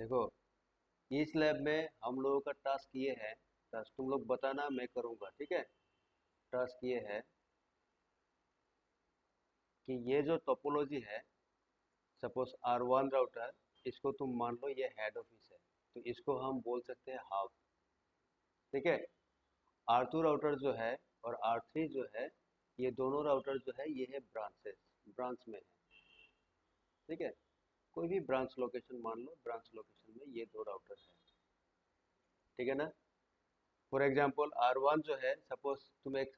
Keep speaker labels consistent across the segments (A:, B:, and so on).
A: देखो, इस लैब में हम लोगों का टास्क ये है। टास्क तुम लोग बताना, मैं करूँगा, ठीक है। टास्क ये है कि ये जो टोपोलॉजी है, सपोज R1 राउटर, इसको तुम मान लो ये हेड ऑफिस है, तो इसको हम बोल सकते हैं हब, ठीक है। R2 राउटर जो है और R3 जो है, ये दोनों राउटर जो है ये है ब्रांचेस, ब्रांच में है, ठीक है। कोई भी ब्रांच लोकेशन मान लो, ब्रांच लोकेशन में ये दो राउटर है, ठीक है ना। फॉर एग्जांपल R1 जो है, सपोज तुम एक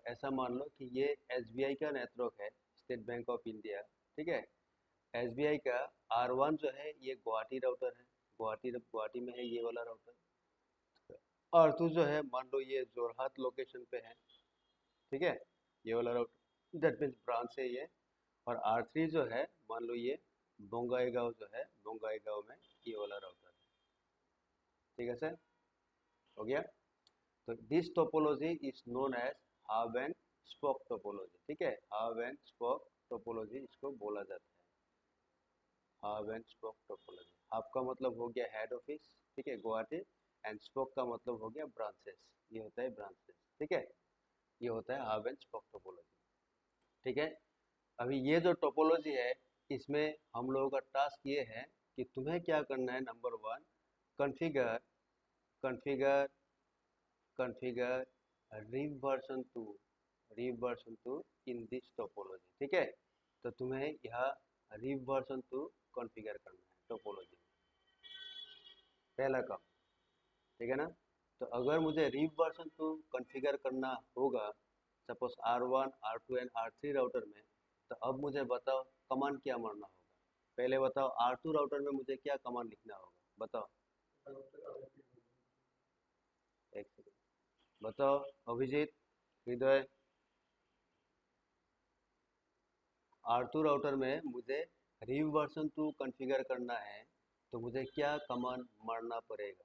A: ऐसा मान लो कि ये SBI का नेटवर्क है, स्टेट बैंक ऑफ इंडिया, ठीक है। SBI का R1 जो है ये गुवाहाटी राउटर है, गुवाहाटी गुवाहाटी में है ये वाला राउटर। R2 जो है मान लो ये जोरहाट लोकेशन पे है, ठीक है, ये वाला राउटर, दैट मीन्स ब्रांच है ये। और R3 जो है मान लो ये बोंगाईगांव जो है, बोंगाईगांव में ये वाला राउटर है, ठीक है सर, हो गया। तो this topology is known as hub and spoke topology, ठीक है। हब एंड स्पोक टोपोलॉजी इसको बोला जाता है, hub and spoke topology. Hub का मतलब हो गया हेड ऑफिस, ठीक है, गुवाहाटी। एंड स्पोक का मतलब हो गया ब्रांचेस, ये होता है ब्रांचेस, ठीक है। ये होता है हब एंड स्पोक टोपोलॉजी, ठीक है। अभी ये जो टोपोलॉजी है, इसमें हम लोगों का टास्क ये है कि तुम्हें क्या करना है। Number one, configure configure configure RIP version two, RIP version two in this topology, ठीक है। तो तुम्हें यह रिव वर्जन टू कॉन्फ़िगर करना है टोपोलॉजी में, पहला काम, ठीक है ना। तो अगर मुझे रिव वर्जन टू कॉन्फ़िगर करना होगा, suppose R1 R2 and R3 router में, तो अब मुझे बताओ कमांड क्या मारना होगा। पहले बताओ R2 राउटर में मुझे क्या कमांड लिखना होगा, बताओ। एक सेकंड, बताओ अभिजीत, हृदय। R2 राउटर में मुझे रिव वर्जन टू कॉन्फ़िगर करना है, तो मुझे क्या कमांड मारना पड़ेगा।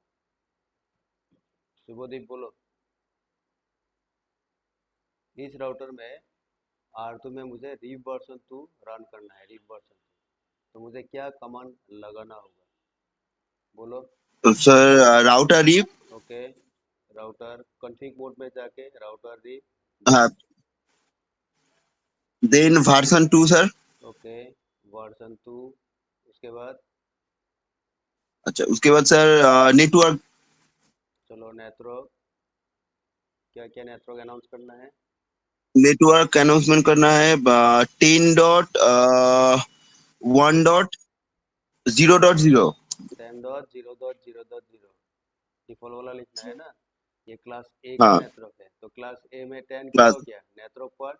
A: शुभदीप बोलो। इस राउटर में R2 में मुझे रिव वर्जन टू रन करना है, रिव वर्जन टू, तो मुझे क्या कमांड लगाना होगा, बोलो।
B: तो sir router RIP.
A: Okay, router config mode में जाके राउटर रिव,
B: हाँ,
A: then
B: then version 2 sir.
A: Okay version two, उसके बाद
B: अच्छा, उसके बाद सर नेटवर्क।
A: चलो नेटवर्क, क्या क्या नेटवर्क अनाउंस करना है।
B: नेटवर्क अनाउंसमेंट करना है 10.1.0.0।
A: 10.0.0.0 डिफॉल्ट वाला लिखना है ना। ये क्लास ए का
B: हाँ,
A: नेटवर्क है, तो क्लास ए में 10 क्या
B: क्लास
A: हो गया, नेटवर्क पर।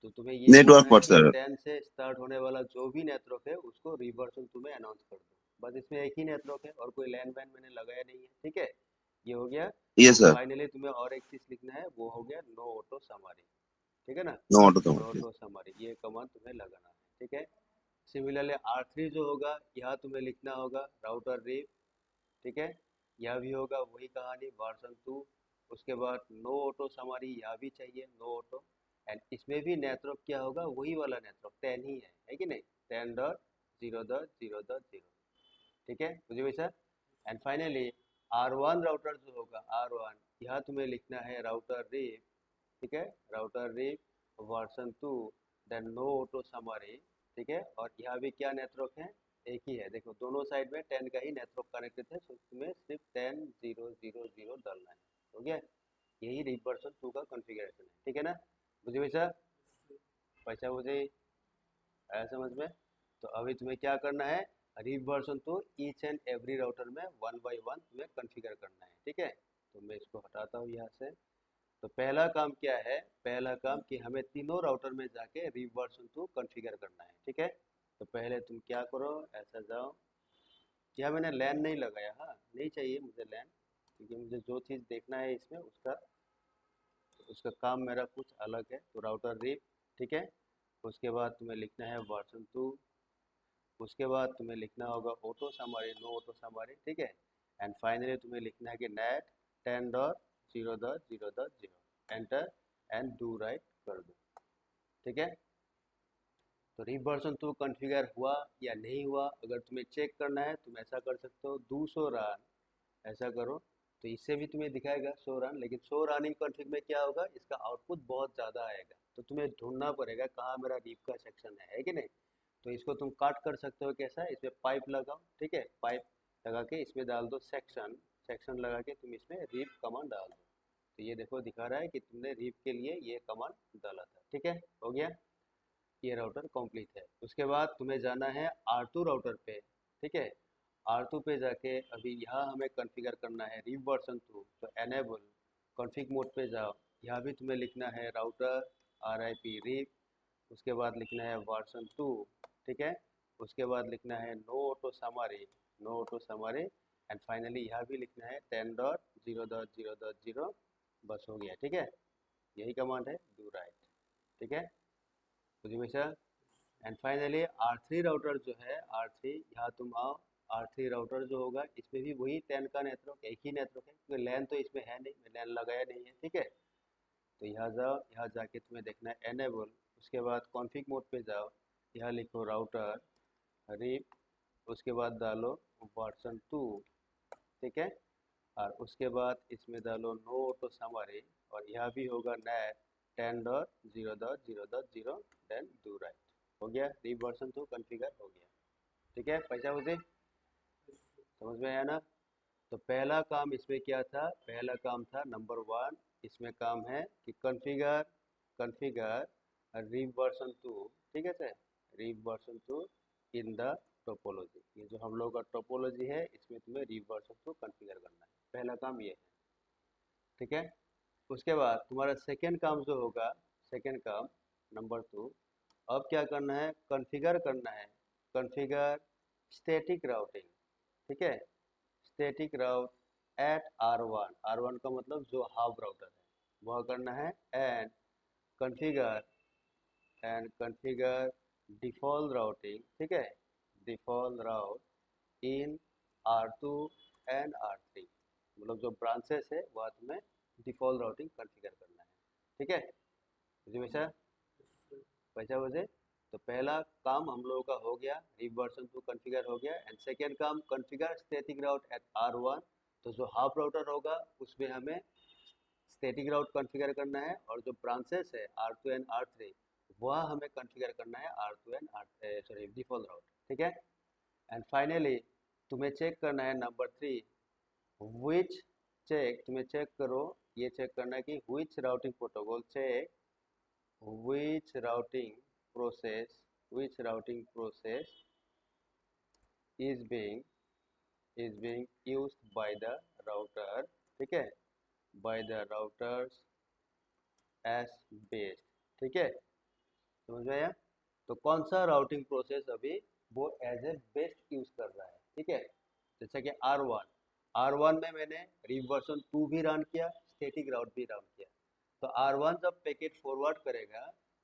A: तो तुम्हें ये बोलना
B: नेटवर्क
A: है
B: पर
A: कि
B: सर।
A: 10 से स्टार्ट होने वाला जो भी नेटवर्क है उसको रिवर्सल तुम्हें अनाउंस कर दो। बस इसमें एक ही नेटवर्क है और कोई लैंड वैन मैंने लगाया नहीं है, ठीक है, ये हो गया।
B: ये
A: एंड
B: सर।
A: फाइनली तुम्हें और एक चीज लिखना है, वो हो गया नो ऑटो समारी, ठीक है ना।
B: नो ऑटो
A: नो
B: समझ।
A: ऑटो समारी, ये कमांड तुम्हें लगाना है, ठीक है। सिमिलरली R3 जो होगा, यहाँ तुम्हें लिखना होगा राउटर रिव, ठीक है। यह भी होगा वही कहानी, वर्जन टू। उसके बाद नो ऑटो हमारी यहाँ भी चाहिए, नो ऑटो। एंड इसमें भी नेटवर्क क्या होगा, वही वाला नेटवर्क 10 ही है कि नहीं, 10.0.0.0, ठीक है, मुझे वैसा। एंड फाइनली R1 राउटर जो होगा, R1 यहाँ तुम्हें लिखना है राउटर रिव, ठीक है, router RIP version two, then no auto summary, ठीक है। और यहाँ भी क्या नेटवर्क है, एक ही है, देखो दोनों साइड में 10 का ही नेटवर्क कनेक्टेड है, तो तुम्हें सिर्फ 10.0.0.0 डालना है, हो गया। यही रिव वर्जन टू का कॉन्फ़िगरेशन है, ठीक है ना, मुझे वैसा, वैसा मुझे आया समझ में। तो अभी तुम्हें क्या करना है, रिवर्सन तो ईच एंड एवरी राउटर में वन बाय वन तुम्हें कॉन्फ़िगर करना है, ठीक है। तो मैं इसको हटाता हूँ यहाँ से। तो पहला काम क्या है, पहला काम कि हमें तीनों राउटर में जाके रिवर्सन टू कॉन्फ़िगर करना है, ठीक है। तो पहले तुम क्या करो, ऐसा जाओ। यहाँ मैंने लैन नहीं लगाया, हाँ नहीं चाहिए मुझे लैन, क्योंकि मुझे जो चीज़ देखना है इसमें उसका उसका काम मेरा कुछ अलग है। तो राउटर रिप, ठीक है। उसके बाद तुम्हें लिखना है वर्जन टू। उसके बाद तुम्हें लिखना होगा auto summary, no auto summary, ठीक है। एंड फाइनली तुम्हें लिखना है कि net 10.0.0.0, enter and do write कर दो, ठीक है। तो रीप वर्जन 2 कॉन्फ़िगर हुआ या नहीं हुआ, अगर तुम्हें चेक करना है तुम ऐसा कर सकते हो, 200 रन ऐसा करो, तो इससे भी तुम्हें दिखाएगा 100 रन, लेकिन 100 रनिंग कॉन्फ़िग में क्या होगा, इसका आउटपुट बहुत ज़्यादा आएगा, तो तुम्हें ढूंढना पड़ेगा कहाँ मेरा रीप का सेक्शन है कि नहीं। तो इसको तुम काट कर सकते हो, कैसा, इसमें पाइप लगाओ, ठीक है, पाइप लगा के इसमें डाल दो सेक्शन, सेक्शन लगा के तुम इसमें रीप कमांड डाल दो, तो ये देखो दिखा रहा है कि तुमने रीप के लिए ये कमांड डाला था, ठीक है, हो गया, ये राउटर कंप्लीट है। उसके बाद तुम्हें जाना है R2 राउटर पे, ठीक है, R2 पे जाके अभी यहाँ हमें कॉन्फ़िगर करना है रीप वर्जन 2, तो एनेबल कॉन्फ़िग मोड पे जाओ, यहाँ भी तुम्हें लिखना है राउटर RIP रीप, उसके बाद लिखना है वर्जन 2, ठीक है, उसके बाद लिखना है no auto summary, no auto summary, and finally यहाँ भी लिखना है 10.0.0.0, बस हो गया, ठीक है, यही कमांड है डू राइट, ठीक है, बुझे भैया। एंड फाइनली R3 राउटर जो है, R3 यहाँ तुम आओ, R3 राउटर जो होगा इसमें भी वही 10 का नेटवर्क, एक ही नेटवर्क है, क्योंकि लैन तो इसमें है नहीं, मैं लैन लगाया नहीं है, ठीक है, तो यहाँ जाओ, यहाँ जाके तुम्हें देखना है एनेबल, उसके बाद कॉन्फ़िग मोड पे जाओ, यहाँ लिखो राउटर रीप, उसके बाद डालो वर्जन 2, ठीक है, और उसके बाद इसमें डालो नो ऑटो समरी, और यहाँ भी होगा नेट 10.0.0.0, देन डू राइट, हो गया, रीप वर्जन 2 कॉन्फ़िगर हो गया, ठीक है, पैसा मुझे समझ में आया ना। तो पहला काम इसमें क्या था, पहला काम था नंबर 1, इसमें काम है कि कॉन्फ़िगर कॉन्फ़िगर रीप वर्जन 2, ठीक है sir, RIP version 2 in the topology, ये जो हम लोग का टोपोलॉजी है इसमें तुम्हें रीप वर्जन 2 कॉन्फ़िगर करना है, पहला काम ये है, ठीक है। उसके बाद तुम्हारा सेकेंड काम जो होगा, सेकेंड काम नंबर 2, अब क्या करना है, कॉन्फ़िगर करना है, कॉन्फ़िगर स्टैटिक राउटिंग, ठीक है, static route at R1, R1 का मतलब जो हाफ राउटर है वह करना है, एंड कॉन्फ़िगर डिफ़ॉल्ट राउटिंग, ठीक है, default route in R2 and R3, मतलब जो ब्रांचेस है वह तुम्हें डिफ़ॉल्ट राउटिंग कॉन्फ़िगर करना है, ठीक है, मुझे वैसा वैसे। तो पहला काम हम लोगों का हो गया, रीप वर्जन 2 कॉन्फ़िगर हो गया, एंड सेकेंड काम configure static route at R1, तो जो हाफ राउटर होगा उसमें हमें स्टैटिक राउट कॉन्फ़िगर करना है, और जो ब्रांचेस है R2 एंड R3 वह हमें कॉन्फ़िगर करना है R2 एंड सॉरी डिफ़ॉल्ट राउट, ठीक है। एंड फाइनली तुम्हें चेक करना है नंबर 3, विच चेक, तुम्हें चेक करो, ये चेक करना है कि which routing protocol check which routing process is being used by the router, ठीक है, by the routers as best, ठीक है, समझ में आया। तो कौन सा राउटिंग प्रोसेस अभी वो एज ए बेस्ट यूज कर रहा है, ठीक है, जैसे कि R1 में मैंने रीप वर्जन 2 भी रन किया, स्टैटिक राउट भी रन किया, तो R1 जब पैकेट फॉरवर्ड करेगा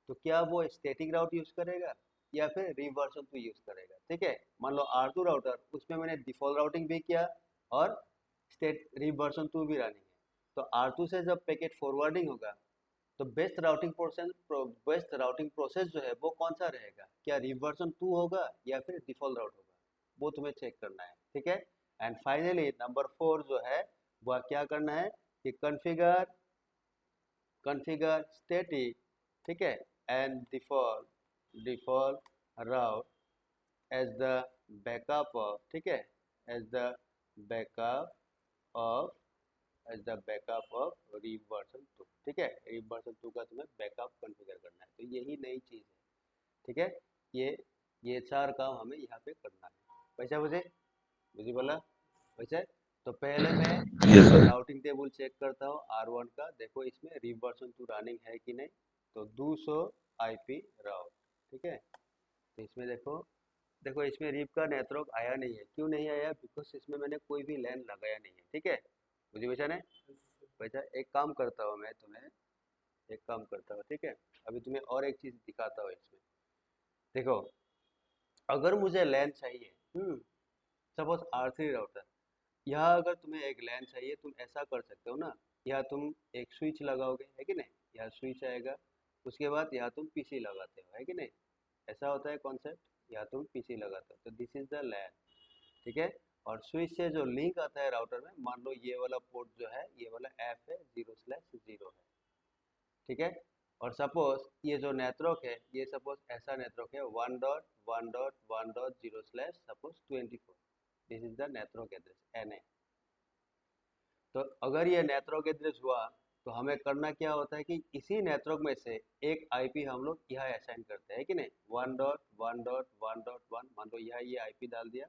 A: तो क्या वो स्टैटिक राउट यूज करेगा या फिर रीप वर्जन 2 यूज करेगा, ठीक है। मान लो R2 राउटर, उसमें मैंने डिफ़ॉल्ट राउटिंग भी किया और रीप वर्जन 2 भी रनिंग है, तो R2 से जब पैकेट फॉरवर्डिंग होगा तो बेस्ट राउटिंग प्रोसेस जो है वो कौन सा रहेगा, क्या रीप वर्जन 2 होगा या फिर डिफ़ॉल्ट राउट होगा, वो तुम्हें चेक करना है, ठीक है। एंड फाइनली नंबर 4 जो है वह क्या करना है कि कॉन्फ़िगर स्टैटिक, ठीक है, and default route as the backup of, ठीक है, as the backup of RIP version 2, ठीक है, रीप वर्जन 2 का तुम्हें बैकअप कॉन्फ़िगर करना है, तो यही नई चीज़ है, ठीक है, ये 4 काम हमें यहाँ पे करना है, वैसा मुझे बोला वैसे। तो पहले मैं राउटिंग टेबल चेक करता हूँ R1 का, देखो इसमें रीप वर्जन 2 रनिंग है कि नहीं, तो 200 IP राउट, ठीक है, तो इसमें देखो देखो इसमें रीप का नेटवर्क आया नहीं है, क्यों नहीं आया, बिकॉज इसमें मैंने कोई भी लैन लगाया नहीं है, ठीक है, मुझे वैसा नहीं वैसा। एक काम करता हूँ, मैं तुम्हें एक काम करता हूँ, ठीक है, अभी तुम्हें और एक चीज़ दिखाता हूँ इसमें, देखो अगर मुझे लैन चाहिए, सपोज R3 राउटर, यहाँ अगर तुम्हें एक लैन चाहिए तुम ऐसा कर सकते हो ना, यहाँ तुम एक स्विच लगाओगे, है कि नहीं, यहाँ स्विच आएगा, उसके बाद यहाँ तुम पीसी लगाते हो, है कि नहीं, ऐसा होता है कॉन्सेप्ट, या तुम पीसी लगाते हो, तो दिस इज द लैन, ठीक है। और स्विच से जो लिंक आता है राउटर में, मान लो ये वाला पोर्ट जो है, ये वाला एफ है 0/0 है, ठीक है। और सपोज ये जो नेटवर्क है, ये सपोज ऐसा नेटवर्क है 1.1.1.0/सपोज 24, this is the network address NA। तो अगर ये नेटवर्क एड्रेस हुआ, तो हमें करना क्या होता है कि इसी नेटवर्क में से एक आईपी हम लोग यहाँ असाइन करते हैं कि नहीं, 1.1.1.1, मान लो यहाँ ये आईपी डाल दिया।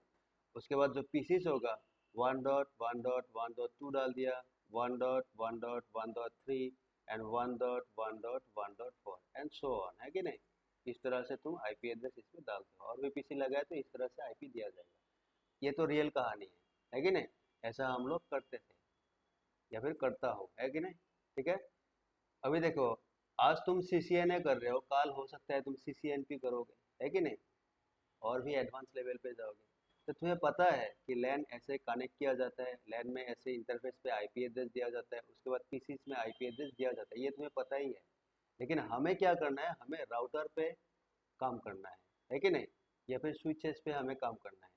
A: उसके बाद जो पीसीस होगा 1.1.1.2 डाल दिया, 1.1.1.3 एंड 1.1.1.4 एंड सो ऑन, है कि नहीं। इस तरह से तुम आईपी एड्रेस इसमें डालते हो, और भी पीसी लगाए तो इस तरह से आईपी दिया जाएगा। ये तो रियल कहानी है कि नहीं। ऐसा हम लोग करते थे या फिर करता हो, है कि नहीं, ठीक है। अभी देखो, आज तुम CCNA कर रहे हो, कल हो सकता है तुम CCNP करोगे, है कि नहीं, और भी एडवांस लेवल पे जाओगे। तो तुम्हें पता है कि लैन ऐसे कनेक्ट किया जाता है, लैन में ऐसे इंटरफेस पे आईपी एड्रेस दिया जाता है, उसके बाद पीसीस में आईपी एड्रेस दिया जाता है, ये तुम्हें पता ही है। लेकिन हमें क्या करना है, हमें राउटर पे काम करना है कि नहीं, या फिर स्विचेस पे हमें काम करना है।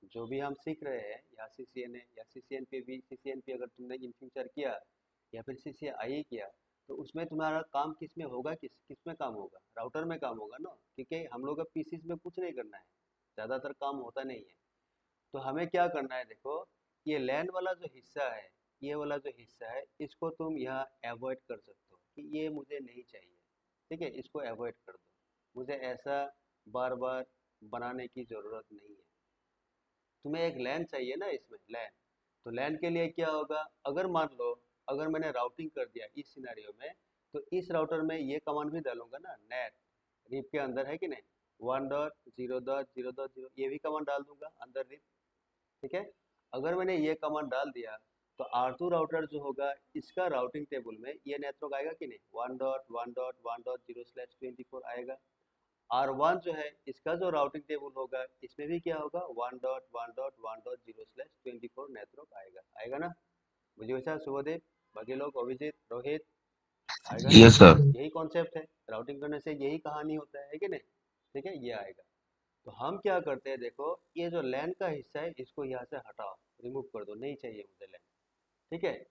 A: जो भी हम सीख रहे हैं, या CCNA या CCNP भी, CCNP अगर तुमने इन फ्यूचर किया या फिर CCIE किया, तो उसमें तुम्हारा काम किस में होगा, किस में काम होगा, राउटर में काम होगा ना, क्योंकि हम लोग का पीसीस में कुछ नहीं करना है, ज़्यादातर काम होता नहीं है। तो हमें क्या करना है, देखो ये लैन वाला जो हिस्सा है, ये वाला जो हिस्सा है, इसको तुम यहाँ अवॉइड कर सकते हो कि ये मुझे नहीं चाहिए, ठीक है, इसको अवॉइड कर दो। मुझे ऐसा बार बार बनाने की ज़रूरत नहीं है। तुम्हें एक लैन चाहिए ना इसमें, लैन। तो लैन के लिए क्या होगा, अगर मान लो अगर मैंने राउटिंग कर दिया इस सिनेरियो में, तो इस राउटर में ये कमांड भी डालूंगा ना, नेट रिप के अंदर, है कि नहीं, 1.0.0.0, ये भी कमांड डाल दूंगा अंदर रिप, ठीक है। अगर मैंने ये कमांड डाल दिया, तो R2 राउटर जो होगा, इसका राउटिंग टेबल में ये नेटवर्क आएगा कि नहीं, 1.1.1.0/24 आएगा। R1 जो है, इसका जो राउटिंग टेबल होगा, इसमें भी क्या होगा, 1.1.1.0/24 नेटवर्क आएगा, आएगा ना। मुझे वैसा शुभदेव, बाकी लोग अभिजीत, रोहित, आएगा ना।
B: Yes sir.
A: यही कॉन्सेप्ट है, राउटिंग करने से यही कहानी होता है कि नहीं, ठीक है, ये आएगा। तो हम क्या करते हैं, देखो ये जो लैन का हिस्सा है, इसको यहाँ से हटाओ, रिमूव कर दो, नहीं चाहिए मुझे लैन, ठीक है।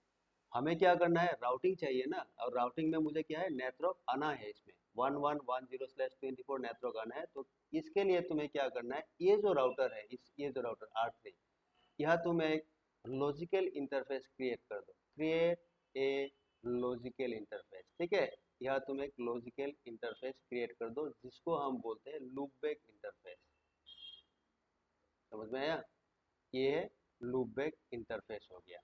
A: हमें क्या करना है, राउटिंग चाहिए ना, और राउटिंग में मुझे क्या है, नेटवर्क आना है, इसमें 1110/24 नेटवर्क आना है। तो इसके लिए तुम्हें क्या करना है, ये जो राउटर है, ये जो राउटर R3, यहाँ तुम एक लॉजिकल इंटरफेस क्रिएट कर दो, क्रिएट ए लॉजिकल इंटरफेस, ठीक है। यहाँ तुम एक लॉजिकल इंटरफेस क्रिएट कर दो, जिसको हम बोलते हैं लूपबैक इंटरफेस। समझ में आया, ये है लूपबैक इंटरफेस हो गया,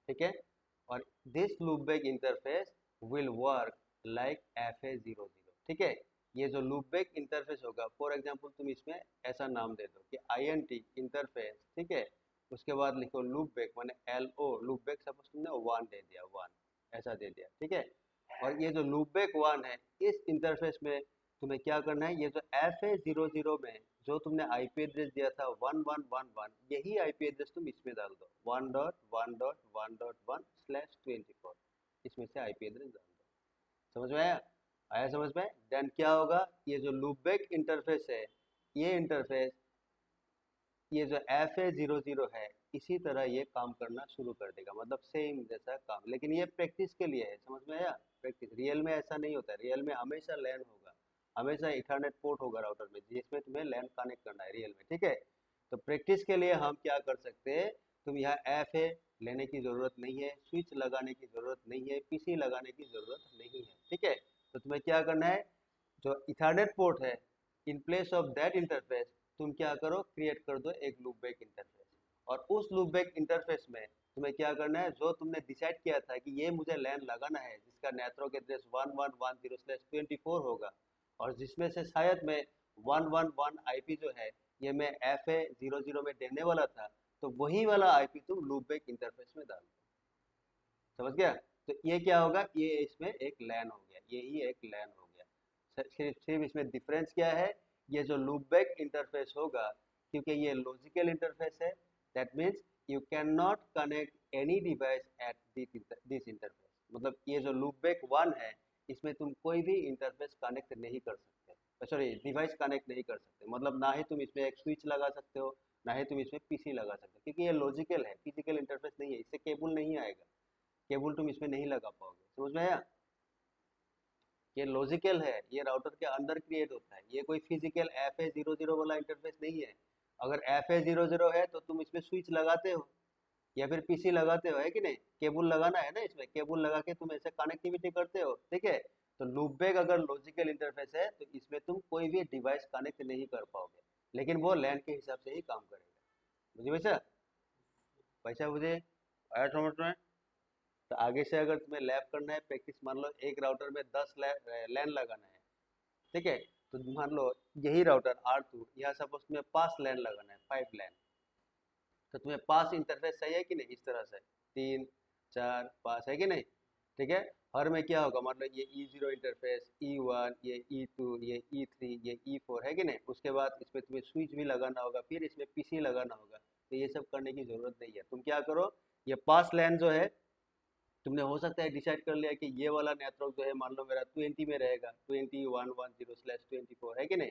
A: ठीक है। और this loopback interface will work like FA00, ठीक है। ये जो लूपबैक इंटरफेस होगा, फॉर एग्जांपल तुम इसमें ऐसा नाम दे दो कि INT इंटरफेस, ठीक है। उसके बाद लिखो लूपबैक, माने LO लूपबैक, सपोज तुमने 1 दे दिया, 1 ऐसा दे दिया, ठीक है। और ये जो लूपबैक 1 है, इस इंटरफेस में तुम्हें क्या करना है, ये जो FA00 में जो तुमने आईपी एड्रेस दिया था 1111, यही आईपी एड्रेस तुम इसमें डाल दो, 1.1.1.1/24, इसमें से आईपी एड्रेस डाल दो। समझ में आया, आया समझ में। देन क्या होगा, ये जो लूपबैक इंटरफेस है, ये इंटरफेस, ये जो FA00 है, इसी तरह ये काम करना शुरू कर देगा, मतलब सेम जैसा काम। लेकिन ये प्रैक्टिस के लिए है, समझ में आया, प्रैक्टिस। रियल में ऐसा नहीं होता, रियल में हमेशा लैन होगा, हमेशा इथरनेट पोर्ट होगा राउटर में, जिसमें तुम्हें लैन कनेक्ट करना है रियल में, ठीक है। तो प्रैक्टिस के लिए हम क्या कर सकते हैं, तुम यहाँ FA लेने की ज़रूरत नहीं है, स्विच लगाने की ज़रूरत नहीं है, PC लगाने की ज़रूरत नहीं है, ठीक है। तो तुम्हें क्या करना है, जो इथरनेट पोर्ट है, in place of that interface तुम क्या करो, क्रिएट कर दो एक लूपबैक इंटरफेस। और उस लूपबैक इंटरफेस में तुम्हें क्या करना है, जो तुमने डिसाइड किया था कि ये मुझे लैन लगाना है, जिसका नेटवर्क एड्रेस 1110/24 होगा, और जिसमें से शायद मैं 111 आईपी जो है, ये मैं FA00 में देने वाला था, तो वही वाला आईपी तुम लूपबैक इंटरफेस में डाल दो। समझ गया। तो ये क्या होगा, ये इसमें एक लैन हो गया, यही एक लैन हो गया। सिर्फ इसमें डिफरेंस क्या है, ये जो लूपबैक इंटरफेस होगा, क्योंकि ये लॉजिकल इंटरफेस है, that means you can not connect any device at this interface. मतलब ये जो लूपबैक 1 है, इसमें तुम कोई भी इंटरफेस कनेक्ट नहीं कर सकते, सॉरी डिवाइस कनेक्ट नहीं कर सकते, मतलब ना ही तुम इसमें एक स्विच लगा सकते हो, ना ही तुम इसमें पीसी लगा सकते हो, क्योंकि ये लॉजिकल है, फिजिकल इंटरफेस नहीं है, इससे केबल नहीं आएगा, केबल तुम इसमें नहीं लगा पाओगे। समझ में आया? ये लॉजिकल है, ये राउटर के अंदर क्रिएट होता है, ये कोई फिजिकल FA00 वाला इंटरफेस नहीं है। अगर FA00 है तो तुम इसमें स्विच लगाते हो या फिर पीसी लगाते हो, है कि नहीं? केबल लगाना है ना, इसमें केबल लगा के तुम ऐसे कनेक्टिविटी करते हो, ठीक है? तो लूपबैक अगर लॉजिकल इंटरफेस है तो इसमें तुम कोई भी डिवाइस कनेक्ट नहीं कर पाओगे, लेकिन वो लैन के हिसाब से ही काम करेगा। मुझे वैसा वैसा मुझे आया समझ में? तो आगे से अगर तुम्हें लैब करना है प्रैक्टिस, मान लो एक राउटर में 10 लैन लगाना है, ठीक है? तो मान लो यही राउटर R2, यहाँ सपोज तुम्हें 5 लैन लगाना है, 5 लैन, तो तुम्हें 5 इंटरफेस चाहिए कि नहीं? इस तरह से 3 4 5, है कि नहीं? ठीक है? हर में क्या होगा, मतलब ये E0 इंटरफेस, E1, ये E2, ये E3, ये E4, है कि नहीं? उसके बाद इसमें तुम्हें स्विच भी लगाना होगा, फिर इसमें पीसी लगाना होगा, तो ये सब करने की जरूरत नहीं है। तुम क्या करो, ये 5 लैन जो है, तुमने हो सकता है डिसाइड कर लिया कि ये वाला नेटवर्क जो है मान लो मेरा 20 में रहेगा, 20.110/24, है कि नहीं?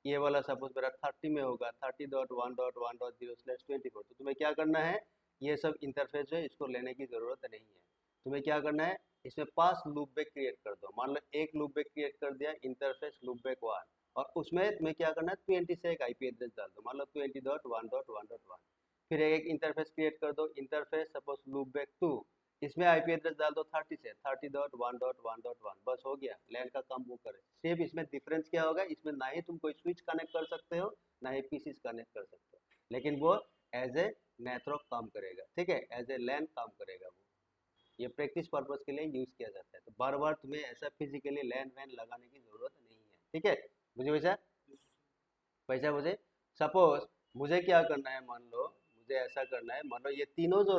A: ये वाला सपोज मेरा 30 में होगा, 30.1.1.0/24। तो तुम्हें क्या करना है, ये सब इंटरफेस जो है इसको लेने की ज़रूरत नहीं है। तुम्हें क्या करना है, इसमें 5 लूप बैक क्रिएट कर दो। मान लो एक लूप बैक क्रिएट कर दिया, इंटरफेस लूप बैक 1, और उसमें तुम्हें क्या करना है, 20 से एक आईपी एड्रेस डाल दो, मान लो 20.1.1.1। फिर एक इंटरफेस क्रिएट कर दो, इंटरफेस सपोज लूप बैक 2, इसमें आईपी एड्रेस डाल दो 30 से 30.1.1.1, बस हो गया, लैन का काम वो करे। सिर्फ इसमें डिफरेंस क्या होगा, इसमें ना ही तुम कोई स्विच कनेक्ट कर सकते हो, ना ही पीसी कनेक्ट कर सकते हो, लेकिन वो एज ए नेटवर्क काम करेगा, ठीक है? एज ए लैन काम करेगा वो। ये प्रैक्टिस पर्पज के लिए यूज किया जाता है, तो बार बार तुम्हें ऐसा फिजिकली लैन वैन लगाने की जरूरत नहीं है, ठीक है? मुझे वैसा वैसा मुझे सपोज मुझे क्या करना है, मान लो मुझे ऐसा करना है, मान लो ये तीनों जो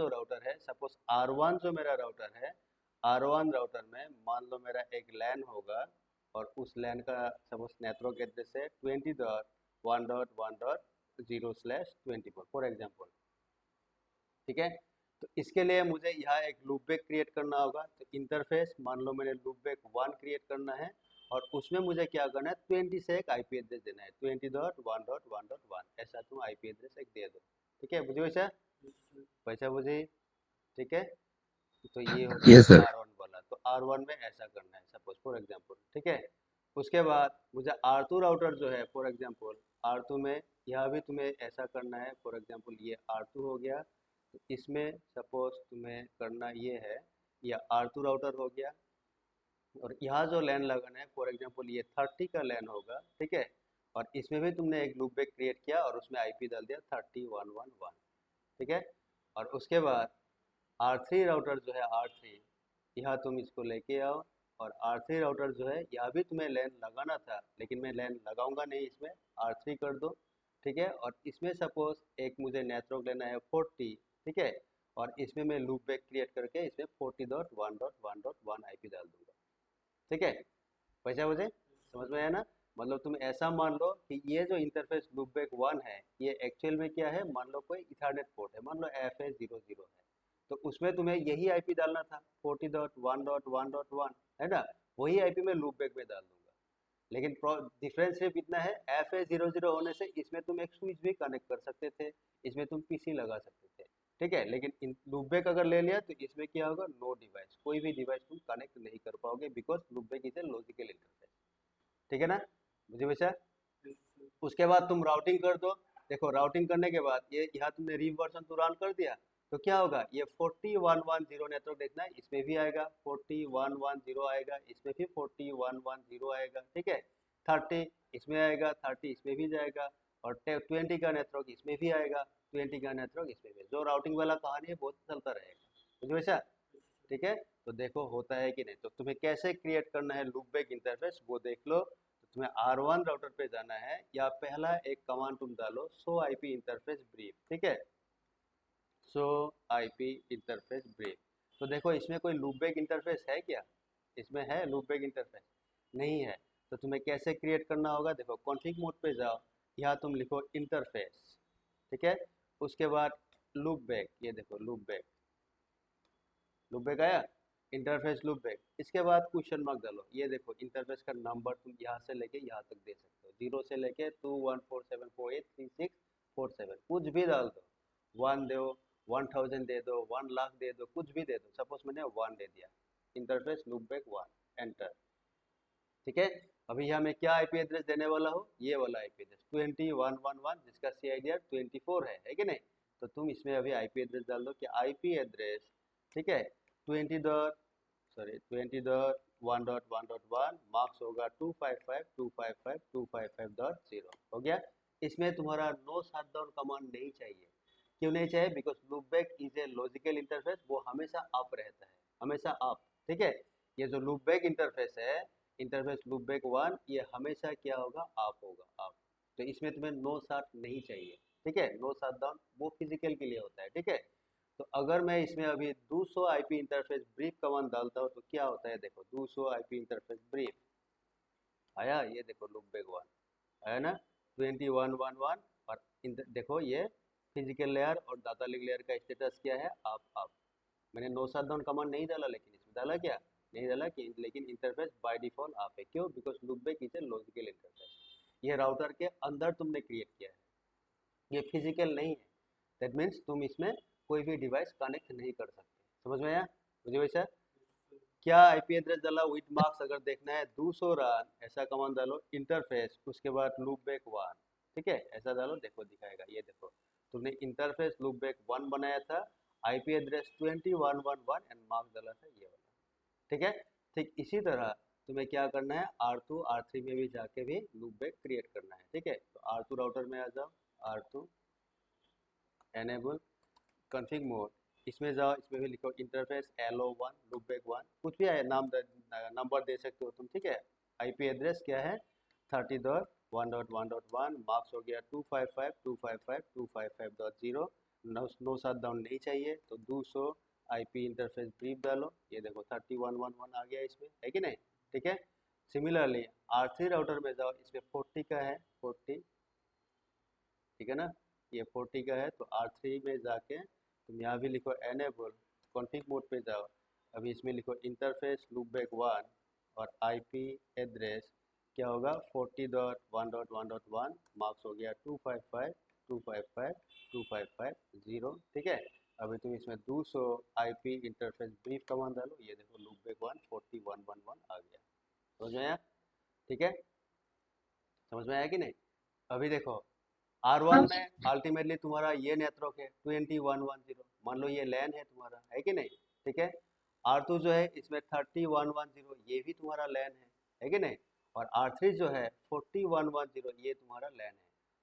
A: राउटर है सपोज R1 जो मेरा राउटर है, R1 राउटर में मान लो मेरा एक लैन होगा, और उस लैन का सपोज नेटवर्क एड्रेस है 20.1.1.0/24 फॉर एग्जाम्पल, ठीक है? तो इसके लिए मुझे यहाँ एक लूप बैक क्रिएट करना होगा, तो इंटरफेस मान लो मैंने लूप बैक 1 क्रिएट करना है, और उसमें मुझे क्या करना है, 20 से एक आईपी एड्रेस देना है, 20.1.1.1, ऐसा तुम आईपी एड्रेस एक दे दो, ठीक है? मुझे वैसा वैसा मुझे, ठीक है? तो ये हो गया
B: यस सर।
A: R1 वाला, तो R1 में ऐसा करना है सपोज फॉर एग्जांपल, ठीक है? उसके बाद मुझे R2 राउटर जो है फॉर एग्जांपल, R2 में यहाँ भी तुम्हें ऐसा करना है, फॉर एग्जांपल ये R2 हो गया, तो इसमें सपोज तुम्हें करना ये है, ये R2 राउटर हो गया, और यहाँ जो लैन लगाना है फॉर एग्जांपल ये 30 का लैन होगा, ठीक है? और इसमें भी तुमने एक लूप बैक क्रिएट किया और उसमें आईपी डाल दिया 30.1.1.1, ठीक है? और उसके बाद R3 राउटर जो है R3, यहाँ तुम इसको लेके आओ, और R3 राउटर जो है यहाँ भी तुम्हें लैन लगाना था, लेकिन मैं लैन लगाऊंगा नहीं, इसमें R3 कर दो, ठीक है? और इसमें सपोज एक मुझे नेटवर्क लेना है 40, ठीक है? और इसमें मैं लूप बैक क्रिएट करके इसमें 40.1.1.1 आईपी डाल दूंगा, ठीक है? वैसा मुझे समझ में आया ना? मतलब तुम ऐसा मान लो कि ये जो इंटरफेस लूपबैक 1 है, ये एक्चुअल में क्या है, मान लो कोई इथरनेट पोर्ट है, मान लो FA00 है, तो उसमें तुम्हें यही आईपी डालना था 40.1.1.1, है ना? वही आईपी मैं लूपबैक में डाल दूंगा, लेकिन डिफरेंस सिर्फ इतना है, FA00 होने से इसमें तुम एक स्विच भी कनेक्ट कर सकते थे, इसमें तुम पीसी लगा सकते थे, ठीक है? लेकिन लूपबैक अगर ले लिया तो इसमें क्या होगा, नो डिवाइस, कोई भी डिवाइस तुम कनेक्ट नहीं कर पाओगे, because loopback is a logical interface, ठीक है ना? मुझे वैसा उसके बाद तुम राउटिंग कर दो। देखो राउटिंग करने के बाद ये यहाँ तुमने रिवर्सन तो रन कर दिया, तो क्या होगा, ये 4110 नेटवर्क देखना है, इसमें भी आएगा 4110 आएगा, इसमें भी 4110 आएगा, ठीक है? 30 इसमें आएगा, 30 इसमें भी जाएगा, और 20 का नेटवर्क इसमें भी आएगा, 20 का नेटवर्क इसमें भी। जो राउटिंग वाला कहानी है बहुत चलता रहेगा, मुझे वैसा, ठीक है? तो देखो होता है कि नहीं, तो तुम्हें कैसे क्रिएट करना है लूप बैक इंटरफेस वो देख लो। तो तुम्हें R1 राउटर पे जाना है, या पहला एक कमांड तुम डालो, शो आईपी इंटरफेस ब्रीफ, ठीक है? Show IP interface brief. तो देखो इसमें कोई लूप बैक इंटरफेस है क्या? इसमें है लूप बैक इंटरफेस? नहीं है। तो तुम्हें कैसे क्रिएट करना होगा, देखो कॉन्फिग मोड पे जाओ, यहाँ तुम लिखो इंटरफेस, ठीक है? उसके बाद लूप बैक, ये देखो लूप बैक, लूप बैक आया, इंटरफेस लूप बैक, इसके बाद क्वेश्चन मार्क डालो। ये देखो इंटरफेस का नंबर तुम यहाँ से लेके यहाँ तक दे सकते हो, 0 से लेके 214748367 कुछ भी डाल दो, 1 दो, 1000 दे दो, 1 लाख दे दो, कुछ भी दे दो। सपोज मैंने 1 दे दिया, इंटरफेस लूप बैक 1, एंटर। ठीक है, अभी यहाँ मैं क्या आईपी एड्रेस देने वाला हूँ, ये वाला आईपी एड्रेस 2111 जिसका CIDR 24 है कि नहीं। तो तुम इसमें अभी आईपी एड्रेस डाल दो कि आईपी एड्रेस, ठीक है, 20.1.1.1 मार्क्स होगा 255.255.255.0 हो गया। इसमें तुम्हारा नो शटडाउन कमांड नहीं चाहिए। क्यों नहीं चाहिए? Because loopback is a logical interface, वो हमेशा अप रहता है, हमेशा अप। ठीक है, ये जो लूपबैक इंटरफेस है, इंटरफेस लूपबैक 1, ये हमेशा क्या होगा, अप होगा, अप। तो इसमें तुम्हें नो शट नहीं चाहिए। ठीक है, नो शटडाउन वो फिजिकल के लिए होता है। ठीक है, तो अगर मैं इसमें अभी 200 आईपी इंटरफेस ब्रीफ कमांड डालता हूँ तो क्या होता है, देखो 200 आईपी इंटरफेस ब्रीफ आया, ये देखो लूपबैक 1 आया ना, 2111। और देखो ये फिजिकल लेयर और डाटा लिंक लेयर का स्टेटस क्या है, आप। मैंने नो शटडाउन कमांड नहीं डाला, लेकिन इसमें डाला क्या, नहीं डाला कि, लेकिन इंटरफेस बाय डिफॉल्ट आप है। क्यों? Because loopback is a logical interface, ये राउटर के अंदर तुमने क्रिएट किया है, ये फिजिकल नहीं है। दैट मीन्स तुम इसमें कोई भी डिवाइस कनेक्ट नहीं कर सकते। समझ में आया मुझे? वैसा क्या आईपी एड्रेस डाला, विथ मार्क्स अगर देखना है 200 रन, ऐसा कमांड डालो, इंटरफेस उसके बाद लूपबैक 1, ठीक है, ऐसा डालो, देखो दिखाएगा। ये देखो तुमने इंटरफेस लूपबैक 1 बनाया था, आईपी एड्रेस 2111 एंड मार्क्स डाला था ये वाला। ठीक है, ठीक इसी तरह तुम्हें क्या करना है, R2 R3 में भी जाके भी लूपबैक क्रिएट करना है। ठीक है, तो R2 राउटर में आ जाओ, R2 एनेबल कॉन्फ़िग मोड, इसमें जाओ, इसमें भी लिखो इंटरफेस LO1 लूपबैक 1, कुछ भी है नाम, नंबर दे सकते हो तुम। ठीक है, आईपी एड्रेस क्या है, 30.1.1.1, मार्क्स हो गया 255.255.255.0। नो शटडाउन नहीं चाहिए तो 200 आईपी इंटरफेस ब्रीफ डालो, ये देखो 3111 आ गया इसमें, है कि नहीं। ठीक है, सिमिलरली R3 राउटर में जाओ, इसमें 40 का है, 40, ठीक है ना, ये 40 का है। तो R3 में जाके तुम यहाँ भी लिखो एनेबल कॉन्फ़िग मोड पे जाओ, अभी इसमें लिखो इंटरफेस लूपबैक 1 और आईपी एड्रेस क्या होगा, 40.1.1.1, मार्क्स हो गया 255.255.255.0। ठीक है, अभी तुम इसमें 200 आईपी इंटरफेस ब्रीफ कमांड डालो, ये देखो लूपबैक 1 4111 आ गया। समझ में आया? ठीक है, समझ में आया कि नहीं? अभी देखो R1 में अल्टीमेटली तुम्हारा ये नेटवर्क है 2110, मान लो ये लैन है तुम्हारा, है कि नहीं। ठीक है, R2 जो है इसमें 3110, ये भी तुम्हारा लैन है कि नहीं। और R3 जो है 4110, ये तुम्हारा लैन है।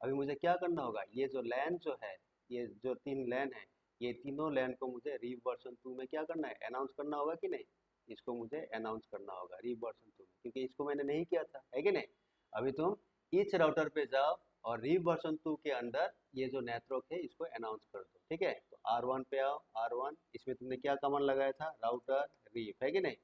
A: अभी मुझे क्या करना होगा, ये जो लैन जो है, ये जो 3 लैन है, ये तीनों लैन को मुझे रीव वर्जन 2 में क्या करना है, अनाउंस करना होगा कि नहीं। इसको मुझे अनाउंस करना होगा रीव वर्जन 2 में, क्योंकि इसको मैंने नहीं किया था, है कि नहीं। अभी तुम ईच राउटर पे जाओ और रीव वर्जन 2 के अंदर ये जो नेटवर्क है इसको अनाउंस कर दो। ठीक है, तो R1 पे आओ, R1 इसमें तुमने क्या कमांड लगाया था, राउटर रीव, है कि नहीं।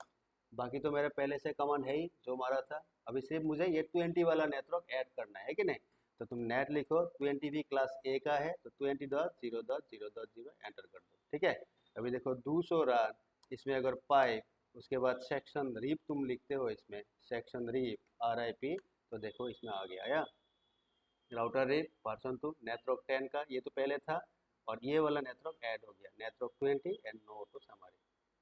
A: बाकी तो मेरे पहले से कमांड है ही जो मारा था, अभी सिर्फ मुझे ये 20 वाला नेटवर्क ऐड करना है कि नहीं। तो तुम नेट लिखो, 20 भी क्लास A का है तो 20.0.0.0 एंटर कर दो। ठीक है, अभी देखो 200 रन, इसमें अगर पाइप उसके बाद सेक्शन रीव तुम लिखते हो, इसमें सेक्शन रीव RIP, तो देखो इसमें आ गया या राउटर रीव वर्जन 2 नेटवर्क 10 का, ये तो पहले था, और ये वाला नेटवर्क ऐड हो गया, network 20 and no auto summary.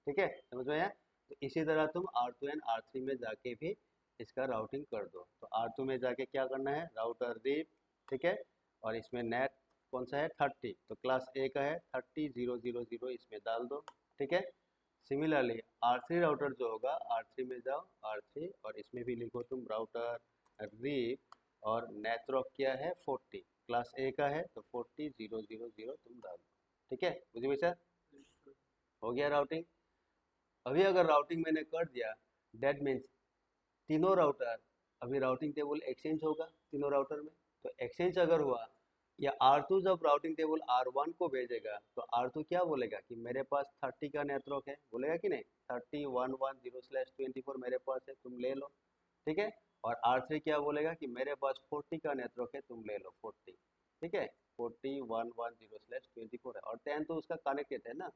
A: ठीक है, समझ में आया। तो इसी तरह तुम R2 एंड R3 में जाके भी इसका राउटिंग कर दो। तो R2 में जाके क्या करना है, राउटर रीव, ठीक है, और इसमें नेट कौन सा है, 30, तो क्लास A का है 30.0.0.0 इसमें डाल दो। ठीक है, सिमिलरली R3 राउटर जो होगा, R3 में जाओ, R3 और इसमें भी लिखो तुम राउटर रीव, और नेटवर्क क्या है 40, क्लास A का है तो 40.0.0.0 तुम डाल दो। ठीक है, मुझे वैसा हो गया राउटिंग। अभी अगर राउटिंग मैंने कर दिया, दैट मीन्स तीनों राउटर, अभी राउटिंग टेबल एक्सचेंज होगा तीनों राउटर में। तो एक्सचेंज अगर हुआ, या R2 जब राउटिंग टेबल R1 को भेजेगा तो R2 क्या बोलेगा कि मेरे पास 30 का नेटवर्क है, बोलेगा कि नहीं, 30.110/24 मेरे पास है, तुम ले लो। ठीक है, और R3 क्या बोलेगा कि मेरे पास 40 का नेटवर्क है, तुम ले लो 40। ठीक है, 40.110/24 है, और 10 तो उसका कनेक्टेड है ना।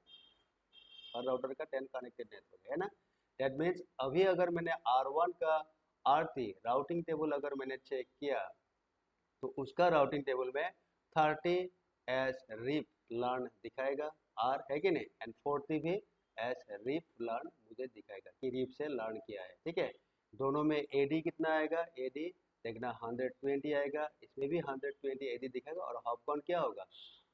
A: हर राउटर का 10 कनेक्टेड नेटवर्क है ना। दैट मीन्स अभी अगर मैंने R1 का R3 राउटिंग टेबल अगर मैंने चेक किया तो उसका राउटिंग टेबल में 30 एस रिप लर्न दिखाएगा, आर है कि नहीं, एंड 40 भी एस रिप लर्न मुझे दिखाएगा कि रिप से लर्न किया है। ठीक है, दोनों में एडी कितना आएगा, एडी देखना 120 आएगा, इसमें भी 120 एडी दिखाएगा। और हॉपकॉन क्या होगा,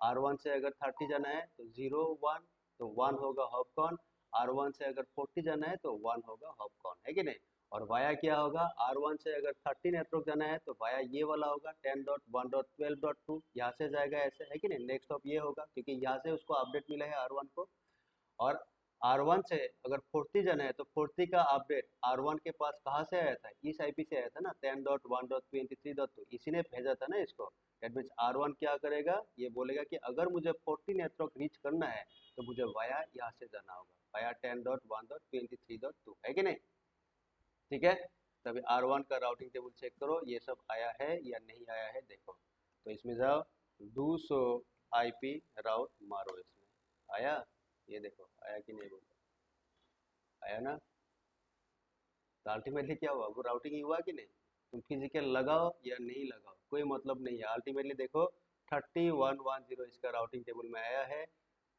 A: R1 से अगर 30 जाना है तो 0 1 तो 1 होगा हॉपकॉन, R1 से अगर 40 जाना है तो 1 होगा हॉपकॉन, है कि नहीं। और वाया क्या होगा, R1 से अगर 30 नेटवर्क जाना है तो वाया ये वाला होगा 10.1.12.2, यहाँ से जाएगा ऐसे, है कि नहीं। नेक्स्ट ऑफ ये होगा क्योंकि यहाँ से उसको अपडेट मिला है R1 को। और R1 से अगर 40 जाना है तो 40 का अपडेट R1 के पास कहाँ से आया था, इस आईपी से आया था ना, 10.1.23.2, इसी ने भेजा था ना इसको। दैट मीन्स R1 क्या करेगा, ये बोलेगा कि अगर मुझे 40 नेटवर्क रीच करना है तो मुझे वाया यहाँ से जाना होगा, वाया 10.1.23.2, है कि नहीं। ठीक है, तभी R1 का राउटिंग टेबल चेक करो, ये सब आया है या नहीं आया है देखो। तो इसमें जाओ 200 IP राउट मारो, इसमें आया, ये देखो आया कि नहीं, बोलो आया ना। तो अल्टीमेटली क्या हुआ, वो राउटिंग ही हुआ कि नहीं। तुम फिजिकल लगाओ या नहीं लगाओ कोई मतलब नहीं है, अल्टीमेटली देखो 3110 इसका राउटिंग टेबल में आया है।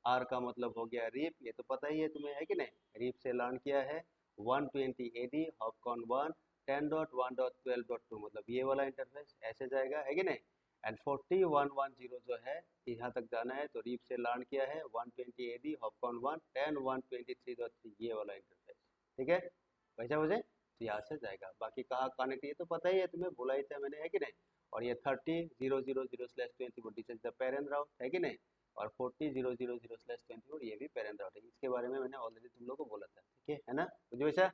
A: आर का मतलब हो गया रीप, ये तो पता ही है तुम्हें, है कि नहीं, रीप से लर्न किया है। 120 AD हॉपकॉन 1 10.1.12.2 मतलब ये वाला इंटरफेस ऐसे जाएगा, है कि नहीं। एंड 40110 जो है यहाँ तक जाना है तो रीप से लर्न किया है 120 AD हॉपकॉन 1 10.123.3 ये वाला इंटरफेस। ठीक है, वैसा मुझे तो यहाँ से जाएगा। बाकी कहाँ कनेक्ट ये तो पता ही है तुम्हें, बोला ही था मैंने, है कि नहीं। और ये 30.0.0.0/24 दिस इज द पेरेंट राउट, है कि नहीं। और 40.0.0.0/24 ये भी पेरेंट राउट है, इसके बारे में मैंने ऑलरेडी तुम लोगों को बोला था। ठीक है ना, मुझे वैसा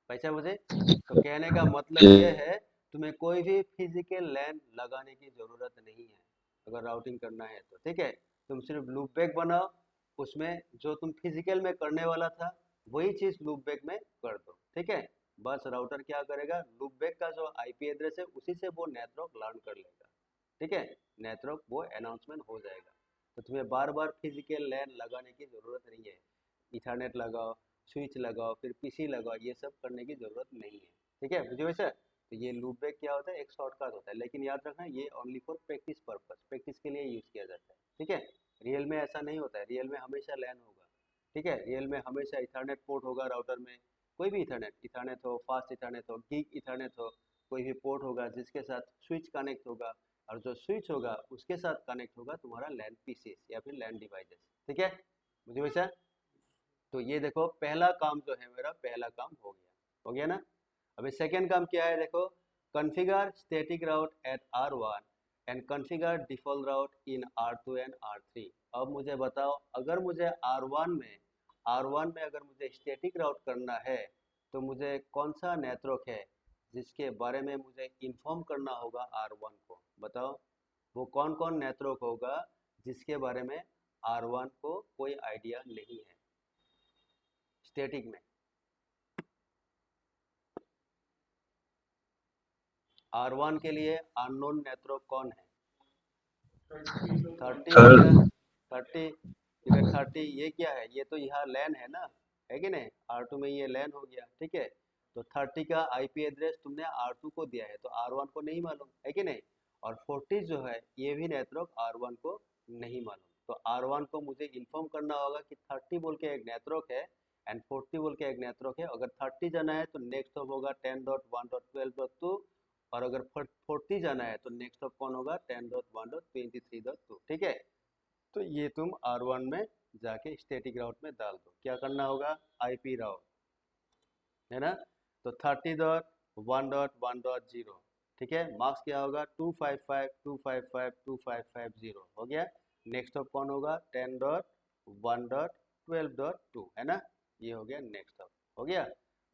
A: पैसा मुझे। तो कहने का मतलब ये है तुम्हें कोई भी फिजिकल लैन लगाने की जरूरत नहीं है अगर राउटिंग करना है तो। ठीक है, तुम सिर्फ लूप बैक बनाओ, उसमें जो तुम फिजिकल में करने वाला था वही चीज लूप बैक में कर दो। ठीक है, बस राउटर क्या करेगा, लूप बैक का जो आईपी एड्रेस है उसी से वो नेटवर्क लर्न कर लेगा। ठीक है, नेटवर्क वो अनाउंसमेंट हो जाएगा। तो तुम्हें बार बार फिजिकल लैन लगाने की जरूरत नहीं है, इथरनेट लगाओ, स्विच लगाओ, फिर पीसी लगाओ, ये सब करने की जरूरत नहीं है। ठीक है, मुझे वैसे तो ये लूप बैक क्या होता है, एक शॉर्टकट होता है, लेकिन याद रखना ये only for practice purpose, practice के लिए यूज किया जाता है। ठीक है, रियल में ऐसा नहीं होता है, रियल में हमेशा लैन होगा। ठीक है, रियल में हमेशा इथरनेट पोर्ट होगा राउटर में, कोई भी इथरनेट हो, फास्ट इथरनेट हो, गीग इथरनेट हो, कोई भी पोर्ट होगा जिसके साथ स्विच कनेक्ट होगा, और जो स्विच होगा उसके साथ कनेक्ट होगा तुम्हारा लैन पीसीस या फिर लैन डिवाइसेस। ठीक है, मुझे वैसा। तो ये देखो पहला काम जो है मेरा, पहला काम हो गया ना। अभी सेकेंड काम क्या है देखो, configure static route at R1 and configure default route in R2 and R3। अब मुझे बताओ, अगर मुझे R1 में अगर मुझे स्टैटिक राउट करना है तो मुझे कौन सा नेटवर्क है जिसके बारे में मुझे इन्फॉर्म करना होगा R1 को, बताओ वो कौन कौन नेटवर्क होगा जिसके बारे में R1 को कोई आइडिया नहीं है स्टैटिक में। R1 के लिए अननोन नेटवर्क कौन है, 30 हो गया, 30, इधर 30, ये क्या है, ये तो यहाँ लैन है ना, है कि नहीं, R2 में ये लैन हो गया। ठीक है, तो 30 का आईपी एड्रेस तुमने R2 को दिया है तो R1 को नहीं मालूम, है कि नहीं। और 40 जो है ये भी नेटवर्क R1 को नहीं मालूम, तो R1 को मुझे इन्फॉर्म करना होगा कि 30 बोल के एक नेटवर्क है एंड 40 बोल के एक नेटवर्क है। अगर 30 जाना है तो नेक्स्ट ऑफ होगा 10.1.12.2, और अगर 40 जाना है तो नेक्स्ट ऑफ कौन होगा 10.1.23.2। ठीक है, तो ये तुम R1 में जाके स्टैटिक राउट में डाल दो। क्या करना होगा, आईपी राउट है ना, तो 30.1.1.0। ठीक है, मार्क्स क्या होगा 255.255.2550 हो गया। नेक्स्ट ऑफ कौन होगा 10.1.12.2, है ना, ये हो गया नेक्स्ट ऑफ, हो गया।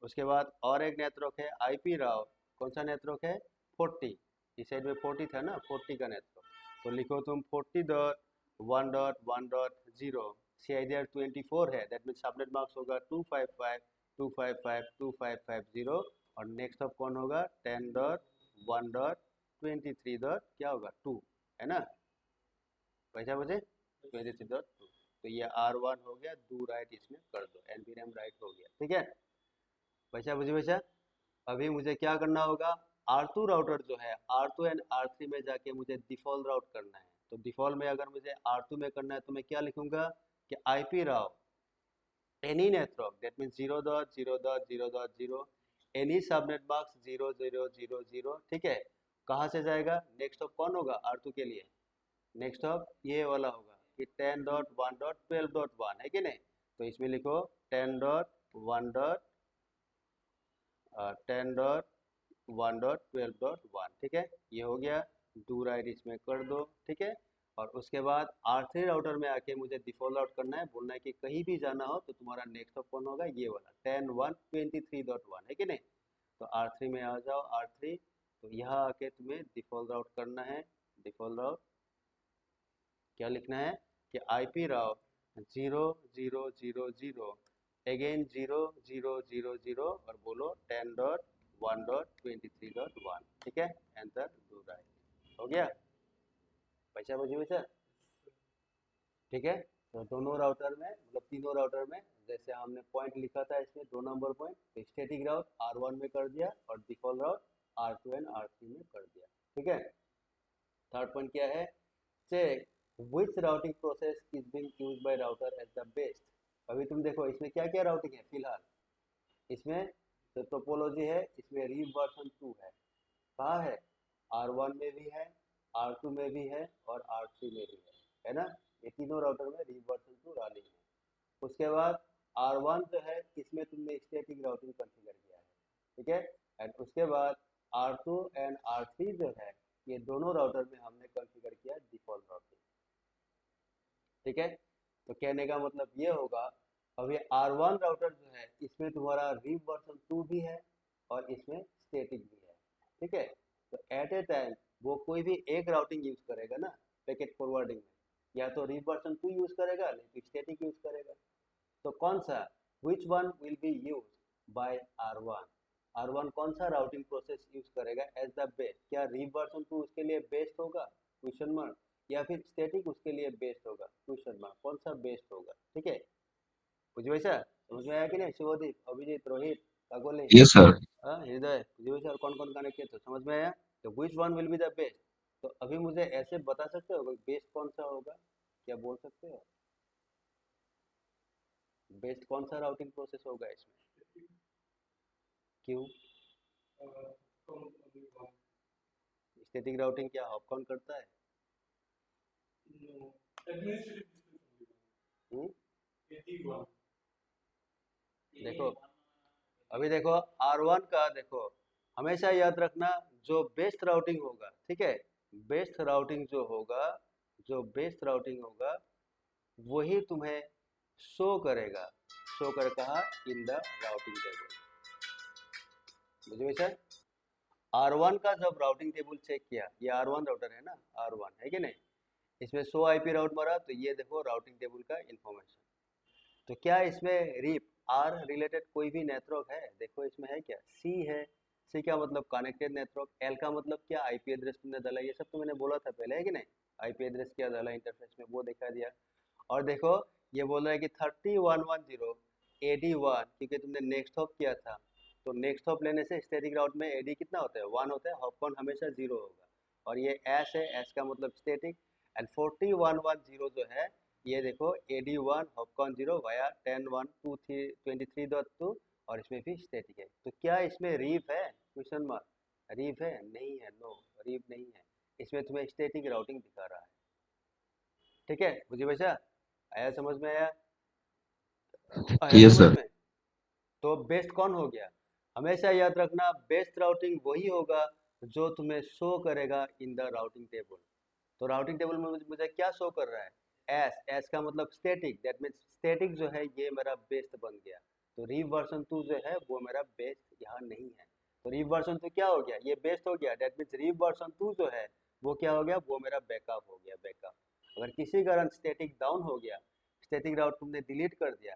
A: उसके बाद और एक नेटवर्क है आईपी राउट, कौन सा नेटवर्क है 40, इस साइड में 40 था ना, 40 का नेटवर्क, तो लिखो तुम 40.1.1.0, CIDR 24 है, दैट मीन सबनेट मार्क्स होगा 255.255.2550, और नेक्स्ट ऑफ कौन होगा 10.1.23. क्या होगा 2, है ना, पैसा मुझे 23.2। तो ये R1 हो गया, डू राइट इसमें कर दो, npm राइट हो गया। ठीक है बच्चा, बुझे बच्चा। अभी मुझे क्या करना होगा, R2 राउटर जो है R2 एंड R3 में जाके मुझे डिफॉल्ट राउट करना है। तो डिफॉल्ट में अगर मुझे R2 में करना है तो मैं क्या लिखूंगा कि IP route any network, that means 0.0.0.0 any subnet marks 0000। ठीक है, कहाँ से जाएगा, नेक्स्ट ऑफ कौन होगा R2 के लिए, नेक्स्ट ऑफ ये वाला होगा कि 10.1.12.1 है कि नहीं। तो इसमें लिखो 10.1.12.1। ठीक है, ये हो गया, डू राइट इसमें कर दो। ठीक है, और उसके बाद R3 राउटर में आके मुझे डिफॉल्ट राउट करना है, बोलना है कि कहीं भी जाना हो तो तुम्हारा नेक्स्ट ऑफ कौन होगा, ये वाला 10.1.23.1 है कि नहीं। तो R3 में आ जाओ, R3, तो यहाँ आके तुम्हें डिफॉल्ट राउट करना है। डिफॉल्ट राउट क्या लिखना है कि IP राउट 0.0.0.0 अगेन 0.0.0.0 और बोलो 10.1.23.1। ठीक है, एंटर डू राइट हो गया, पैसा बची वैसा। ठीक है, तो दोनों राउटर में मतलब तीनों राउटर में जैसे हमने पॉइंट लिखा था इसमें 2 नंबर पॉइंट, तो स्टैटिक राउट R1 में कर दिया और default route R2 and R3 में कर दिया। ठीक है, थर्ड पॉइंट क्या है, check which routing process is being used by router as the best। अभी तुम देखो इसमें क्या क्या राउटिंग है फिलहाल, इसमें जो टोपोलॉजी है इसमें रीव वर्जन 2 है, कहाँ है, R1 में भी है, R2 में भी है और R3 में भी है ना। ये तीनों राउटर में रीव वर्जन 2 रनिंग है। उसके बाद R1 जो है इसमें तुमने स्टैटिक राउटिंग कॉन्फ़िगर किया है। ठीक है, एंड उसके बाद R2 एंड R3 जो है ये दोनों राउटर में हमने कॉन्फ़िगर किया डिफॉल्ट राउटिंग। ठीक है, तो कहने का मतलब ये होगा, अभी R1 राउटर जो है इसमें तुम्हारा रीव वर्जन 2 भी है और इसमें स्टैटिक भी है। ठीक है, तो एट ए टाइम वो कोई भी एक राउटिंग यूज करेगा ना पैकेट फॉरवर्डिंग में, या तो रीव वर्जन 2 यूज करेगा नहीं तो स्टैटिक यूज करेगा। तो कौन सा, which one will be use by R1, R1 कौन सा राउटिंग प्रोसेस यूज करेगा एज द बेस्ट, क्या रीव वर्जन 2 उसके लिए बेस्ट होगा क्वेश्चन मार्क, या फिर स्टैटिक उसके लिए बेस्ट होगा क्वेश्चन मार्क, कौन सा बेस्ट होगा। ठीक है, कुछ वैसा समझ में आया कि नहीं, शिवदीप, अभिजीत, रोहित, काकोली,
B: यस सर।
A: हृदय, कुछ वैसा, और कौन कौन कनेक्ट किए, तो समझ में आया। तो which one will be the best, तो अभी मुझे ऐसे बता सकते हो बेस्ट कौन सा होगा, क्या बोल सकते हो, बेस्ट कौन सा राउटिंग प्रोसेस होगा इसमें, क्यों, स्टैटिक राउटिंग क्या हॉप काउंट करता है, हम्म? देखो अभी देखो R1 का देखो, हमेशा याद रखना जो बेस्ट राउटिंग होगा, ठीक है, बेस्ट राउटिंग जो होगा, जो बेस्ट राउटिंग होगा वही तुम्हें शो करेगा, शो कर कहा इन द राउटिंग टेबल। बुझे सर, R1 का जब राउटिंग टेबल चेक किया, ये R1 राउटर है ना, R1 है कि नहीं, इसमें 100 IP राउट मारा तो ये देखो राउटिंग टेबल का इंफॉर्मेशन। तो क्या इसमें रीप आर रिलेटेड कोई भी नेटवर्क है, देखो इसमें है क्या, सी है, सी का मतलब कनेक्टेड नेटवर्क, एल का मतलब क्या, आईपी एड्रेस तुमने डाला, ये सब तो मैंने बोला था पहले है कि नहीं, आईपी एड्रेस क्या डाला इंटरफेस में वो दिखा दिया। और देखो ये बोल रहा है कि 3110 AD1, क्योंकि तुमने नेक्स्ट हॉप किया था, तो नेक्स्ट हॉप लेने से स्टैटिक राउट में एडी कितना होता है, 1 होता है, हॉप काउंट हमेशा 0 होगा। और ये एस है, एस का मतलब स्टैटिक, एंड 4110 जो है ये देखो AD1 हॉपकॉन 0 वाया 10.1.23.2 और इसमें भी स्टैटिक है। तो क्या इसमें रीफ है, क्वेश्चन मार्क, रीफ है, नहीं है, नो रीफ नहीं है, इसमें तुम्हें स्टैटिक राउटिंग दिखा रहा है। ठीक है, मुझे वैसा आया, समझ में आया, आया
B: यस
A: समझ
B: सर।
A: में। तो बेस्ट कौन हो गया, हमेशा याद रखना बेस्ट राउटिंग वही होगा जो तुम्हें शो करेगा इन द राउटिंग टेबल। तो राउटिंग टेबल में मुझे क्या शो कर रहा है, एस, एस का मतलब स्टैटिक, दैट मीन्स स्टैटिक जो है ये मेरा बेस्ट बन गया। तो रीव वर्जन 2 जो है वो मेरा बेस्ट यहाँ नहीं है, तो रीव वर्जन 2 क्या हो गया, ये बेस्ट हो गया, दैट मीन्स रीव वर्जन 2 जो है वो क्या हो गया, वो मेरा बैकअप हो गया, बैकअप। अगर किसी कारण स्टैटिक डाउन हो गया, स्टैटिक राउट तुमने डिलीट कर दिया,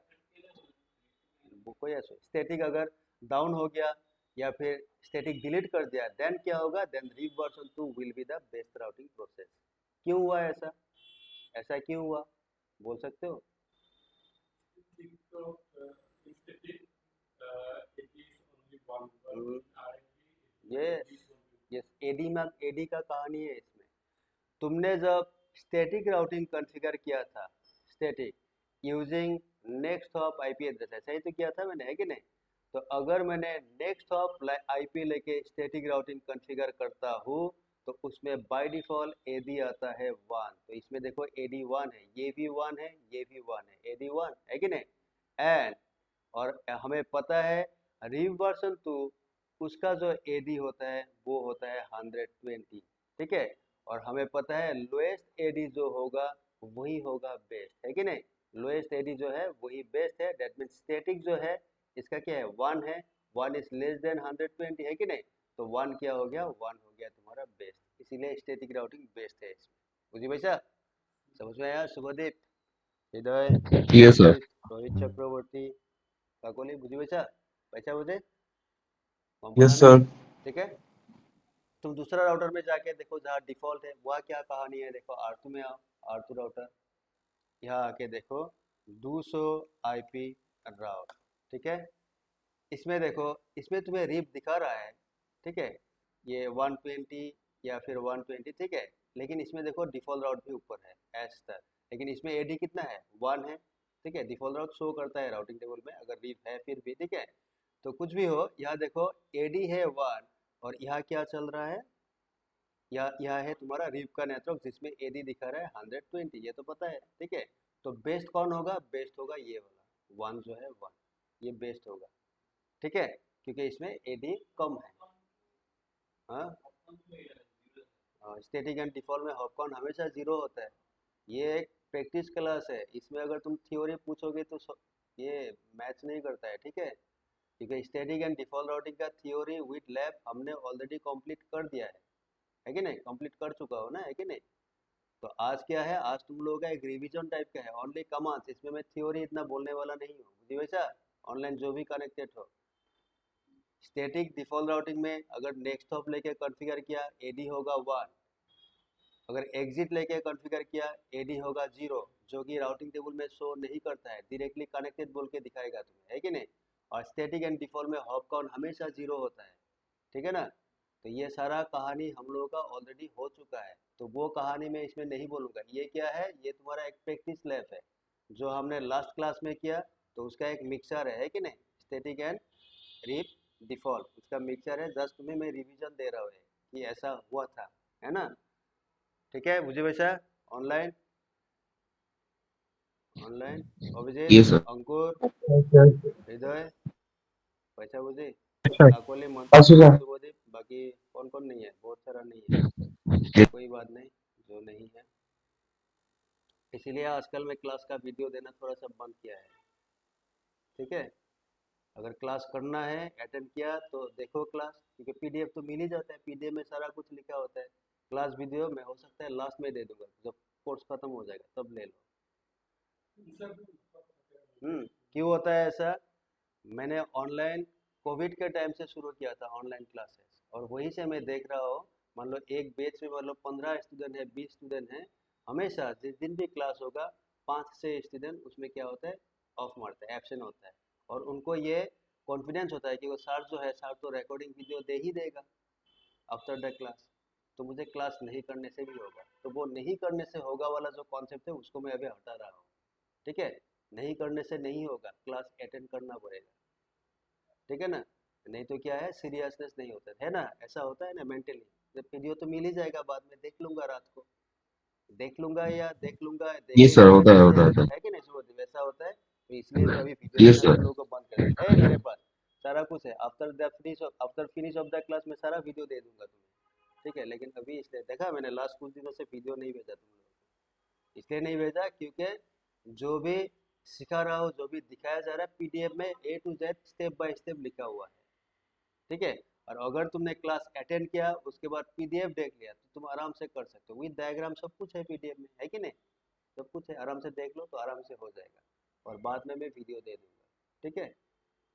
A: कोई ऐसा स्टैटिक अगर डाउन हो गया या फिर स्टैटिक डिलीट कर दिया, देन क्या होगा, then RIP version 2 will be the best routing process. क्यों हुआ ऐसा, ऐसा क्यों हुआ, बोल सकते हो। ये यस एडी का कहानी है इसमें। तुमने जब स्टैटिक राउटिंग कॉन्फ़िगर किया था, static using next hop IP address, ऐसा ही तो किया था मैंने, है कि नहीं? तो अगर मैंने नेक्स्ट हॉप आईपी लेके स्टैटिक राउटिंग कॉन्फ़िगर करता हूँ तो उसमें बाय डिफ़ॉल्ट एडी आता है 1। तो इसमें देखो एडी 1 है, ये भी 1 है, ये भी 1 है, एडी 1 है कि नहीं? एंड और हमें पता है रिव वर्सन 2 उसका जो एडी होता है वो होता है 120, ठीक है? और हमें पता है लोएस्ट एडी जो होगा वही होगा बेस्ट, है कि नहीं? लोएस्ट एडी जो है वही बेस्ट है। दैट मीन्स स्टैटिक जो है इसका क्या है, 1 है, 1 इज लेस देन 120, है कि नहीं? तो 1 क्या हो गया, 1 हो गया तुम्हारा बेस्ट, इसीलिए स्टैटिक राउटिंग बेस्ट है इसमें। बुझी भाई? समझ में आया? शुभदीप, हृदय,
B: Yes, sir.
A: रोहित, रोहित चक्रवर्ती, काकोली, बुझी पैसा बुझे
B: Yes,
A: नहीं?
B: sir.
A: ठीक है। तुम दूसरा राउटर में जाके देखो जहाँ डिफॉल्ट है वह क्या कहानी है। देखो R2 में आओ, R2 राउटर, यहाँ आके देखो 200 IP राउट, ठीक है। इसमें देखो, इसमें तुम्हें रिप दिखा रहा है, ठीक है, ये 120 या फिर 120, ठीक है। लेकिन इसमें देखो डिफॉल्ट राउट भी ऊपर है एज तक, लेकिन इसमें एडी कितना है, 1 है, ठीक है। डिफॉल्ट राउट शो करता है राउटिंग टेबल में अगर रिप है फिर भी, ठीक है। तो कुछ भी हो, यहाँ देखो एडी है 1 और यहाँ क्या चल रहा है, यह है तुम्हारा रिप का नेटवर्क जिसमें एडी दिखा रहा है 120, ये तो पता है, ठीक है। तो बेस्ट कौन होगा, बेस्ट होगा ये वाला 1 जो है 1, ये बेस्ट होगा, ठीक है, क्योंकि इसमें एडी कम है। हाँ, स्टैटिक एंड डिफॉल्ट में हॉपकॉन हमेशा जीरो होता है। ये एक प्रैक्टिस क्लास है, इसमें अगर तुम थ्योरी पूछोगे तो ये मैच नहीं करता है, ठीक है। क्योंकि स्टैटिक एंड डिफॉल्ट राउटिंग का थ्योरी विद लैब हमने ऑलरेडी कंप्लीट कर दिया है कि नहीं? कंप्लीट कर चुका हो ना, है कि नहीं? तो आज क्या है, आज तुम लोगों का एक रिवीजन टाइप का है, ओनली कमांड्स, इसमें मैं थ्योरी इतना बोलने वाला नहीं हूँ, बुझी वैसा? ऑनलाइन जो भी कनेक्टेड हो, स्टैटिक डिफॉल्ट राउटिंग में अगर नेक्स्ट हॉप लेके कॉन्फ़िगर किया एडी होगा 1, अगर एग्जिट लेके कॉन्फ़िगर किया एडी होगा 0, जो कि राउटिंग टेबल में शो नहीं करता है, डायरेक्टली कनेक्टेड बोल के दिखाएगा तुम्हें, है कि नहीं? और स्टैटिक एंड डिफॉल्ट में हॉप काउंट हमेशा 0 होता है, ठीक है ना? तो ये सारा कहानी हम लोगों का ऑलरेडी हो चुका है, तो वो कहानी मैं इसमें नहीं बोलूँगा। ये क्या है, ये तुम्हारा एक प्रैक्टिस लैब है जो हमने लास्ट क्लास में किया, तो उसका एक मिक्सचर है कि नहीं? स्टैटिक एंड रिप डिफॉल्ट उसका मिक्सचर है, जस्ट तुम्हें मैं रिवीजन दे रहा हूँ कि ऐसा हुआ था, है ना? ठीक है, मुझे वैसा online, online Abhijit,
B: Yes, sir.
A: Ankur, Hriday, पैसा बुझे, काकोली, मंथन,
B: Yes,
A: शुभदीप, बाकी कौन कौन नहीं है, बहुत सारा नहीं है, कोई बात नहीं जो नहीं है। इसीलिए आजकल मैं क्लास का वीडियो देना थोड़ा सा बंद किया है, ठीक है। अगर क्लास करना है, अटेंड किया तो देखो क्लास, क्योंकि पीडीएफ तो मिल ही जाता है, पीडीएफ में सारा कुछ लिखा होता है। क्लास वीडियो मैं हो सकता है लास्ट में दे दूंगा, जब कोर्स खत्म हो जाएगा तब ले लो। क्यों होता है ऐसा? मैंने ऑनलाइन कोविड के टाइम से शुरू किया था ऑनलाइन क्लासेस, और वहीं से मैं देख रहा हूँ, मान लो एक बैच में मान लो 15 स्टूडेंट है, 20 स्टूडेंट हैं, हमेशा जिस दिन भी क्लास होगा 5 से स्टूडेंट उसमें क्या होता है, ऑफ मारता है, एब्सेंट होता है। और उनको ये कॉन्फिडेंस होता है कि वो सर जो है, सर तो रिकॉर्डिंग वीडियो दे ही देगा आफ्टर द क्लास, तो मुझे क्लास नहीं करने से भी होगा। तो वो नहीं करने से होगा वाला जो कॉन्सेप्ट है उसको मैं अभी हटा रहा हूँ, ठीक है। नहीं करने से नहीं होगा, क्लास अटेंड करना पड़ेगा, ठीक है ना? नहीं तो क्या है, सीरियसनेस नहीं होता है ना, ऐसा होता है ना मेंटली। जब वीडियो तो मिल ही जाएगा, बाद में देख लूंगा, रात को देख लूंगा या देख लूंगा,
B: yes,
A: देखेंगे
B: sir.
A: या
B: होता है
A: नहीं
B: होता है
A: देखेंगे,
B: होता है.
A: है कि नहीं शुभ? वैसा होता है, तो इसलिए मैं अभी वीडियो
B: Yes,
A: देना
B: sir.
A: तुम लोगों को बंद कर दिया है। मेरे पास सारा कुछ है, after finish off the class में सारा वीडियो दे दूंगा तुम्हें, ठीक है। लेकिन अभी इसलिए देखा मैंने लास्ट कुछ दिनों से वीडियो नहीं भेजा तुम लोगों को, इसलिए नहीं भेजा क्योंकि जो भी सिखा रहा हूँ, जो भी दिखाया जा रहा है पीडीएफ में A to Z step by step लिखा हुआ है, ठीक है। और अगर तुमने क्लास अटेंड किया उसके बाद पीडीएफ देख लिया तो तुम आराम से कर सकते हो, विद डायग्राम सब कुछ है पीडीएफ में, है कि नहीं? सब कुछ है, आराम से देख लो तो आराम से हो जाएगा। और बाद में मैं वीडियो दे दूंगा, ठीक है।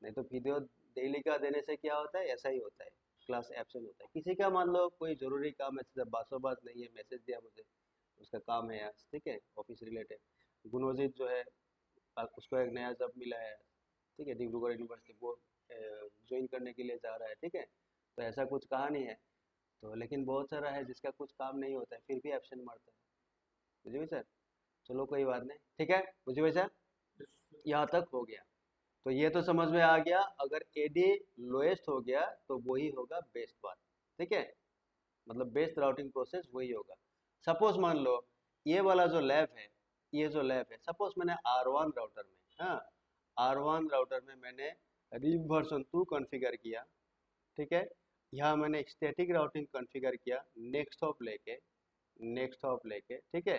A: नहीं तो वीडियो डेली का देने से क्या होता है, ऐसा ही होता है, क्लास एब्सेंट होता है। किसी का मान लो कोई जरूरी काम है, जैसे बासों बात नहीं है, मैसेज दिया मुझे, उसका काम है आज, ठीक है, ऑफिस रिलेटेड। गुनोजित जो है उसको एक नया जॉब मिला है, ठीक है, डिब्रूगढ़ यूनिवर्सिटी, वो ज्वाइन करने के लिए जा रहा है, ठीक है। तो ऐसा कुछ कहानी है। तो लेकिन बहुत सारा है जिसका कुछ काम नहीं होता है फिर भी एब्सेंट मारता है। बुझे भाई सर? चलो कोई बात नहीं, ठीक है, बुझे भाई सर? यहाँ तक हो गया। तो ये तो समझ में आ गया, अगर एडी लोएस्ट हो गया तो वही होगा बेस्ट बात, ठीक है, मतलब बेस्ट राउटिंग प्रोसेस वही होगा। सपोज मान लो ये वाला जो लैब है, ये जो लैब है, सपोज मैंने R1 राउटर में, हाँ, R1 राउटर में मैंने रीव वर्जन 2 कॉन्फ़िगर किया, ठीक है। यहाँ मैंने स्टैटिक राउटिंग कॉन्फ़िगर किया नेक्स्ट हॉप लेके, ठीक है,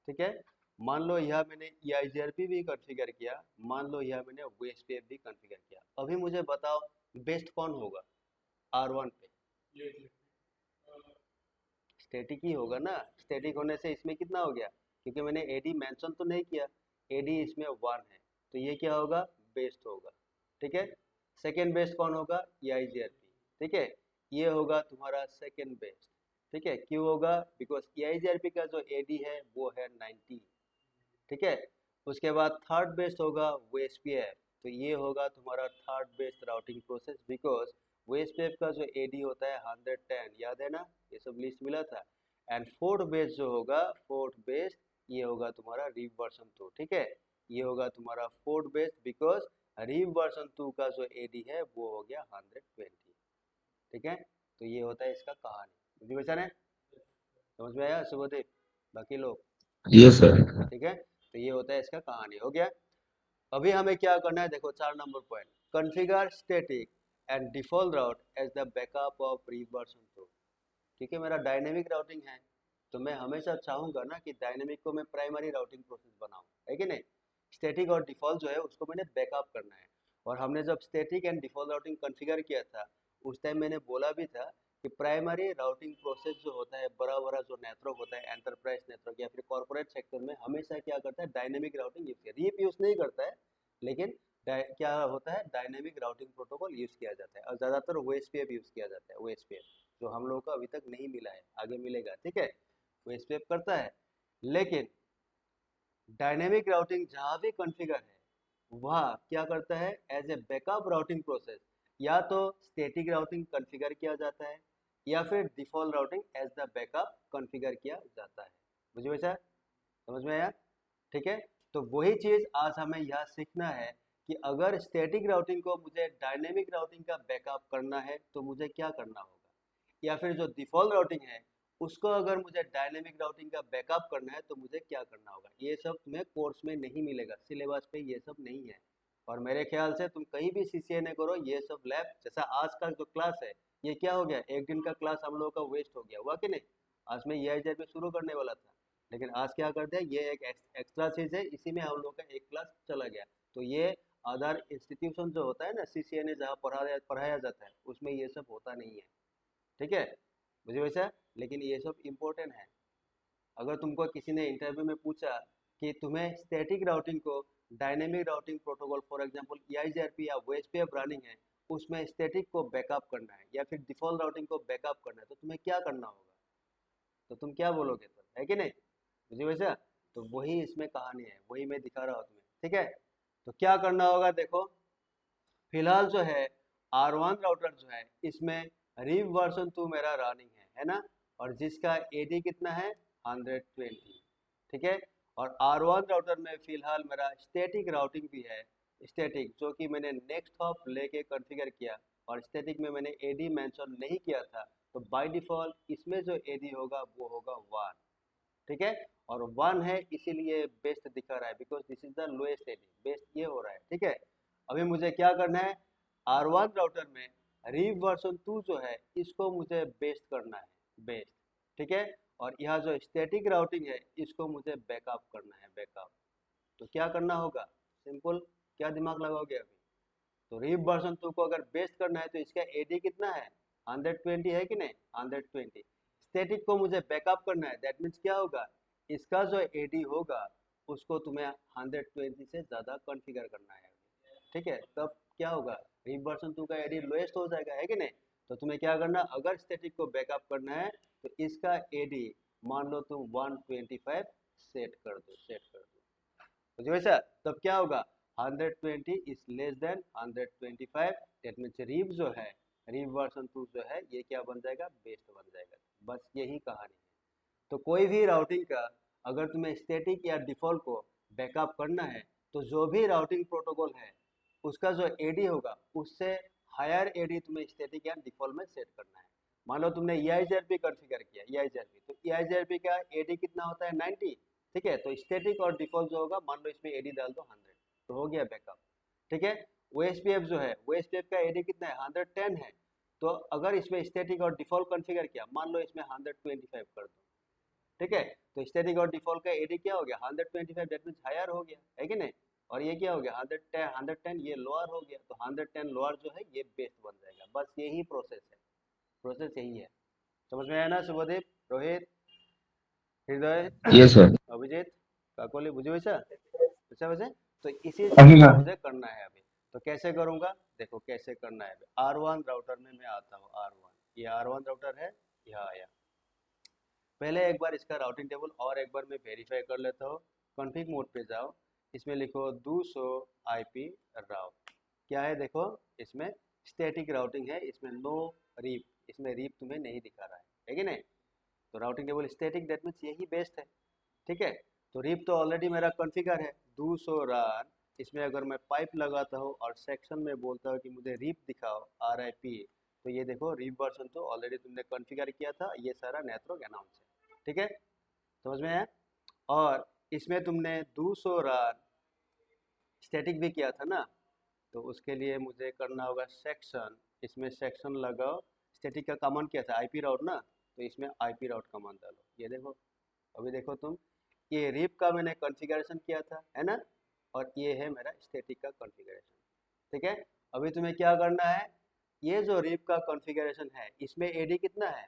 A: ठीक है। मान लो यह मैंने EIGRP भी कॉन्फ़िगर किया, मान लो यह मैंने OSPF भी कॉन्फ़िगर किया। अभी मुझे बताओ बेस्ट कौन होगा R1 पे? स्टैटिक ही होगा ना। स्टैटिक होने से इसमें कितना हो गया, क्योंकि मैंने एडी मेंशन तो नहीं किया, एडी इसमें 1 है, तो ये क्या होगा, बेस्ट होगा, ठीक है। सेकेंड बेस्ट कौन होगा, EIGRP, ठीक है, ये होगा तुम्हारा सेकेंड बेस्ट, ठीक है। क्यों होगा, बिकॉज EIGRP का जो एडी है वो है 90, ठीक है। उसके बाद थर्ड बेस्ट होगा OSPF, तो ये होगा तुम्हारा third best routing process, because OSPF का जो एडी होता है 110, याद है ना, ये सब लिस्ट मिला था। एंड फोर्थ बेस्ट जो होगा, फोर्थ बेस्ट ये होगा तुम्हारा रीव वर्जन 2, ठीक है, ये होगा तुम्हारा फोर्थ बेस्ट, बिकॉज रीव वर्जन 2 का जो एडी है वो हो गया 120, ठीक है। तो ये होता है इसका कहानी। मुझे बेचा है, समझ में आया शुभदीप, बाकी लोग?
B: Yes, sir.
A: ठीक है, तो ये होता है इसका कहानी, हो गया। अभी हमें क्या करना है, देखो 4 number point, configure static and default route as the backup of RIP version 2। क्योंकि मेरा डायनेमिक राउटिंग है, तो मैं हमेशा चाहूँगा ना कि डायनेमिक को मैं प्राइमरी राउटिंग प्रोसेस बनाऊँ, है कि नहीं। स्टैटिक और डिफ़ॉल्ट जो है उसको मैंने बैकअप करना है। और हमने जब static and default routing configure किया था, उस टाइम मैंने बोला भी था कि प्राइमरी राउटिंग प्रोसेस जो होता है, बड़ा बड़ा जो नेटवर्क होता है, एंटरप्राइज नेटवर्क या फिर कॉर्पोरेट सेक्टर में, हमेशा क्या करता है, डायनेमिक राउटिंग यूज़ किया, रीप यूज़ नहीं करता है, लेकिन क्या होता है, डायनेमिक राउटिंग प्रोटोकॉल यूज़ किया जाता है, और ज़्यादातर OSPF यूज़ किया जाता है, OSPF जो हम लोगों को अभी तक नहीं मिला है, आगे मिलेगा, ठीक है। OSPF करता है, लेकिन डायनेमिक राउटिंग जहाँ भी कॉन्फ़िगर है वह क्या करता है, as a backup routing process, या तो स्टैटिक राउटिंग कॉन्फ़िगर किया जाता है या फिर default routing as the backup configure किया जाता है। मुझे वैसा समझ में आया, ठीक है। तो वही चीज़ आज हमें यह सीखना है कि अगर स्टैटिक राउटिंग को मुझे डायनेमिक राउटिंग का बैकअप करना है तो मुझे क्या करना होगा, या फिर जो डिफ़ॉल्ट राउटिंग है उसको अगर मुझे डायनेमिक राउटिंग का बैकअप करना है तो मुझे क्या करना होगा। ये सब तुम्हें कोर्स में नहीं मिलेगा, सिलेबस पे ये सब नहीं है। और मेरे ख्याल से तुम कहीं भी CCNA करो, ये सब लैब, जैसा आज का जो क्लास है, ये क्या हो गया, एक दिन का क्लास हम लोगों का वेस्ट हो गया, हुआ कि नहीं। आज मैं EIGRP शुरू करने वाला था, लेकिन आज क्या कर दिया, ये एक एक्स्ट्रा चीज़ है, इसी में हम लोग का एक क्लास चला गया। तो ये अदर इंस्टीट्यूशन जो होता है ना, CCNA जहाँ पढ़ाया जाता है, उसमें ये सब होता नहीं है, ठीक है, मुझे वैसा। लेकिन ये सब इम्पोर्टेंट है। अगर तुमको किसी ने इंटरव्यू में पूछा कि तुम्हें स्टैटिक राउटिंग को dynamic routing protocol, for example EIGRP या OSPF रनिंग है, उसमें स्टैटिक को बैकअप करना है या फिर डिफ़ॉल्ट राउटिंग को बैकअप करना है, तो तुम्हें क्या करना होगा, तो तुम क्या बोलोगे, तो है कि नहीं, मुझे वैसा। तो वही इसमें कहानी है, वही मैं दिखा रहा हूँ तुम्हें, ठीक है। तो क्या करना होगा, देखो फिलहाल जो है R1 राउटर जो है इसमें रीव वर्जन 2 मेरा रनिंग है ना, और जिसका एडी कितना है 120, ठीक है। और R1 राउटर में फिलहाल मेरा स्टैटिक राउटिंग भी है, स्टैटिक जो कि मैंने नेक्स्ट हॉप लेके कॉन्फ़िगर किया, और स्टैटिक में मैंने एडी मेंशन नहीं किया था, तो बाय डिफ़ॉल्ट इसमें जो एडी होगा वो होगा 1, ठीक है। और 1 है इसीलिए बेस्ट दिखा रहा है, because this is the lowest AD, best ये हो रहा है, ठीक है। अभी मुझे क्या करना है, R1 राउटर में रीव वर्जन 2 जो है इसको मुझे बेस्ट करना है, बेस्ट, ठीक है। और यहाँ जो स्टैटिक राउटिंग है इसको मुझे बैकअप करना है, बैकअप। तो क्या करना होगा, सिंपल, क्या दिमाग लगाओगे अभी। तो रीव वर्जन 2 को अगर बेस्ट करना है तो इसका एडी कितना है 120 है कि नहीं, 120। स्टैटिक को मुझे बैकअप करना है, दैट मीन्स क्या होगा, इसका जो एडी होगा उसको तुम्हें 120 से ज़्यादा कॉन्फ़िगर करना है, ठीक है। तब क्या होगा, रीव वर्जन 2 का एडी लोएस्ट हो जाएगा, है कि नहीं। तो तुम्हें क्या करना, अगर स्टैटिक को बैकअप करना है तो इसका एडी मान लो तुम 125 सेट कर दो, सेट कर दो, बुझे वैसा? तब क्या होगा, 120 is less than 125, that means RIP जो है, रीप वर्जन 2 जो है ये क्या बन जाएगा, बेस्ट बन जाएगा। बस यही कहानी है। तो कोई भी राउटिंग का अगर तुम्हें स्टैटिक या डिफॉल्ट को बैकअप करना है तो जो भी राउटिंग प्रोटोकॉल है उसका जो एडी होगा उससे हायर एडी तुम्हें स्टैटिक या डिफॉल्ट में सेट करना है। मान लो तुमने EIGRP कॉन्फ़िगर किया, EIGRP, तो EIGRP का एडी कितना होता है, 90, ठीक है। तो स्टैटिक और डिफॉल्ट जो होगा, मान लो इसमें एडी डाल दो 100, तो हो गया बैकअप, ठीक है। OSPF जो है, OSPF का एडी कितना है, 110 है। तो अगर इसमें स्टैटिक और डिफॉल्ट कॉन्फ़िगर किया, मान लो इसमें 125 कर दो, ठीक है। तो स्टैटिक और डिफॉल्ट का एडी क्या हो गया, 125, दैट मींस हायर हो गया, है कि नहीं। और ये क्या हो गया, 110 ये लोअर हो गया, तो 110 लोअर जो है ये बेस्ट बन जाएगा। बस यही प्रोसेस है, प्रोसेस यही है। समझ में आया ना शुभदीप, रोहित, हृदय,
B: Yes, sir.
A: अभिजीत, काकोली, बुझे वैसा वैसा वैसे। तो इसी
B: हाँ
A: चीज
B: जी
A: को
B: सर।
A: मुझे करना है अभी। तो कैसे करूंगा, देखो कैसे करना है। R1 राउटर में मैं आता हूँ, R1, ये R1 राउटर है, यहाँ आया। पहले एक बार इसका राउटिंग टेबल और एक बार मैं वेरीफाई कर लेता हूँ। कॉन्फ़िग मोड पे जाओ, इसमें लिखो 200 IP राउट। क्या है देखो, इसमें स्टैटिक राउटिंग है, इसमें नो रीप, इसमें रीप तुम्हें नहीं दिखा रहा है कि नहीं। तो routing table static, that means यही बेस्ट है, ठीक है। तो रीप तो ऑलरेडी मेरा कॉन्फ़िगर है, 200 रन। इसमें अगर मैं पाइप लगाता हूँ और सेक्शन में बोलता हूँ कि मुझे रीप दिखाओ, RIP, तो ये देखो रीप वर्जन तो ऑलरेडी तुमने कॉन्फ़िगर किया था, ये सारा नेटवर्क अनाउंस है, ठीक है। समझ में आया। और इसमें तुमने 200 रन स्टैटिक भी किया था ना, तो उसके लिए मुझे करना होगा सेक्शन, इसमें सेक्शन लगाओ। स्टैटिक का कमांड क्या था, आईपी राउट ना, तो इसमें आईपी राउट कमांड डालो। ये देखो, अभी देखो तुम, ये रीप का मैंने कॉन्फ़िगरेशन किया था, है ना, और ये है मेरा स्टैटिक का कॉन्फ़िगरेशन, ठीक है। अभी तुम्हें क्या करना है, ये जो रीप का कॉन्फ़िगरेशन है इसमें एडी कितना है,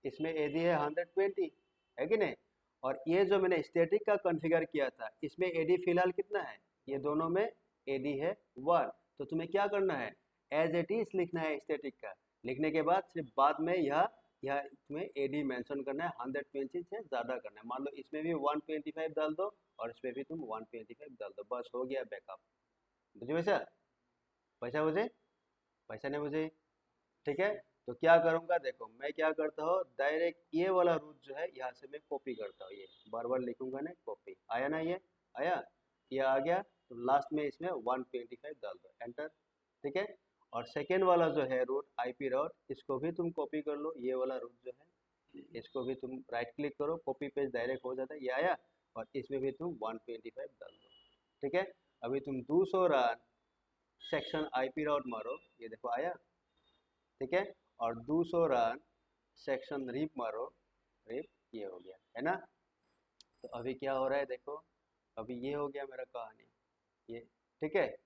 A: इसमें एडी है 120, है कि नहीं। और ये जो मैंने स्टैटिक का कॉन्फ़िगर किया था इसमें एडी फिलहाल कितना है, ये दोनों में एडी है 1। तो तुम्हें क्या करना है, एज इट इज लिखना है स्टैटिक का, लिखने के बाद सिर्फ बाद में यह तुम्हें एडी मेंशन करना है, 120 से ज़्यादा करना है। मान लो इसमें भी 125 डाल दो और इसमें भी तुम 125 डाल दो, बस हो गया बैकअप। बुझे वैसा, पैसा बुझे, पैसा नहीं बुझे, ठीक है। तो क्या करूंगा, देखो मैं क्या करता हूँ, डायरेक्ट ये वाला रूट जो है यहाँ से मैं कॉपी करता हूँ, ये बार बार लिखूंगा ना, कॉपी आया ना, ये आया, ये आ गया। तो लास्ट में इसमें 125 डाल दो, एंटर, ठीक है। और सेकेंड वाला जो है रूट, आईपी रूट, इसको भी तुम कॉपी कर लो, ये वाला रूट जो है इसको भी तुम राइट क्लिक करो, कॉपी पेज डायरेक्ट हो जाता है, ये आया। और इसमें भी तुम 125 डाल दो, ठीक है। अभी तुम 200 रन सेक्शन आईपी राउट मारो, ये देखो आया, ठीक है। और 200 रन सेक्शन रीप मारो, रीप, ये हो गया, है ना। तो अभी क्या हो रहा है देखो, अभी ये हो गया मेरा कहानी, ये, ठीक है।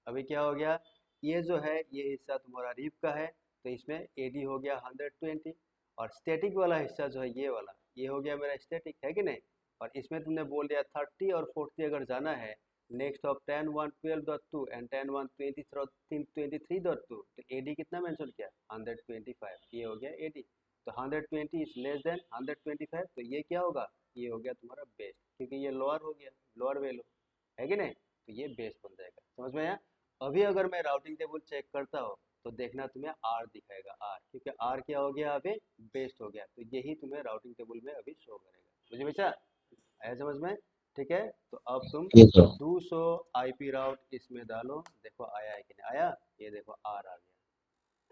A: अभी क्या हो गया, ये जो है ये हिस्सा तुम्हारा रीप का है, तो इसमें एडी हो गया 120। और स्टैटिक वाला हिस्सा जो है ये वाला, ये हो गया मेरा स्टैटिक, है कि नहीं। और इसमें तुमने बोल दिया 30 और 40 अगर जाना है, नेक्स्ट ऑफ 10.1.12.2 एंड 10.1.23.2, तो एडी कितना मेंशन किया, 125, ये हो गया एडी। तो 120 इज लेस देन 125, तो ये क्या होगा, ये हो गया तुम्हारा बेस्ट, क्योंकि ये लोअर हो गया, लोअर वैल्यू, है कि नहीं। तो ये बेस्ट बन जाएगा, समझ में आया। अभी अगर मैं राउटिंग टेबल चेक करता हूँ तो देखना तुम्हें आर दिखाएगा, आर, क्योंकि आर क्या हो गया, अभी बेस्ट हो गया, तो यही तुम्हें राउटिंग टेबल में अभी शो करेगा। मुझे बेचा आया समझ में, ठीक है। तो अब तुम
B: Yes, sir.
A: 200 आईपी राउट इसमें डालो, देखो आया है कि नहीं आया, ये देखो आर आ गया,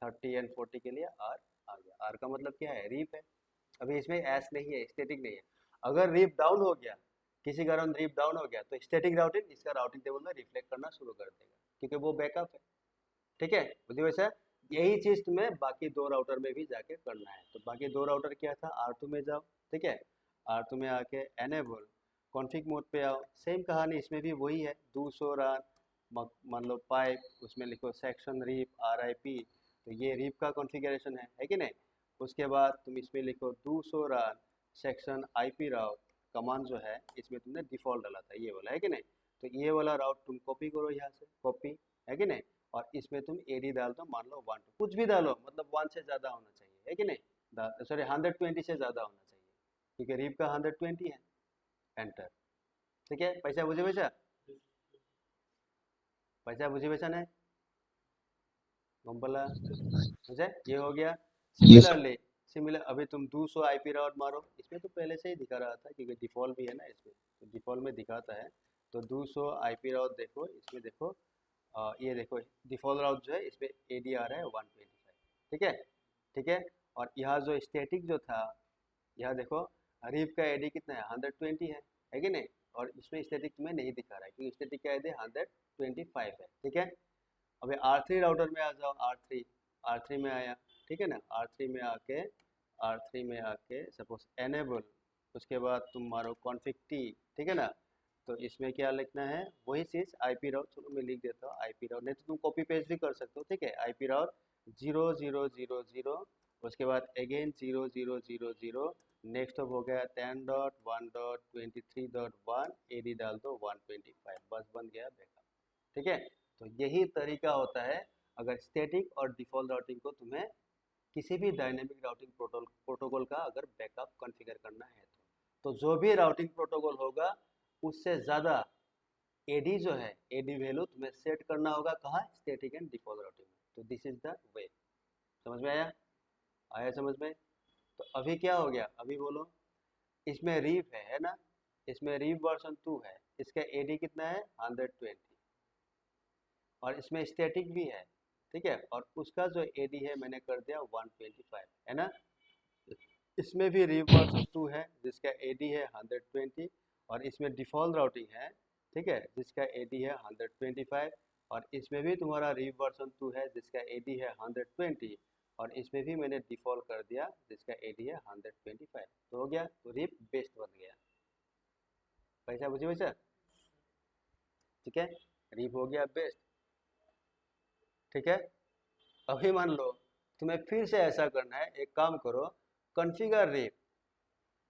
A: 30 एंड 40 के लिए आर आ गया। आर का मतलब क्या है, रीप है। अभी इसमें एस नहीं है, स्टैटिक नहीं है। अगर रीप डाउन हो गया, किसी कारण रीप डाउन हो गया, तो स्टैटिक राउटिंग इसका राउटिंग टेबल में रिफ्लेक्ट करना शुरू कर देगा, क्योंकि वो बैकअप है, ठीक है। बुद्धि वैसा, यही चीज तुम्हें बाकी दो राउटर में भी जाके करना है। तो बाकी दो राउटर क्या था, R2 में जाओ, ठीक है। R2 में आके एनेबल कॉन्फ़िग मोड पे आओ, सेम कहानी इसमें भी वही है, 200 रन, मान लो पाइप, उसमें लिखो सेक्शन रीप RIP, तो ये रीप का कॉन्फ़िगरेशन है कि नहीं। उसके बाद तुम इसमें लिखो 200 रन सेक्शन IP राउट, कमांड जो है इसमें तुमने डिफ़ॉल्ट डाला था, ये वाला, है कि नहीं। तो ये वाला राउट तुम कॉपी करो यहाँ से, कॉपी, है कि नहीं। और इसमें तुम एडी डाल दो, मान लो 1 कुछ भी डालो, मतलब 1 से ज़्यादा होना चाहिए, है कि नहीं, सॉरी 120 से ज़्यादा होना चाहिए, क्योंकि रीप का 120 है, एंटर, ठीक है। पैसा बुझे पैसा, पैसा बुझी वैसा नहीं गम्बला मुझे ये हो गया।
B: Yes, sir.
A: सिमिलर अभी तुम 200 आईपी राउट मारो, इसमें तो पहले से ही दिखा रहा था क्योंकि डिफॉल्ट भी है ना इसमें, तो डिफॉल्ट में दिखाता है। तो 200 आईपी राउट देखो, इसमें देखो ये देखो डिफॉल्ट राउट जो है इसमें एडी आ रहा है 125। ठीक है, ठीक है। और यहाँ जो स्टैटिक जो था, यहाँ देखो हरीफ का एडी कितना है 120 है कि नहीं, और इसमें स्टैटिक तुम्हें नहीं दिखा रहा है क्योंकि स्टैटिक का एडी 125 है। ठीक है, अभी R3 राउटर में आ जाओ, R3 में आया, ठीक है ना। R3 में आके सपोज एनेबल, उसके बाद तुम मारो कॉन्फिग टी, ठीक है ना। तो इसमें क्या लिखना है, वही चीज़ आईपी राउट, चलो मैं लिख देता हूँ आईपी राउट, नहीं तो तुम कॉपी पेस्ट भी कर सकते हो। ठीक है, आईपी राउट 0000, उसके बाद अगेन 0000, नेक्स्ट हो गया 10.1.23.1, एडी डाल दो 125, बस बन गया बैकअप। ठीक है, तो यही तरीका होता है अगर स्टैटिक और डिफॉल्ट राउटिंग को तुम्हें किसी भी डायनेमिक राउटिंग प्रोटोकॉल का अगर बैकअप कॉन्फ़िगर करना है तो जो भी राउटिंग प्रोटोकॉल होगा उससे ज़्यादा एडी जो है, एडी वैल्यू तुम्हें सेट करना होगा कहाँ, स्टैटिक एंड डिफॉल्ट राउटिंग में। तो दिस इज द वे। समझ में आया, आया समझ में। तो अभी क्या हो गया, अभी बोलो, इसमें रीफ है ना, इसमें रीफ वर्जन 2 है, इसका एडी कितना है 120, और इसमें स्टैटिक भी है। ठीक है, और उसका जो एडी है मैंने कर दिया 125 है ना। इसमें भी रीफ वर्जन 2 है जिसका एडी है 120, और इसमें डिफॉल्ट राउटिंग है, ठीक है, जिसका एडी है 125, और इसमें भी तुम्हारा रीफ वर्जन 2 है जिसका एडी है 120, और इसमें भी मैंने डिफॉल्ट कर दिया जिसका एडी है 125। तो हो गया, तो रीफ बेस्ट बन गया। पैसा बुझे वैसा, ठीक है, रीफ हो गया बेस्ट। ठीक है, अभी मान लो तुम्हें फिर से ऐसा करना है, एक काम करो, कॉन्फ़िगर रीफ,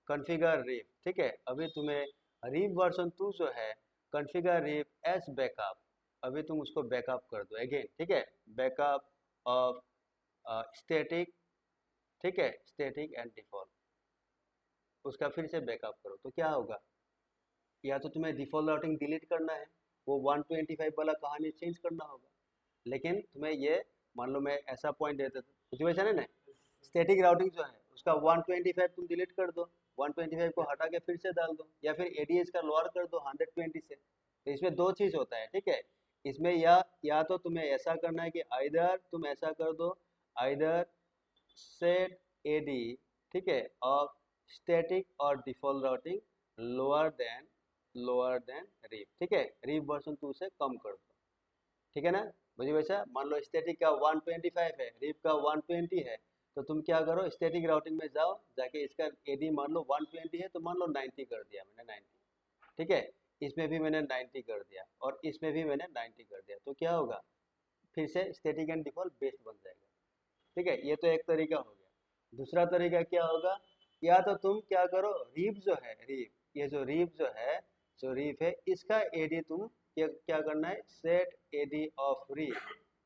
A: कॉन्फ़िगर रीफ। ठीक है, अभी तुम्हें रीफ वर्जन 2 जो है, कॉन्फ़िगर रीफ एज बैकअप, अभी तुम उसको बैकअप कर दो अगेन। ठीक है, बैकअप ऑफ स्टैटिक, ठीक है, स्टैटिक एंड डिफॉल्ट, उसका फिर से बैकअप करो। तो क्या होगा, या तो तुम्हें डिफॉल्ट राउटिंग डिलीट करना है, वो 125 वाला कहानी चेंज करना होगा, लेकिन तुम्हें ये मान लो मैं ऐसा पॉइंट देता था, सिचुएशन है ना, स्टैटिक राउटिंग जो है उसका 125 तुम डिलीट कर दो, 125 को हटा के फिर से डाल दो, या फिर एडीएस का लोअर कर दो 120 से। तो इसमें दो चीज़ होता है, ठीक है, इसमें या तो तुम्हें ऐसा करना है कि आइदर तुम ऐसा कर दो, आइदर सेट एडी, ठीक है, ऑफ स्टैटिक और default routing lower than reef, ठीक है, रीफ वर्जन 2 से कम कर दो। ठीक है ना, मुझे वैसा मान लो स्टैटिक का 125 है, रीफ का 120 है, तो तुम क्या करो, स्टैटिक राउटिंग में जाओ, जाके इसका एडी मान लो 120 है, तो मान लो 90 कर दिया मैंने, 90। ठीक है, इसमें भी मैंने 90 कर दिया, और इसमें भी मैंने 90 कर दिया, तो क्या होगा, फिर से स्टैटिक एंड डिफॉल्ट बेस्ट बन जाएगा। ठीक है, ये तो एक तरीका हो गया। दूसरा तरीका क्या होगा, या तो तुम क्या करो, रीफ जो है, रीफ, ये जो रीफ जो है, जो रीफ है, इसका एडी तुम क्या करना है, सेट एडी ऑफ रीफ।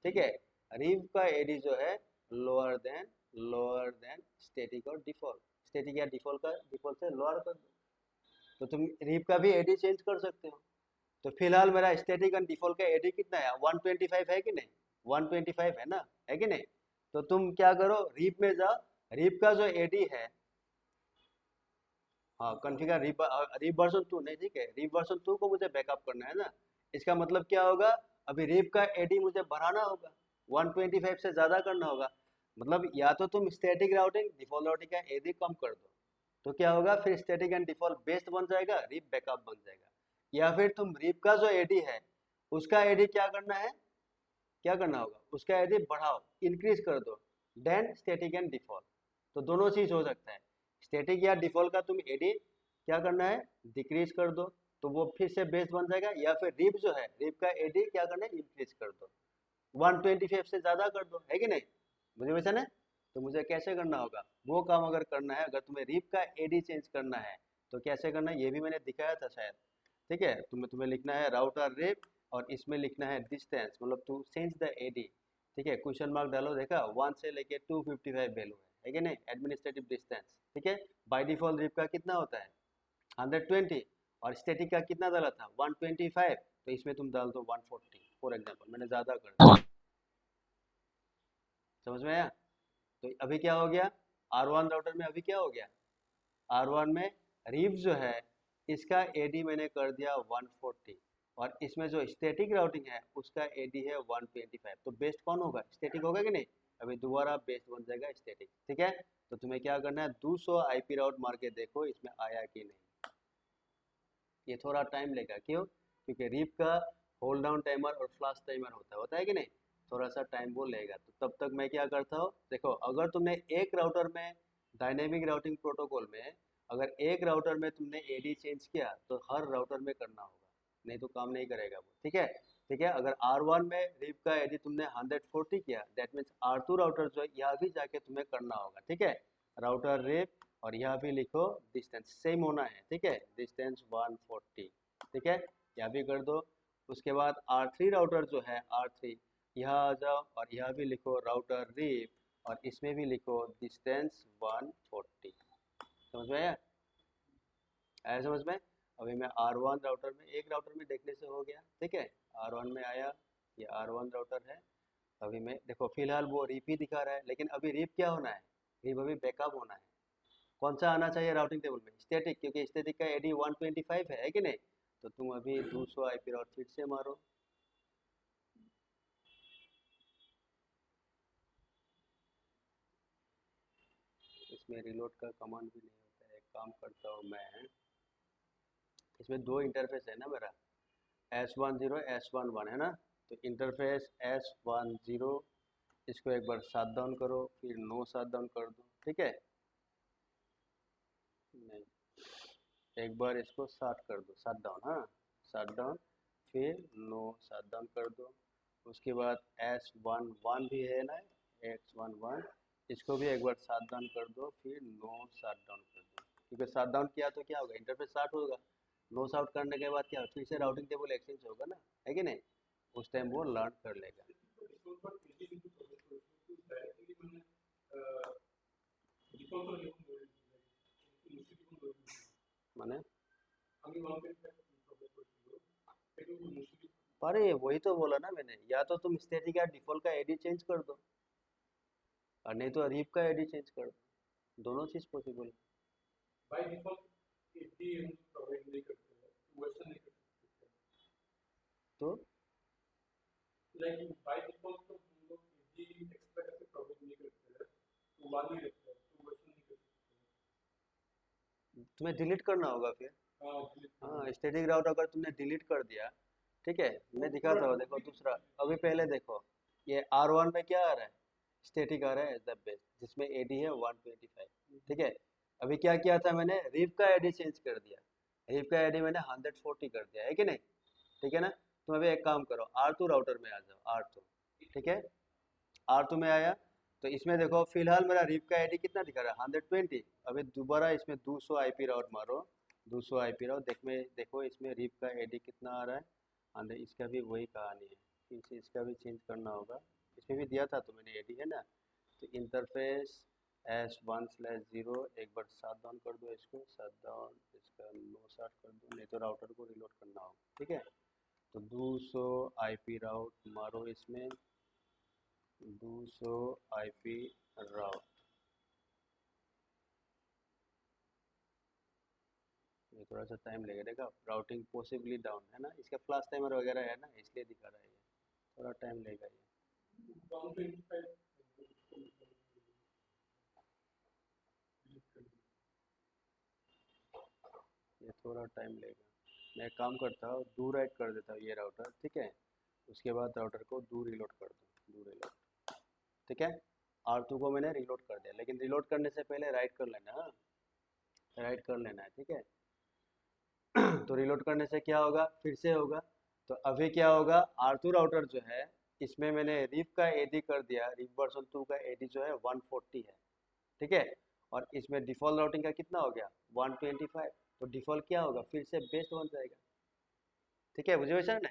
A: ठीक है, रीफ का एडी जो है लोअर देन स्टैटिक और डिफॉल्ट, स्टैटिक या डिफॉल्ट से लोअर कर दो। तो तुम रीफ का भी एडी चेंज कर सकते हो। तो फिलहाल मेरा स्टैटिक एंड डिफॉल्ट का एडी कितना है, 125 है कि नहीं, 125 है ना, है कि नहीं। तो तुम क्या करो, रीफ में जाओ, रीफ का जो एडी है, हाँ कॉन्फ़िगर रीफ वर्जन 2 नहीं, ठीक है, रीफ वर्जन 2 को मुझे बैकअप करना है ना। इसका मतलब क्या होगा, अभी रीफ का एडी मुझे बढ़ाना होगा, 125 से ज़्यादा करना होगा। मतलब या तो तुम स्टैटिक राउटिंग डिफॉल्ट राउटिंग का एडी कम कर दो, तो क्या होगा, फिर स्टैटिक एंड डिफॉल्ट बेस्ट बन जाएगा, रीफ बैकअप बन जाएगा। या फिर तुम रीफ का जो एडी है उसका एडी क्या करना है, क्या करना होगा, उसका एडी बढ़ाओ, इंक्रीज कर दो, देन स्टैटिक एंड डिफॉल्ट। तो दोनों चीज हो सकता है, स्टैटिक या डिफॉल्ट का तुम एडी क्या करना है, डिक्रीज कर दो, तो वो फिर से बेस बन जाएगा। या फिर रीफ जो है, रीफ का एडी क्या करना है, इंक्रीज कर दो, 125 से ज्यादा कर दो, है कि नहीं, मुझे वैसा ना। तो मुझे कैसे करना होगा, वो काम अगर करना है, अगर तुम्हें रीफ का एडी चेंज करना है तो कैसे करना है, ये भी मैंने दिखाया था शायद। ठीक है, तुम्हें लिखना है राउटर रीफ, और इसमें लिखना है डिस्टेंस, मतलब टू चेंज द एडी। ठीक है, क्वेश्चन मार्क डालो, देखा 1 से लेके 255 वैल्यू है कि नहीं, एडमिनिस्ट्रेटिव डिस्टेंस। ठीक है, बाय डिफॉल्ट रीफ का कितना होता है 120, और स्टैटिक का कितना डाला था 125, तो इसमें तुम डाल दो 140, फॉर एग्जांपल मैंने ज़्यादा कर दिया,
B: हाँ
A: समझ में आया? तो अभी क्या हो गया, R1 राउटर में अभी क्या हो गया, R1 में रीफ जो है इसका एडी मैंने कर दिया 140, और इसमें जो स्टैटिक राउटिंग है उसका एडी है 125। तो बेस्ट कौन होगा, स्टैटिक होगा कि नहीं? अभी दोबारा बेस्ट बन जाएगा स्टैटिक, ठीक है? तो तुम्हें क्या करना है, 200 आईपी राउट मार के देखो इसमें आया कि नहीं। ये थोड़ा टाइम लेगा, क्यों? क्योंकि रीप का होल्ड डाउन टाइमर और फ्लैश टाइमर होता है कि नहीं? थोड़ा सा टाइम वो लेगा। तो तब तक मैं क्या करता हूँ, देखो अगर तुमने एक राउटर में डायनेमिक राउटिंग प्रोटोकॉल में अगर एक राउटर में तुमने एडी चेंज किया तो हर राउटर में करना होगा, नहीं तो काम नहीं करेगा वो, ठीक है? ठीक है, अगर R1 में रीप का एडी तुमने 140 किया, दैट मीन्स R2 राउटर जो है यहाँ भी जाके तुम्हें करना होगा, ठीक है? राउटर रीप और यहाँ भी लिखो डिस्टेंस सेम होना है, ठीक है? डिस्टेंस 140, ठीक है? यहाँ भी कर दो। उसके बाद R3 राउटर जो है R3, यहाँ आ जाओ और यहाँ भी लिखो राउटर रीप और इसमें भी लिखो डिस्टेंस 140। समझ में आया? आया समझ में? अभी मैं R1 राउटर में एक राउटर में देखने से हो गया, ठीक है? R1 में आया, ये R1 राउटर है। अभी मैं देखो फिलहाल वो रीप ही दिखा रहा है, लेकिन अभी रीप क्या होना है, रीप अभी बैकअप होना है। कौन सा आना चाहिए राउटिंग टेबल में, स्टैटिक, क्योंकि स्टैटिक का एडी 125 है कि नहीं? तो तुम अभी 200 आईपी राउट फिर से मारो। इसमें रिलोड का कमांड भी नहीं होता है, एक काम करता हूँ मैं, इसमें दो इंटरफेस है ना मेरा, S10 S11 है ना? तो इंटरफेस S10 इसको एक बार शट डाउन करो, फिर नो शट डाउन कर दो, ठीक है? नहीं, एक बार इसको शट कर दो, शट डाउन, हाँ शट डाउन, फिर नो शट डाउन कर दो। उसके बाद S11 भी है ना, X11, इसको भी एक बार शट डाउन कर दो, फिर नो शट डाउन कर दो, क्योंकि शट डाउन किया तो क्या होगा, इंटरफेस स्टार्ट होगा। नो शट करने के बाद क्या होगा, फिर से राउटिंग टेबल एक्सचेंज होगा ना, है कि नहीं? उस टाइम वो लर्न कर लेगा। माने अरे वही तो बोला ना मैंने, या तो तुम स्टैटिक या डिफॉल्ट का एडी चेंज कर दो, और नहीं तो रीप का एडी चेंज कर दो, दोनों चीज पॉसिबल है। तो तुम्हें डिलीट करना होगा फिर। हाँ, स्टैटिक राउट अगर तुमने डिलीट कर दिया, ठीक है, मैं दिखाता हूँ, देखो दूसरा, अभी पहले देखो, ये R1 में क्या आ रहा है, स्टैटिक आ रहा है एज द बेस्ट, जिसमें एडी है 125, ठीक है? अभी क्या किया था मैंने, रीप का एडी चेंज कर दिया, रीप का एडी मैंने 140 कर दिया, है कि नहीं? ठीक है ना? तुम अभी एक काम करो, R2 राउटर में आ जाओ, R2, ठीक है? R2 में आया, तो इसमें देखो फिलहाल मेरा रीप का आईडी कितना दिखा रहा है, 120। अभी दोबारा इसमें 200 आईपी राउट मारो, 200 आईपी राउट देखो इसमें रीप का आईडी कितना आ रहा है, हाँ इसका भी वही कहानी है, फिर से इसका भी चेंज करना होगा। इसमें भी दिया था तो मैंने एडी है ना, तो इंटरफेस S1/0, एक बार शट डाउन कर दो, इसको शट डाउन, इसका नो शट कर दो, नहीं तो राउटर को रिलोड करना होगा, ठीक है? तो 200 आईपी राउट मारो इसमें, 200 आईपी राउट, ये थोड़ा सा टाइम लगेगा, देखा राउटिंग पॉसिबली डाउन है ना, इसका फ्लैश टाइमर वगैरह है ना, इसलिए दिखा रहा है ये, थोड़ा टाइम लेगा ये थोड़ा टाइम लेगा। मैं एक काम करता हूँ, दो राइट कर देता हूँ ये राउटर, ठीक है? उसके बाद राउटर को दो रिलोड कर दो, दो रिलोड, ठीक है? R2 को मैंने रिलोड कर दिया, लेकिन रिलोड करने से पहले राइट कर लेना, हाँ राइट कर लेना है, ठीक है? तो रिलोड करने से क्या होगा, फिर से होगा। तो अभी क्या होगा, R2 राउटर जो है इसमें मैंने रीप का एडी कर दिया, रीप वर्जन 2 का एडी जो है 140 है, ठीक है? और इसमें डिफॉल्ट राउटिंग का कितना हो गया, 125। तो डिफॉल्ट क्या होगा, फिर से बेस्ट बन जाएगा, ठीक है? बुझे वैसा ना,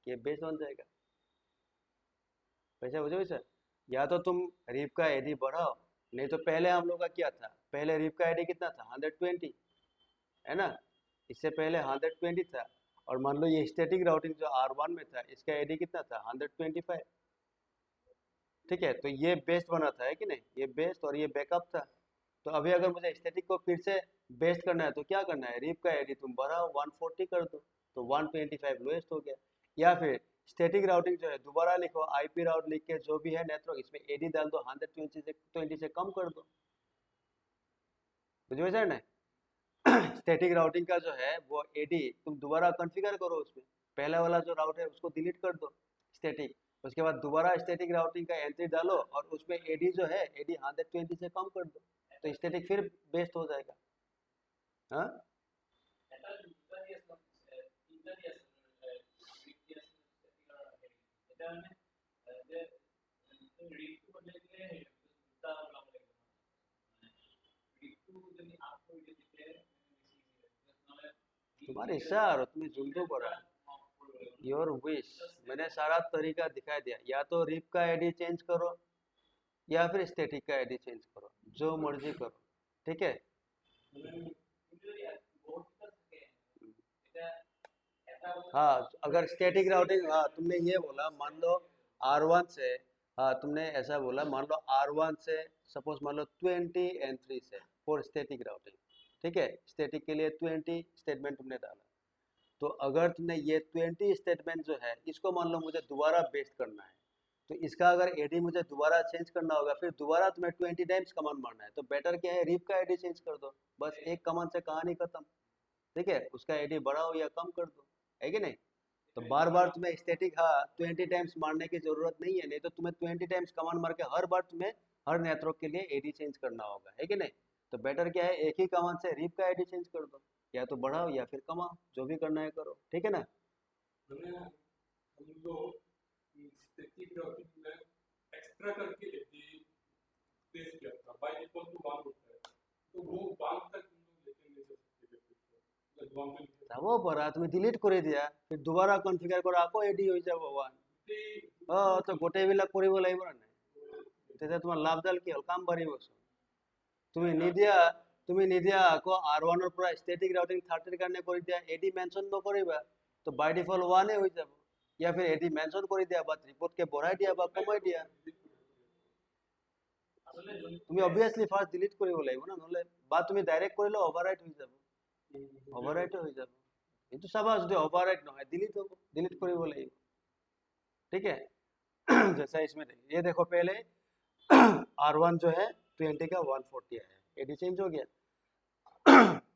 A: कि बेस्ट बन जाएगा, वैसा बुझे वैसा। या तो तुम रीप का एडी बढ़ाओ, नहीं तो पहले हम लोग का क्या था, पहले रीप का एडी कितना था, 120, है ना? इससे पहले 120 था, और मान लो ये स्टैटिक राउटिंग जो R1 में था, इसका एडी कितना था, 125। ठीक है, तो ये बेस्ट बना था, है कि नहीं, ये बेस्ट और ये बैकअप था। तो अभी अगर मुझे स्टैटिक को फिर से बेस्ट करना है तो क्या करना है, रिप का एडी तुम बढ़ाओ, 140 कर दो, तो 125 लोएस्ट हो गया। या फिर स्टैटिक राउटिंग जो है दोबारा लिखो, आईपी राउट लिख के जो भी है नेटवर्क, इसमें एडी डाल दो, 120 से कम कर दो। बुझे सर ने? स्टैटिक राउटिंग का जो है वो एडी तुम दोबारा कॉन्फ़िगर करो, उसमें पहला वाला जो राउट है उसको डिलीट कर दो स्टैटिक, उसके बाद दोबारा स्टैटिक राउटिंग का एंट्री डालो और उसमें एडी जो है एडी 120 से कम कर दो, तो स्टैटिक फिर बेस्ट हो जाएगा। हाँ तुम्हारे इच्छा और तुम्हें जुल्दो करा, योर विश। मैंने सारा तरीका दिखा दिया, या तो रिप का एडी चेंज करो या फिर स्टैटिक का एडी चेंज करो, जो मर्जी करो। ठीक है, हाँ अगर स्टैटिक राउटिंग, हाँ तुमने ये बोला, मान लो R1 से, हाँ तुमने ऐसा बोला, मान लो R1 से सपोज मान लो 20 एंट्रीज है फॉर स्टैटिक राउटिंग। ठीक है, स्टैटिक के लिए 20 स्टेटमेंट तुमने डाला, तो अगर तुमने ये 20 स्टेटमेंट जो है इसको मान लो मुझे दोबारा बेस्ट करना है, तो इसका अगर एडी मुझे दोबारा चेंज करना होगा, फिर दोबारा तुम्हें 20 टाइम्स कमांड मारना है, तो बेटर क्या है, रिप का एडी चेंज कर दो, बस एक कमांड से कहानी खत्म। ठीक है, उसका एडी बढ़ाओ या कम कर दो, है कि नहीं। तो बार बार तुम्हें स्टैटिक, हाँ 20 टाइम्स मारने की जरूरत नहीं है, नहीं तो तुम्हें 20 टाइम्स कमांड मार के हर बार तुम्हें हर नेटवर्क के लिए एडी चेंज करना होगा, है कि नहीं। तो बेटर क्या है, एक ही कमांड से रिप का एडी चेंज कर दो, या तो बढ़ाओ या फिर कमाओ, जो भी करना है करो। ठीक है ना।
C: एक्स्ट्रा करके पेश किया था, बाय डिफॉल्ट तो 1 होता है, तो वो 1 तक हम लोग लेके नहीं जा सकते, जब 1 पे
A: वो भरा तुम्हें डिलीट করে দিয়া, फिर दोबारा कॉन्फ़िगर करा আকৌ एडी হৈ যাব 1। তো গোটেইবিলাক কৰিব লাগিব না নাই, তেতিয়া তোমাৰ লাভডাল কি হ'ল, কাম বাঢ়িব চোন। তুমি নিদিয়া আকৌ R1 ৰ পৰা স্ট্যাটিক ৰাউটিং 30 ৰ কাৰণে কৰি দিয়া, এডি মেনশন নকৰিবা, তো বাই ডিফল্ট 1 হৈ যাব। या फिर एडी मेंशन कर दिया, बात रिपोर्ट के बढ़ाई दिया बा कमाई दिया, তুমি অবভিয়াসলি ফার্স্ট ডিলিট কৰিব লাগিব না, নহলে বা তুমি ডাইরেক্ট কৰিলে ওভাৰৰাইট হৈ যাব, ওভাৰৰাইট হৈ যাব। কিন্তু চাবা যদি ओवरराइट নহয় डिलीट हो, डिलीट কৰিব লাগিব। ठीक है, जैसा इसमें ये देखो, पहले R1 जो है 20 का 140 आया, एडी चेंज हो गया।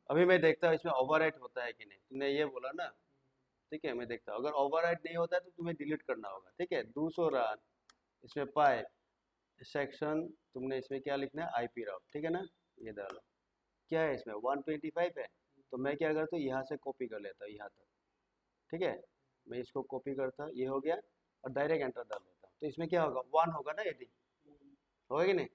A: अभी मैं देखता हूँ इसमें ओवरराइट होता है कि नहीं, तुमने ये बोला ना। ठीक है, मैं देखता हूँ, अगर ओवरराइट नहीं होता है तो तुम्हें डिलीट करना होगा। ठीक है, 200 रन, इसमें पाइप सेक्शन, तुमने इसमें क्या लिखना है, आईपी राउट। ठीक है ना, ये डालो, क्या है इसमें 125 है, तो मैं क्या करता हूँ, यहाँ से कॉपी कर लेता हूँ यहाँ तक। ठीक है, मैं इसको कॉपी करता हूँ, ये हो गया, और डायरेक्ट एंटर डाल देता हूँ, तो इसमें क्या होगा, 1 होगा ना, एडी होगा कि नहीं।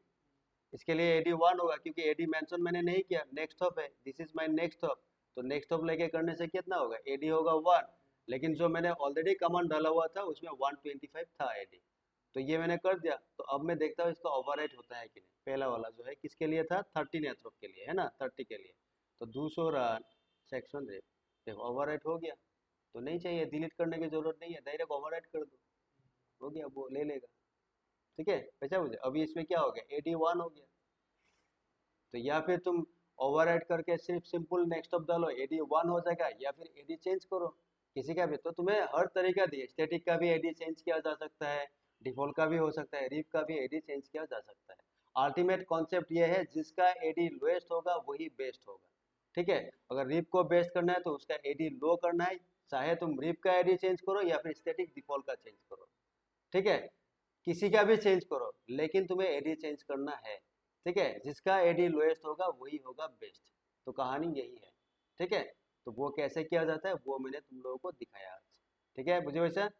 A: इसके लिए एडी 1 होगा, क्योंकि एडी मेंशन मैंने नहीं किया, नेक्स्ट हॉप है, this is my next hop, तो नेक्स्ट हॉप लेके करने से कितना होगा, एडी होगा 1, लेकिन जो मैंने ऑलरेडी कमांड डाला हुआ था उसमें 125 था एडी, तो ये मैंने कर दिया। तो अब मैं देखता हूँ इसका ओवरराइट होता है कि नहीं। पहला वाला जो है किसके लिए था, 30 नेटवर्क के लिए, है ना, 30 के लिए, तो 200 रन सेक्शन रेट, देखो ओवरराइट हो गया, तो नहीं चाहिए, डिलीट करने की जरूरत नहीं है, डायरेक्ट ओवरराइट कर दो, हो गया, वो ले लेगा। ठीक है, बचा मुझे, अभी इसमें क्या हो गया, एडी 1 हो गया। तो या फिर तुम ओवरराइट करके सिर्फ सिंपल नेक्स्ट ऑफ डालो, एडी 1 हो जाएगा, या फिर एडी चेंज करो किसी का भी, तो तुम्हें हर तरीका दिए, स्टैटिक का भी एडी चेंज किया जा सकता है, डिफॉल्ट का भी हो सकता है, रिप का भी एडी चेंज किया जा सकता है। अल्टीमेट कॉन्सेप्ट ये है, जिसका एडी लोएस्ट होगा वही बेस्ट होगा। ठीक है, अगर रिप को बेस्ट करना है तो उसका एडी लो करना है, चाहे तुम रिप का एडी चेंज करो या फिर स्टैटिक डिफॉल्ट का चेंज करो। ठीक है, किसी का भी चेंज करो, लेकिन तुम्हें एडी चेंज करना है। ठीक है, जिसका एडी लोएस्ट होगा वही होगा बेस्ट, तो कहानी यही है। ठीक है, तो वो कैसे किया जाता है वो मैंने तुम लोगों को दिखाया आज। ठीक है, मुझे वैसा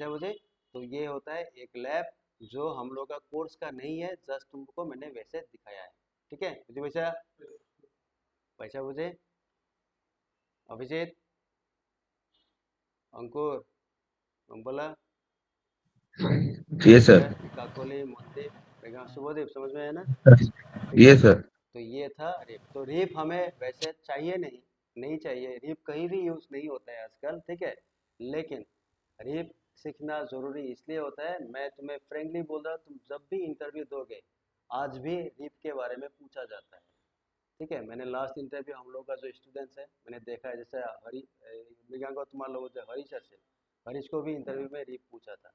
A: मुझे, तो ये होता है एक लैब जो हम लोग का कोर्स का नहीं है, जस्ट तुमको मैंने वैसे दिखाया है। ठीक है, मुझे वैसा मुझे अभिजीत, अंकुर, मंगला,
B: ये सर।
A: काकोली, मनदीप, शुभदीप, समझ में है ना।
B: ये सर।
A: तो ये था रिप। तो रिप हमें वैसे चाहिए नहीं, नहीं चाहिए, रिप कहीं भी यूज़ नहीं होता है आजकल, ठीक है। लेकिन रिप सीखना ज़रूरी इसलिए होता है, मैं तुम्हें फ्रेंकली बोल रहा हूँ, तुम जब भी इंटरव्यू दोगे आज भी रिप के बारे में पूछा जाता है, ठीक है। मैंने लास्ट इंटरव्यू हम लोग का जो स्टूडेंट्स है मैंने देखा है, जैसे मृगांक तुम्हारा लोग जो हरीश है, हरीश को भी इंटरव्यू में रिप पूछा था,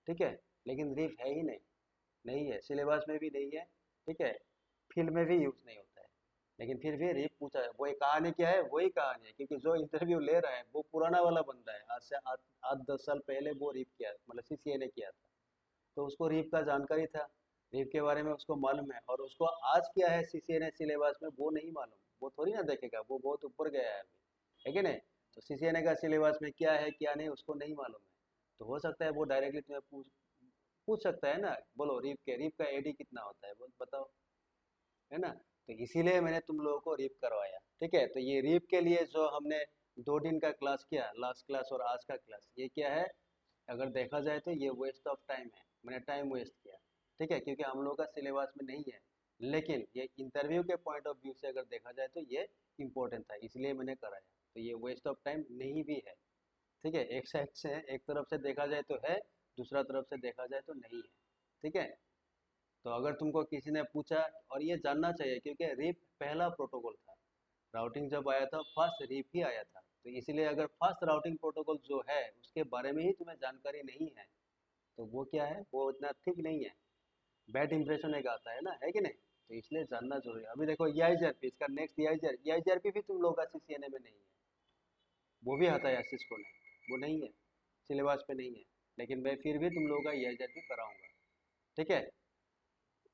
A: ठीक है। लेकिन रिप है ही नहीं, नहीं है, सिलेबस में भी नहीं है, ठीक है, फील्ड में भी यूज़ नहीं होता है। लेकिन फिर भी रिप पूछा है, वही कहानी क्या है, वही कहानी है, क्योंकि जो इंटरव्यू ले रहा है वो पुराना वाला बंदा है, आज से 8-10 साल पहले वो रिप किया, मतलब सीसीए ने किया था, तो उसको रिप का जानकारी था, रिप के बारे में उसको मालूम है। और उसको आज क्या है सीसीए ने सिलेबस में वो नहीं मालूम, वो थोड़ी ना देखेगा, वो बहुत ऊपर गया है अभी, है कि नहीं। तो सीसीए ने का सिलेबस में क्या है क्या नहीं उसको नहीं मालूम है, तो हो सकता है वो डायरेक्टली तुम्हें पूछ पूछ सकता है ना, बोलो रिप का एडी कितना होता है, बोल बताओ, है ना। तो इसीलिए मैंने तुम लोगों को रिप करवाया, ठीक है। तो ये रिप के लिए जो हमने 2 दिन का क्लास किया, लास्ट क्लास और आज का क्लास, ये क्या है, अगर देखा जाए तो ये वेस्ट ऑफ टाइम है, मैंने टाइम वेस्ट किया, ठीक है, क्योंकि हम लोग का सिलेबस में नहीं है। लेकिन ये इंटरव्यू के पॉइंट ऑफ व्यू से अगर देखा जाए तो ये इम्पोर्टेंट था, इसलिए मैंने कराया, तो ये वेस्ट ऑफ टाइम नहीं भी है, ठीक है। एक साइड से एक तरफ से देखा जाए तो है, दूसरा तरफ से देखा जाए तो नहीं है, ठीक है। तो अगर तुमको किसी ने पूछा, और ये जानना चाहिए क्योंकि रिप पहला प्रोटोकॉल था, राउटिंग जब आया था फर्स्ट रिप ही आया था, तो इसलिए अगर फर्स्ट राउटिंग प्रोटोकॉल जो है उसके बारे में ही तुम्हें जानकारी नहीं है तो वो क्या है, वो इतना ठीक नहीं है, बैड इंप्रेशन एक आता है ना, है कि नहीं। तो इसलिए जानना जरूरी है। अभी देखो EIGRP, इसका नेक्स्ट EIGRP भी तुम लोग का सीसीएनए में नहीं है, वो भी आता है सिस्को ने, वो नहीं है, सिलेबस पे नहीं है, लेकिन मैं फिर भी तुम लोगों का EIGRP कराऊंगा, ठीक है।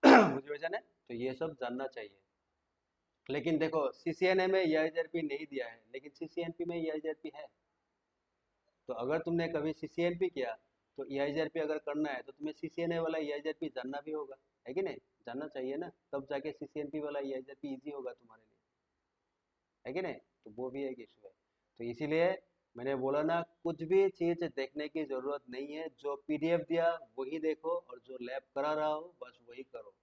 A: मुझे वैसा ना, तो ये सब जानना चाहिए। लेकिन देखो सीसीएनए में EIGRP नहीं दिया है, लेकिन सीसीएनपी में EIGRP है। तो अगर तुमने कभी सीसीएनपी किया तो EIGRP अगर करना है तो तुम्हें सीसीएनए वाला EIGRP जानना भी होगा, है कि नहीं, जानना चाहिए ना, तब जाके सीसीएनपी वाला EIGRP इजी होगा तुम्हारे लिए, है कि नहीं। तो वो भी एक इशू है। तो इसीलिए मैंने बोला ना, कुछ भी चीज़ देखने की ज़रूरत नहीं है, जो पीडीएफ दिया वही देखो और जो लैब करा रहा हो बस वही करो,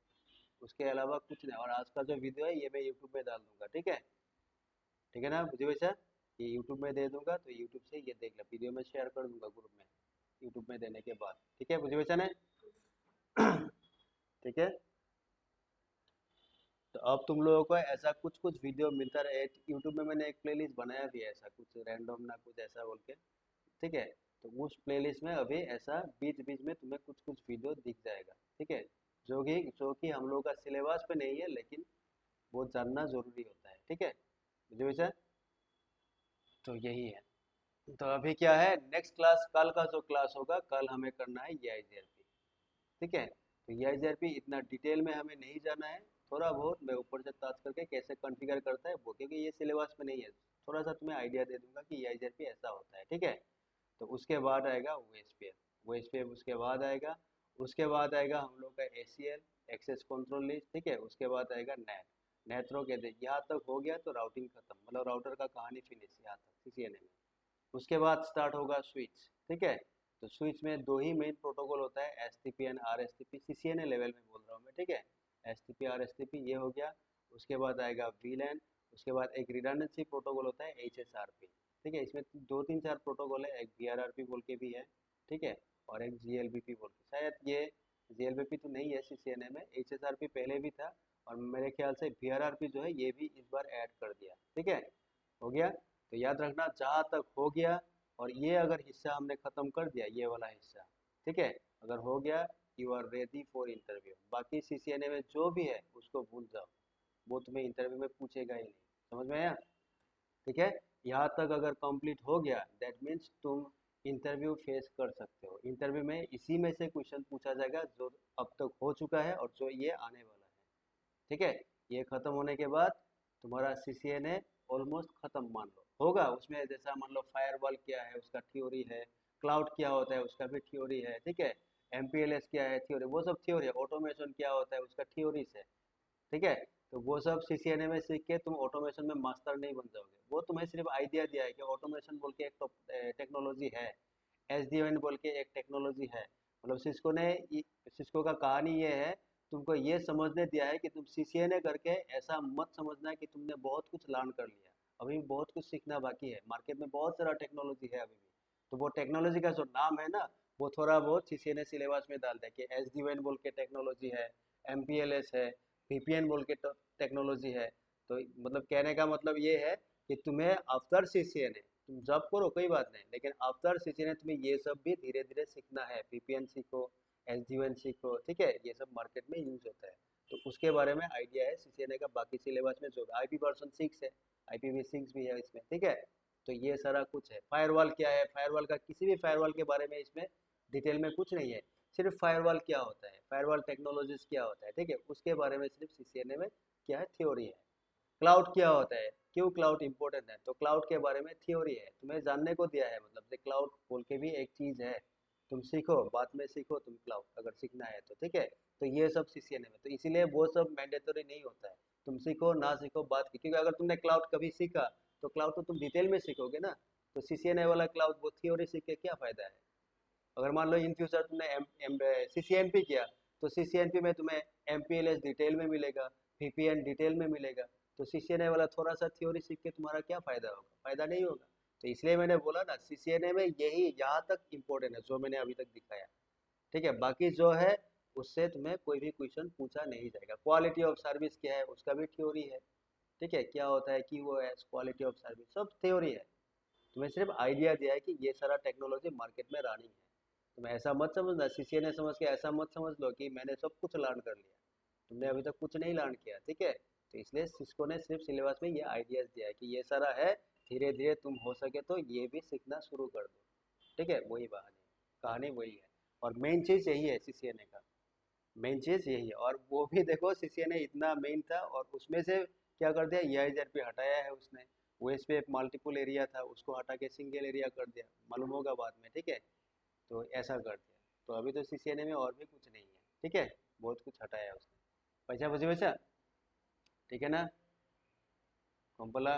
A: उसके अलावा कुछ नहीं। और आज का जो वीडियो है ये मैं यूट्यूब में डाल दूंगा, ठीक है ना, मुझे वैसा ये यूट्यूब में दे दूंगा, तो यूट्यूब से ये देख लो, वीडियो में शेयर कर दूंगा ग्रुप में, यूट्यूब में देने के बाद, ठीक है, मुझे वैसा नहीं। ठीक है। तो अब तुम लोगों को ऐसा कुछ कुछ वीडियो मिलता रहे, यूट्यूब में मैंने एक प्लेलिस्ट बनाया भी है ऐसा कुछ रैंडम ना कुछ ऐसा बोल के, ठीक है। तो उस प्लेलिस्ट में अभी ऐसा बीच बीच में तुम्हें कुछ कुछ वीडियो दिख जाएगा, ठीक है, जो कि हम लोगों का सिलेबस पे नहीं है, लेकिन वो जानना जरूरी होता है, ठीक है, मुझे वैसा। तो यही है। तो अभी क्या है, नेक्स्ट क्लास, कल का जो क्लास होगा, कल हमें करना है EIGRP, ठीक है। तो EIGRP इतना डिटेल में हमें नहीं जाना है, थोड़ा बहुत मैं ऊपर से टच करके कैसे कॉन्फ़िगर करता है वो, क्योंकि ये सिलेबस में नहीं है, थोड़ा सा तुम्हें आइडिया दे दूंगा कि EIGRP ऐसा होता है, ठीक है। तो उसके बाद आएगा OSPF उसके बाद आएगा, उसके बाद आएगा हम लोग का ACL, एक्सेस कंट्रोल लिस्ट, ठीक है। उसके बाद आएगा नेथरो कहते हैं, यहाँ तक हो गया तो राउटिंग खत्म, मतलब राउटर का कहानी फिनिश यहाँ तक CCNA में। उसके बाद स्टार्ट होगा स्विच, ठीक है। तो स्विच में दो ही मेन प्रोटोकॉल होता है, STP and RSTP, CCNA level में बोल रहा हूँ मैं, ठीक है। STP RSTP ये हो गया। उसके बाद आएगा VLAN, उसके बाद एक रिडंडेंसी प्रोटोकॉल होता है HSRP, ठीक है। इसमें 2-3-4 प्रोटोकॉल है, एक BRRP बोल के भी है, ठीक है, और एक GLBP बोल के, शायद ये GLBP तो नहीं है CCNA में, HSRP पहले भी था, और मेरे ख्याल से BRRP जो है ये भी इस बार ऐड कर दिया, ठीक है, हो गया। तो याद रखना जहाँ तक हो गया, और ये अगर हिस्सा हमने ख़त्म कर दिया, ये वाला हिस्सा, ठीक है, अगर हो गया, you are ready for interview. बाकी CCNA में जो भी है उसको भूल जाओ, वो तुम्हें इंटरव्यू में पूछेगा ही नहीं, समझ में आया, ठीक है। यहाँ तक अगर कंप्लीट हो गया, दैट मीन्स तुम इंटरव्यू फेस कर सकते हो। इंटरव्यू में इसी में से क्वेश्चन पूछा जाएगा जो अब तक हो चुका है और जो ये आने वाला है, ठीक है। ये खत्म होने के बाद तुम्हारा CCNA ऑलमोस्ट खत्म मान लो होगा। उसमें जैसा मान लो फायरवॉल क्या है उसका थ्योरी है, क्लाउड क्या होता है उसका भी थ्योरी है, ठीक है, MPLS क्या है थ्योरी, वो सब थ्योरी है, ऑटोमेशन क्या होता है उसका थ्योरीज है, ठीक है। तो वो सब CCNA में सीख के तुम ऑटोमेशन में मास्टर नहीं बन जाओगे, वो तुम्हें सिर्फ आइडिया दिया है कि ऑटोमेशन बोल के एक टेक्नोलॉजी है, SDN बोल के एक टेक्नोलॉजी है, मतलब सिस्को का कहानी ये है, तुमको ये समझने दिया है कि तुम CCNA करके ऐसा मत समझना कि तुमने बहुत कुछ लर्न कर लिया, अभी भी बहुत कुछ सीखना बाकी है, मार्केट में बहुत सारा टेक्नोलॉजी है अभी भी। तो वो टेक्नोलॉजी का जो नाम है ना, वो थोड़ा बहुत सीसीएनए सिलेबस में डाल दे कि एसडीएन बोल के टेक्नोलॉजी है, एमपीएलएस है, वीपीएन बोल के टेक्नोलॉजी है। तो मतलब कहने का मतलब ये है कि तुम्हें आफ्टर सीसीएनए तुम जॉब करो कोई बात नहीं, लेकिन आफ्टर सीसीएनए तुम्हें ये सब भी धीरे धीरे सीखना है। वीपीएन सीखो, एसडीएन सीखो, ठीक है, ये सब मार्केट में यूज होता है। तो उसके बारे में आइडिया है सीसीएनए का। बाकी सिलेबस में जो आईपी वर्जन 6 है, IPv6 भी है इसमें, ठीक है। तो ये सारा कुछ है। फायरवॉल क्या है, फायरवॉल का किसी भी फायरवॉल के बारे में इसमें डिटेल में कुछ नहीं है। सिर्फ फायरवॉल क्या होता है, फायरवॉल टेक्नोलॉजीज क्या होता है, ठीक है, उसके बारे में सिर्फ सीसीएनए में क्या है, थ्योरी है। क्लाउड क्या होता है, क्यों क्लाउड इंपॉर्टेंट है, तो क्लाउड के बारे में थ्योरी है, तुम्हें जानने को दिया है। मतलब से क्लाउड बोल के भी एक चीज है, तुम सीखो, बाद में सीखो तुम क्लाउड अगर सीखना है तो, ठीक है। तो ये सब सीसीएनए में, तो इसीलिए वो सब मैंडेटरी नहीं होता है। तुम सीखो ना सीखो बात की, क्योंकि अगर तुमने क्लाउड कभी सीखा तो क्लाउड तो तुम डिटेल में सीखोगे ना। तो सीसीएनए वाला क्लाउड वो थ्योरी सीख के क्या फायदा है। अगर मान लो इन फ्यूचर तुमने सीसीएनपी किया, तो सीसीएनपी में तुम्हें एमपीएलएस डिटेल में मिलेगा, वीपीएन डिटेल में मिलेगा। तो सीसीएनए वाला थोड़ा सा थ्योरी सीख के तुम्हारा क्या फायदा होगा, फायदा नहीं होगा। तो इसलिए मैंने बोला ना सीसीएनए में यही यहाँ तक इम्पोर्टेंट है जो मैंने अभी तक दिखाया, ठीक है। बाकी जो है उससे तुम्हें कोई भी क्वेश्चन पूछा नहीं जाएगा। क्वालिटी ऑफ सर्विस क्या है उसका भी थ्योरी है, ठीक है, क्या होता है QoS, क्वालिटी ऑफ सर्विस, सब थ्योरी है। तुम्हें सिर्फ आइडिया दिया है कि ये सारा टेक्नोलॉजी मार्केट में रनिंग है। तुम ऐसा मत समझना, सीसीएनए समझ के ऐसा मत समझ लो कि मैंने सब कुछ लर्न कर लिया। तुमने अभी तक कुछ नहीं लर्न किया, ठीक है। तो इसलिए सिस्को ने सिर्फ सिलेबस में ये आइडियाज दिया है कि ये सारा है, धीरे धीरे तुम हो सके तो ये भी सीखना शुरू कर दो, ठीक है। वही कहानी वही है। और मेन चीज़ यही है सीसीएनए का, मेन चीज़ यही है। और वो भी देखो सीसीएनए इतना मेन था और उसमें से क्या कर दिया, EIZRP हटाया है उसने। ओएस पे एक मल्टीपल एरिया था, उसको हटा के सिंगल एरिया कर दिया, मालूम होगा बाद में, ठीक है। तो ऐसा कर दिया। तो अभी तो सीसीएनए में और भी कुछ नहीं है, ठीक है, बहुत कुछ हटाया है उसने। पैसा बचे वैसा, ठीक है ना कंपला,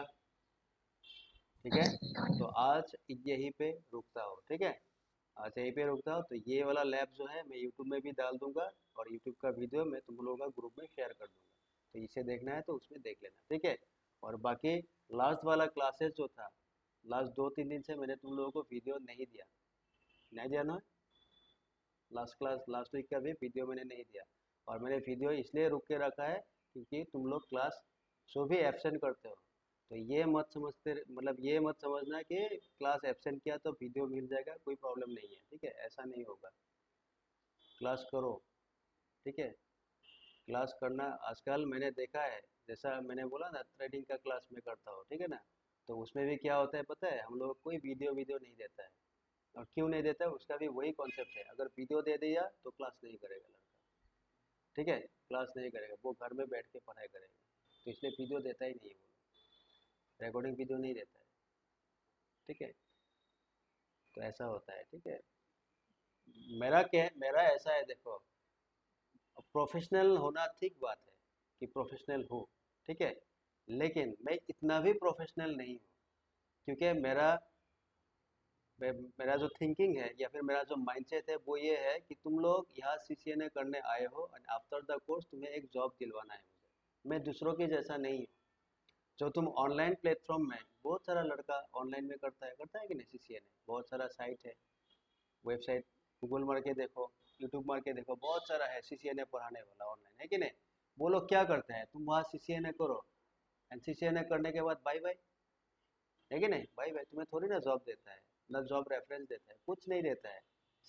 A: ठीक है। तो आज यहीं पे रुकता हो, ठीक है, आज यहीं पे रुकता हो। तो ये वाला लैब जो है मैं यूट्यूब में भी डाल दूंगा, और यूट्यूब का वीडियो मैं तुम लोगों का ग्रुप में शेयर कर दूंगा। तो इसे देखना है तो उसमें देख लेना, ठीक है। और बाकी लास्ट वाला क्लासेस जो था, लास्ट 2-3 दिन से मैंने तुम लोगों को वीडियो नहीं दिया ना। लास्ट वीक का भी वीडियो मैंने नहीं दिया। और मैंने वीडियो इसलिए रुक के रखा है क्योंकि तुम लोग क्लास जो भी एब्सेंट करते हो, तो ये मत समझते, मतलब ये मत समझना कि क्लास एब्सेंट किया तो वीडियो मिल जाएगा, कोई प्रॉब्लम नहीं है, ठीक है, ऐसा नहीं होगा। क्लास करो, ठीक है, क्लास करना। आजकल मैंने देखा है, जैसा मैंने बोला ना थ्रेडिंग का क्लास में करता हूँ, ठीक है ना। तो उसमें भी क्या होता है पता है, हम लोग कोई वीडियो नहीं देता है। और क्यों नहीं देता है, उसका भी वही कॉन्सेप्ट है, अगर वीडियो दे दिया तो क्लास नहीं करेगा लड़का, ठीक है, क्लास नहीं करेगा, वो घर में बैठ के पढ़ाई करेगा। तो इसलिए वीडियो देता ही नहीं है, वो रिकॉर्डिंग वीडियो नहीं देता है, ठीक है। तो ऐसा होता है, ठीक है। मेरा ऐसा है, देखो, प्रोफेशनल होना ठीक बात है कि प्रोफेशनल हो, ठीक है, लेकिन मैं इतना भी प्रोफेशनल नहीं हूँ। क्योंकि मेरा जो थिंकिंग है या फिर मेरा जो माइंडसेट है वो ये है कि तुम लोग यहाँ सीसीएनए करने आए हो और आफ्टर द कोर्स तुम्हें एक जॉब दिलवाना है मुझे। मैं दूसरों के जैसा नहीं हूँ। जो तुम ऑनलाइन प्लेटफॉर्म में, बहुत सारा लड़का ऑनलाइन में करता है कि नहीं सीसीएनए, बहुत सारा साइट है, वेबसाइट, गूगल मार के देखो, यूट्यूब मार के देखो, बहुत सारा है सीसीएनए पढ़ाने वाला ऑनलाइन, है कि नहीं। वो लोग क्या करते हैं, तुम वहाँ सीसीएनए करो एंड सीसीएनए करने के बाद बाय बाय, है कि नहीं, बाय बाय। तुम्हें थोड़ी ना जॉब देता है, ना जॉब रेफरेंस देता है, कुछ नहीं देता है,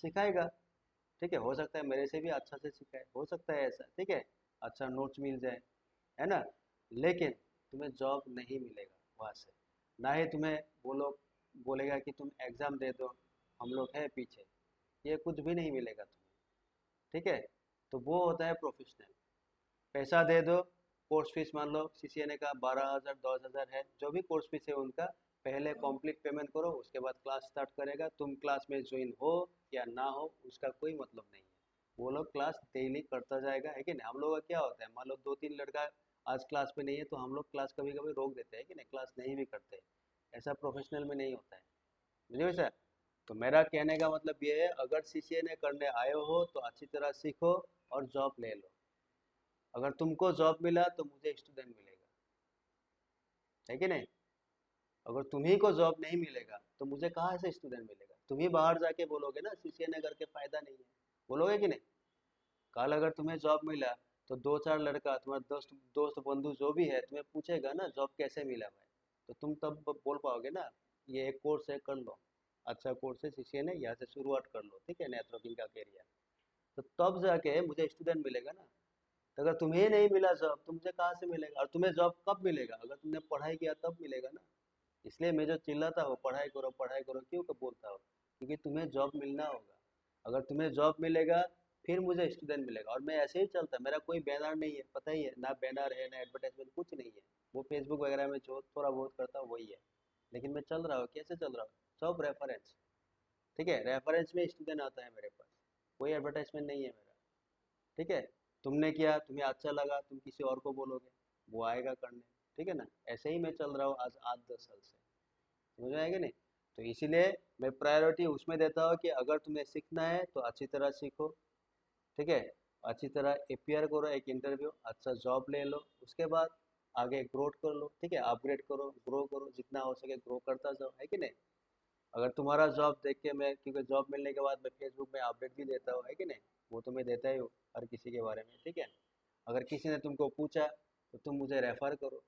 A: सिखाएगा, ठीक है। हो सकता है मेरे से भी अच्छा से सिखाए, हो सकता है ऐसा, ठीक है, अच्छा नोट्स मिल जाए, है ना। लेकिन तुम्हें जॉब नहीं मिलेगा वहाँ से, ना ही तुम्हें वो लोग बोलेगा कि तुम एग्ज़ाम दे दो, हम लोग हैं पीछे, ये कुछ भी नहीं मिलेगा तुम्हें, ठीक है। तो वो होता है प्रोफेशनल, पैसा दे दो, कोर्स फीस मान लो सीसीएनए का 12,000 10,000 है, जो भी कोर्स फीस है उनका, पहले कंप्लीट पेमेंट करो, उसके बाद क्लास स्टार्ट करेगा। तुम क्लास में ज्वाइन हो या ना हो उसका कोई मतलब नहीं है, वो लोग क्लास डेली करता जाएगा, है कि नहीं। हम लोग का क्या होता है, मान लो 2-3 लड़का आज क्लास में नहीं है तो हम लोग क्लास कभी कभी रोक देते हैं कि नहीं, क्लास नहीं भी करते। ऐसा प्रोफेशनल में नहीं होता है, मुझे वैसा। तो मेरा कहने का मतलब ये है, अगर सीसीएनए करने आए हो तो अच्छी तरह सीखो और जॉब ले लो। अगर तुमको जॉब मिला तो मुझे स्टूडेंट मिलेगा, है कि नहीं। अगर तुम्ही को जॉब नहीं मिलेगा तो मुझे कहाँ से स्टूडेंट मिलेगा? तुम ही बाहर जाके बोलोगे ना सीसीएनए करके फायदा नहीं है, बोलोगे कि नहीं? कल अगर तुम्हें जॉब मिला तो दो चार लड़का तुम्हारा दोस्त दोस्त बंधु जो भी है तुम्हें पूछेगा ना जॉब कैसे मिला भाई, तो तुम तब बोल पाओगे ना ये एक कोर्स है कर लो, अच्छा कोर्स है सीसीएनए, यहाँ से शुरुआत कर लो, ठीक है, नेटवर्किंग का कैरियर। तो तब जाके मुझे स्टूडेंट मिलेगा ना। तो अगर तुम्हें नहीं मिला जॉब तो मुझे कहाँ से मिलेगा? और तुम्हें जॉब कब मिलेगा? अगर तुमने पढ़ाई किया तब मिलेगा ना। इसलिए मैं जो चिल्लाता हूँ पढ़ाई करो क्यों कब बोलता हूँ, क्योंकि तुम्हें जॉब मिलना होगा। अगर तुम्हें जॉब मिलेगा फिर मुझे स्टूडेंट मिलेगा। और मैं ऐसे ही चलता, मेरा कोई बैनर नहीं है, पता ही है ना, बैनर है ना एडवर्टाइजमेंट, कुछ नहीं है। वो फेसबुक वगैरह में जो थोड़ा बहुत करता हूँ वही है। लेकिन मैं चल रहा हूँ, कैसे चल रहा हूँ? सब रेफरेंस, ठीक है, रेफरेंस में स्टूडेंट आता है मेरे पास, कोई एडवर्टाइजमेंट नहीं है मेरा, ठीक है। तुमने किया, तुम्हें अच्छा लगा, तुम किसी और को बोलोगे, वो आएगा करने, ठीक है ना। ऐसे ही मैं चल रहा हूँ आज 8-10 साल से, समझ में आएगा नहीं? तो इसीलिए मैं प्रायोरिटी उसमें देता हूँ कि अगर तुम्हें सीखना है तो अच्छी तरह सीखो, ठीक है, अच्छी तरह अपियर करो एक इंटरव्यू, अच्छा जॉब ले लो, उसके बाद आगे ग्रोथ कर लो, ठीक है, अपग्रेड करो, ग्रो करो, जितना हो सके ग्रो करता जाओ, है कि नहीं? अगर तुम्हारा जॉब देख के मैं, क्योंकि जॉब मिलने के बाद मैं फेसबुक में अपडेट भी देता हूँ, है कि नहीं? वो तो मैं देता ही हूँ हर किसी के बारे में, ठीक है। अगर किसी ने तुमको पूछा तो तुम मुझे रेफर करो,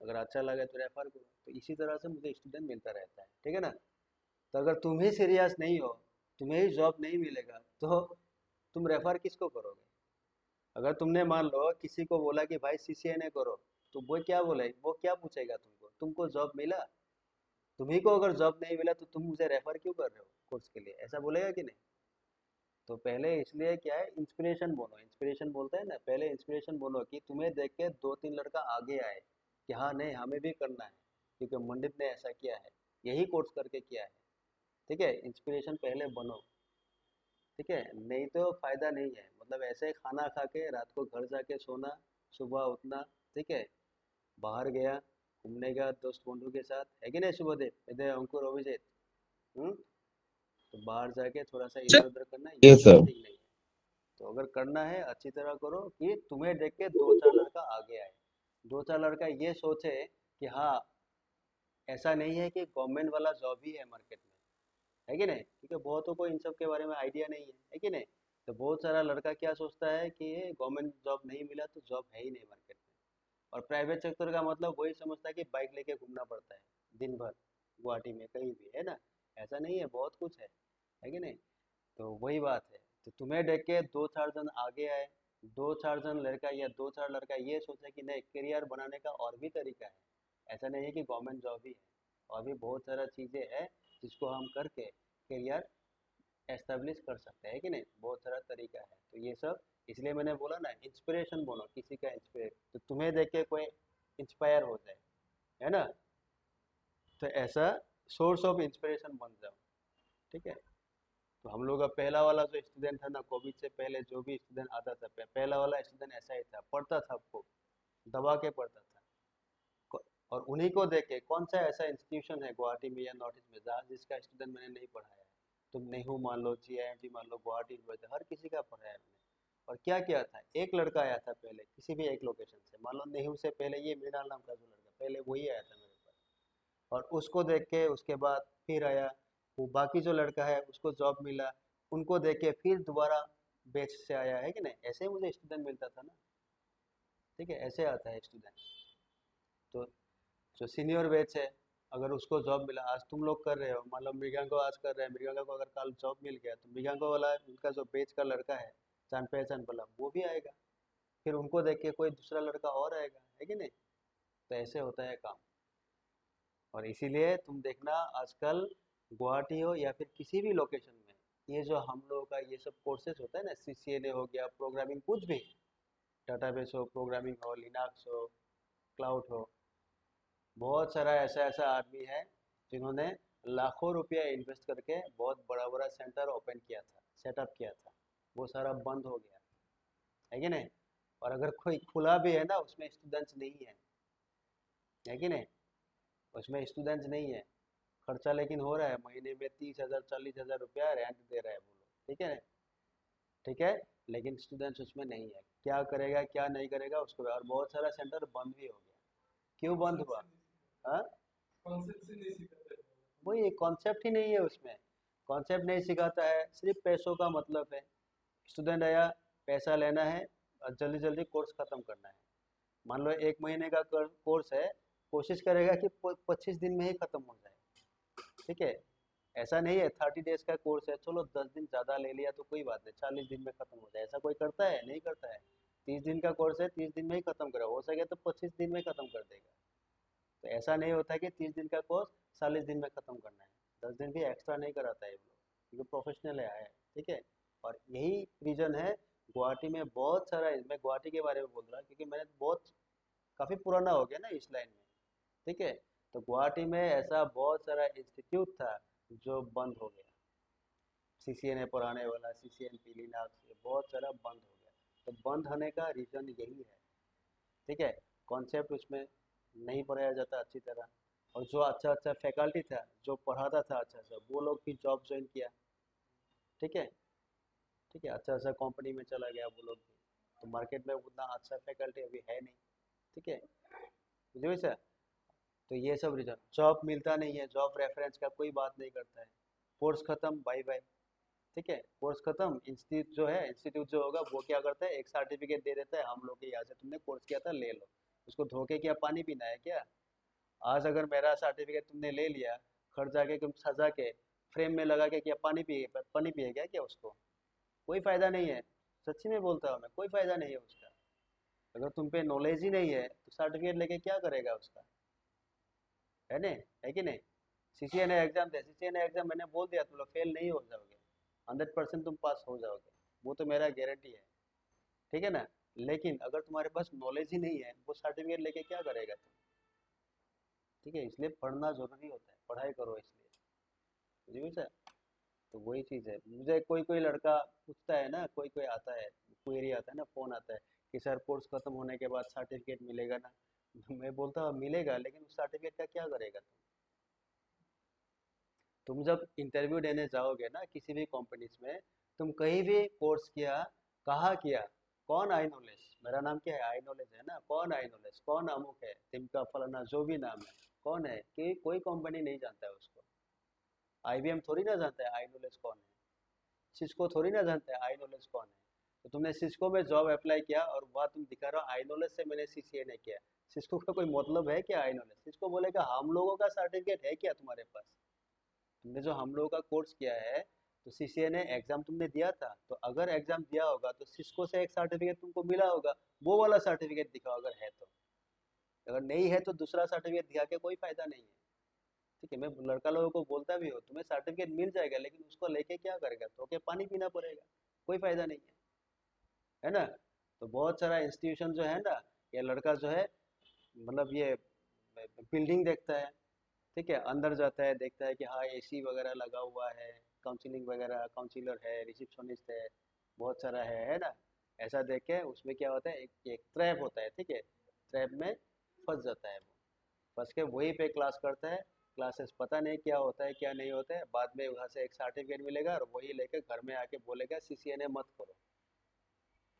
A: अगर अच्छा लगे तो रेफर करो, तो इसी तरह से मुझे स्टूडेंट मिलता रहता है, ठीक है ना। तो अगर तुम ही सीरियस नहीं हो, तुम्हें ही जॉब नहीं मिलेगा, तो तुम रेफर किसको करोगे? अगर तुमने मान लो किसी को बोला कि भाई सीसीएनए करो, तो वो क्या बोले, वो क्या पूछेगा तुमको, तुमको जॉब मिला? तुम्ही को अगर जॉब नहीं मिला तो तुम मुझे रेफर क्यों कर रहे हो कोर्स के लिए, ऐसा बोलेगा कि नहीं? तो पहले इसलिए क्या है, इंस्पिरेशन बोलो, इंस्पिरेशन बोलते हैं ना, पहले इंस्पिरेशन बोलो कि तुम्हें देख के दो तीन लड़का आगे आए कि हाँ नहीं हमें भी करना है, क्योंकि मंडित ने ऐसा किया है, यही कोर्स करके किया है, ठीक है। इंस्पिरेशन पहले बनो, ठीक है, नहीं तो फायदा नहीं है। मतलब ऐसे खाना खा के रात को घर जाके सोना, सुबह उठना, ठीक है, बाहर गया घूमने गया दोस्त बंधु के साथ, है कि नहीं शुभदेव, इधर अंकुर अभिजीत, तो बाहर जाके थोड़ा सा इधर उधर करना, ये
B: Yes,
A: सब
B: sir.
A: ठीक नहीं है। तो अगर करना है अच्छी तरह करो कि तुम्हें देख के दो चार लड़का आगे आए, दो चार लड़का ये सोचे कि हाँ ऐसा नहीं है कि गवर्नमेंट वाला जॉब ही है मार्केट में, है कि नहीं, क्योंकि बहुतों को इन सब के बारे में आइडिया नहीं है कि नहीं। तो बहुत सारा लड़का क्या सोचता है कि गवर्नमेंट जॉब नहीं मिला तो जॉब है ही नहीं मार्केट में। और प्राइवेट सेक्टर का मतलब वही समझता है कि बाइक लेके घूमना पड़ता है दिन भर गुवाहाटी में कहीं भी, है ना। ऐसा नहीं है, बहुत कुछ है कि नहीं। तो वही बात है। तो तुम्हें देख के दो चार जन आगे आए, दो चार जन लड़का या दो चार लड़का ये सोचे कि नहीं करियर बनाने का और भी तरीका है, ऐसा नहीं है कि गवर्नमेंट जॉब ही है, और भी बहुत सारा चीज़ें हैं जिसको हम करके करियर एस्टेब्लिश कर सकते हैं कि नहीं, बहुत सारा तरीका है। तो ये सब इसलिए मैंने बोला ना, इंस्पिरेशन बोलो, किसी का इंस्पिरेट तो तुम्हें देख के कोई इंस्पायर हो जाए, है ना। तो ऐसा सोर्स ऑफ इंस्पिरेशन बन जाओ, ठीक है। तो हम लोग का पहला वाला जो स्टूडेंट था ना, कोविड से पहले जो भी स्टूडेंट आता था, पहला वाला स्टूडेंट ऐसा ही था, पढ़ता था आपको दबा के पढ़ता था। और उन्हीं को देख के कौन सा ऐसा इंस्टीट्यूशन है गुवाहाटी में या नॉर्थ ईस्ट में जहाँ जिसका स्टूडेंट मैंने नहीं पढ़ाया है? तुम नेहरू मान लो, जीआईएमटी मान लो, गुवाहाटी यूनिवर्सिटी, हर किसी का पढ़ाया है मैंने। और क्या किया था, एक लड़का आया था पहले किसी भी एक लोकेशन से, मान लो नेहरू से पहले ये मृणाल नाम का जो लड़का पहले वही आया था मेरे पास, और उसको देख के उसके बाद फिर आया वो बाकी जो लड़का है उसको जॉब मिला, उनको देख के फिर दोबारा बैच से आया, है कि नहीं। ऐसे ही मुझे स्टूडेंट मिलता था ना, ठीक है, ऐसे आता है स्टूडेंट। तो जो सीनियर बैच है, अगर उसको जॉब मिला, आज तुम लोग कर रहे हो, मान लो मृगांको आज कर रहे हैं, मृगांको को अगर कल जॉब मिल गया तो मृगांको वाला उनका जो बैच का लड़का है जान पहचान वाला वो भी आएगा, फिर उनको देख के कोई दूसरा लड़का और आएगा, है कि नहीं। तो ऐसे होता है काम। और इसीलिए तुम देखना आजकल गुवाहाटी हो या फिर किसी भी लोकेशन में, ये जो हम लोगों का ये सब कोर्सेज होता है ना, सीसीएनए हो गया, प्रोग्रामिंग कुछ भी, डाटाबेस हो, प्रोग्रामिंग हो, लिनक्स हो, क्लाउड हो, बहुत सारा ऐसा ऐसा आदमी है जिन्होंने लाखों रुपया इन्वेस्ट करके बहुत बड़ा बड़ा सेंटर ओपन किया था, सेटअप किया था, वो सारा बंद हो गया, है कि नहीं। और अगर कोई खुला भी है ना उसमें स्टूडेंट्स नहीं है कि नहीं, उसमें स्टूडेंट्स नहीं है, खर्चा लेकिन हो रहा है, महीने में 30,000 40,000 रुपया रेंट दे रहा है वो लोग, ठीक है, ठीक है। लेकिन स्टूडेंट्स उसमें नहीं है, क्या करेगा क्या नहीं करेगा उसको, और बहुत सारा सेंटर बंद भी हो गया। क्यों बंद हुआ? हाँ,
C: कॉन्सेप्ट से नहीं सिखाते हैं।
A: वही कॉन्सेप्ट ही नहीं है उसमें, कॉन्सेप्ट नहीं सिखाता है, सिर्फ पैसों का मतलब है। स्टूडेंट आया, पैसा लेना है और जल्दी जल्दी कोर्स ख़त्म करना है। मान लो 1 महीने का कोर्स है, कोशिश करेगा कि 25 दिन में ही ख़त्म हो जाए, ठीक है। ऐसा नहीं है 30 डेज का कोर्स है, चलो 10 दिन ज़्यादा ले लिया तो कोई बात नहीं, 40 दिन में ख़त्म हो जाए, ऐसा कोई करता है? नहीं करता है। 30 दिन का कोर्स है, 30 दिन में ही ख़त्म करो, हो सके तो 25 दिन में ख़त्म कर देगा। तो ऐसा नहीं होता कि 30 दिन का कोर्स 40 दिन में ख़त्म करना है, 10 दिन भी एक्स्ट्रा नहीं कराता है ये लोग, क्योंकि प्रोफेशनल है, ठीक है। और यही रीज़न है गुवाहाटी में बहुत सारा, मैं गुवाहाटी के बारे में बोल रहा क्योंकि मैंने बहुत काफ़ी पुराना हो गया ना इस लाइन में, ठीक है। तो गुवाहाटी में ऐसा बहुत सारा इंस्टीट्यूट था जो बंद हो गया, सीसीएन पुराने वाला, सीसीएन पीलीनाथ, ये बहुत सारा बंद हो गया। तो बंद होने का रीज़न यही है, ठीक है। कॉन्सेप्ट उसमें नहीं पढ़ाया जाता अच्छी तरह, और जो अच्छा अच्छा फैकल्टी था जो पढ़ाता था अच्छा अच्छा, वो लोग भी जॉब ज्वाइन किया, ठीक है, ठीक है, अच्छा अच्छा कंपनी में चला गया वो लोग भी। तो मार्केट में उतना अच्छा फैकल्टी अभी है नहीं, ठीक है, मुझे वैसा। तो ये सब रीज़न, जॉब मिलता नहीं है, जॉब रेफरेंस का कोई बात नहीं करता है, कोर्स खत्म, बाय बाय, ठीक है, कोर्स खत्म। इंस्टीट्यूट जो है, इंस्टीट्यूट जो होगा वो क्या करता है, एक सर्टिफिकेट दे देता है, हम लोग के यहाँ से तुमने कोर्स किया था, ले लो। उसको धोखे क्या पानी पीना है क्या? आज अगर मेरा सर्टिफिकेट तुमने ले लिया, घर जाके तुम सजा के फ्रेम में लगा के क्या पानी पिएगा क्या उसको? कोई फायदा नहीं है, सच्ची में बोलता हूँ मैं, कोई फायदा नहीं है उसका। अगर तुम पे नॉलेज ही नहीं है तो सर्टिफिकेट लेके क्या करेगा उसका, है नहीं, है कि नहीं। सीसीएनए एग्जाम दे, सीसीएनए एग्जाम मैंने बोल दिया तुम लोग फेल नहीं हो जाओगे, 100% तुम पास हो जाओगे, वो तो मेरा गारंटी है, ठीक है ना। लेकिन अगर तुम्हारे पास नॉलेज ही नहीं है, वो सर्टिफिकेट लेके क्या करेगा तुम, ठीक है। इसलिए पढ़ना जरूरी होता है, पढ़ाई करो इसलिए, जी सर। तो वही चीज़ है, मुझे कोई कोई लड़का पूछता है ना, कोई कोई आता है, क्वेरी आता है ना, फ़ोन आता है कि सर कोर्स खत्म होने के बाद सर्टिफिकेट मिलेगा ना? मैं बोलता हूँ मिलेगा, लेकिन उस सर्टिफिकेट का क्या करेगा तुम जब इंटरव्यू देने जाओगे ना किसी भी कंपनीज में, तुम कहीं भी कोर्स किया, कहाँ किया, कौन आई नॉलेज, मेरा नाम क्या है, आई नॉलेज है ना, कौन आई नॉलेज, कौन अमुक है, तिमका फलाना जो भी नाम है, कौन है कि कोई कंपनी नहीं जानता है उसको। आईबीएम थोड़ी ना जानता है आई नॉलेज कौन है, सिस्को थोड़ी ना जानता है आई नॉलेज कौन है। तो तुमने सिस्को में जॉब अप्लाई किया और वहाँ तुम दिखा रहे हो आई नॉलेज से मैंने सीसीएनए किया, सिस्को का कोई मतलब है क्या आई नॉलेज? सिस्को बोलेगा हम लोगों का सर्टिफिकेट है क्या तुम्हारे पास? तुमने जो हम लोगों का कोर्स किया है, तो सीसीएनए एग्जाम तुमने दिया था, तो अगर एग्जाम दिया होगा तो सिस्को से एक सर्टिफिकेट तुमको मिला होगा, वो वाला सर्टिफिकेट दिखाओ अगर है तो। अगर नहीं है तो दूसरा सर्टिफिकेट दिखा के कोई फायदा नहीं है, ठीक है। मैं लड़का लोगों को बोलता भी हो, तुम्हें सर्टिफिकेट मिल जाएगा लेकिन उसको लेके क्या करेगा, तो के पानी पीना पड़ेगा, कोई फायदा नहीं है ना। तो बहुत सारा इंस्टीट्यूशन जो है ना, ये लड़का जो है, मतलब ये बिल्डिंग देखता है, ठीक है, अंदर जाता है, देखता है कि हाँ एसी वगैरह लगा हुआ है, काउंसलिंग वगैरह, काउंसलर है, रिसेप्शनिस्ट है, बहुत सारा है ना। ऐसा देख के उसमें क्या होता है, एक एक ट्रैप होता है, ठीक है, ट्रैप में फंस जाता है वो, फंस के वहीं पे क्लास करता है। क्लासेस पता नहीं क्या होता है क्या नहीं होता है, बाद में वहाँ से एक सर्टिफिकेट मिलेगा और वही लेके घर में आके बोलेगा सीसीएनए मत करो,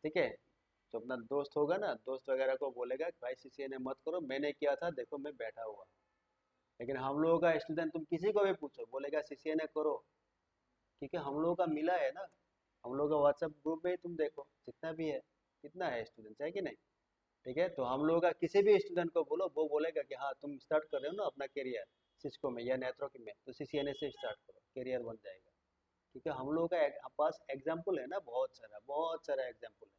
A: ठीक है। जो अपना दोस्त होगा ना, दोस्त वगैरह को बोलेगा कि भाई सीसीएनए मत करो, मैंने किया था देखो मैं बैठा हुआ। लेकिन हम लोगों का स्टूडेंट तुम किसी को भी पूछो बोलेगा सीसीएनए करो, क्योंकि हम लोगों का मिला है ना। हम लोग का व्हाट्सएप ग्रुप में तुम देखो जितना भी है, कितना है स्टूडेंट, है कि नहीं, ठीक है। तो हम लोगों का किसी भी स्टूडेंट को बोलो, वो बोलेगा कि हाँ तुम स्टार्ट कर रहे हो ना अपना करियर सिस्को में या नेटवर्क में, तो सीसीएनए से स्टार्ट करो, करियर बन जाएगा। क्योंकि हम लोगों का पास एग्जाम्पल है ना, बहुत सारा एग्जाम्पल है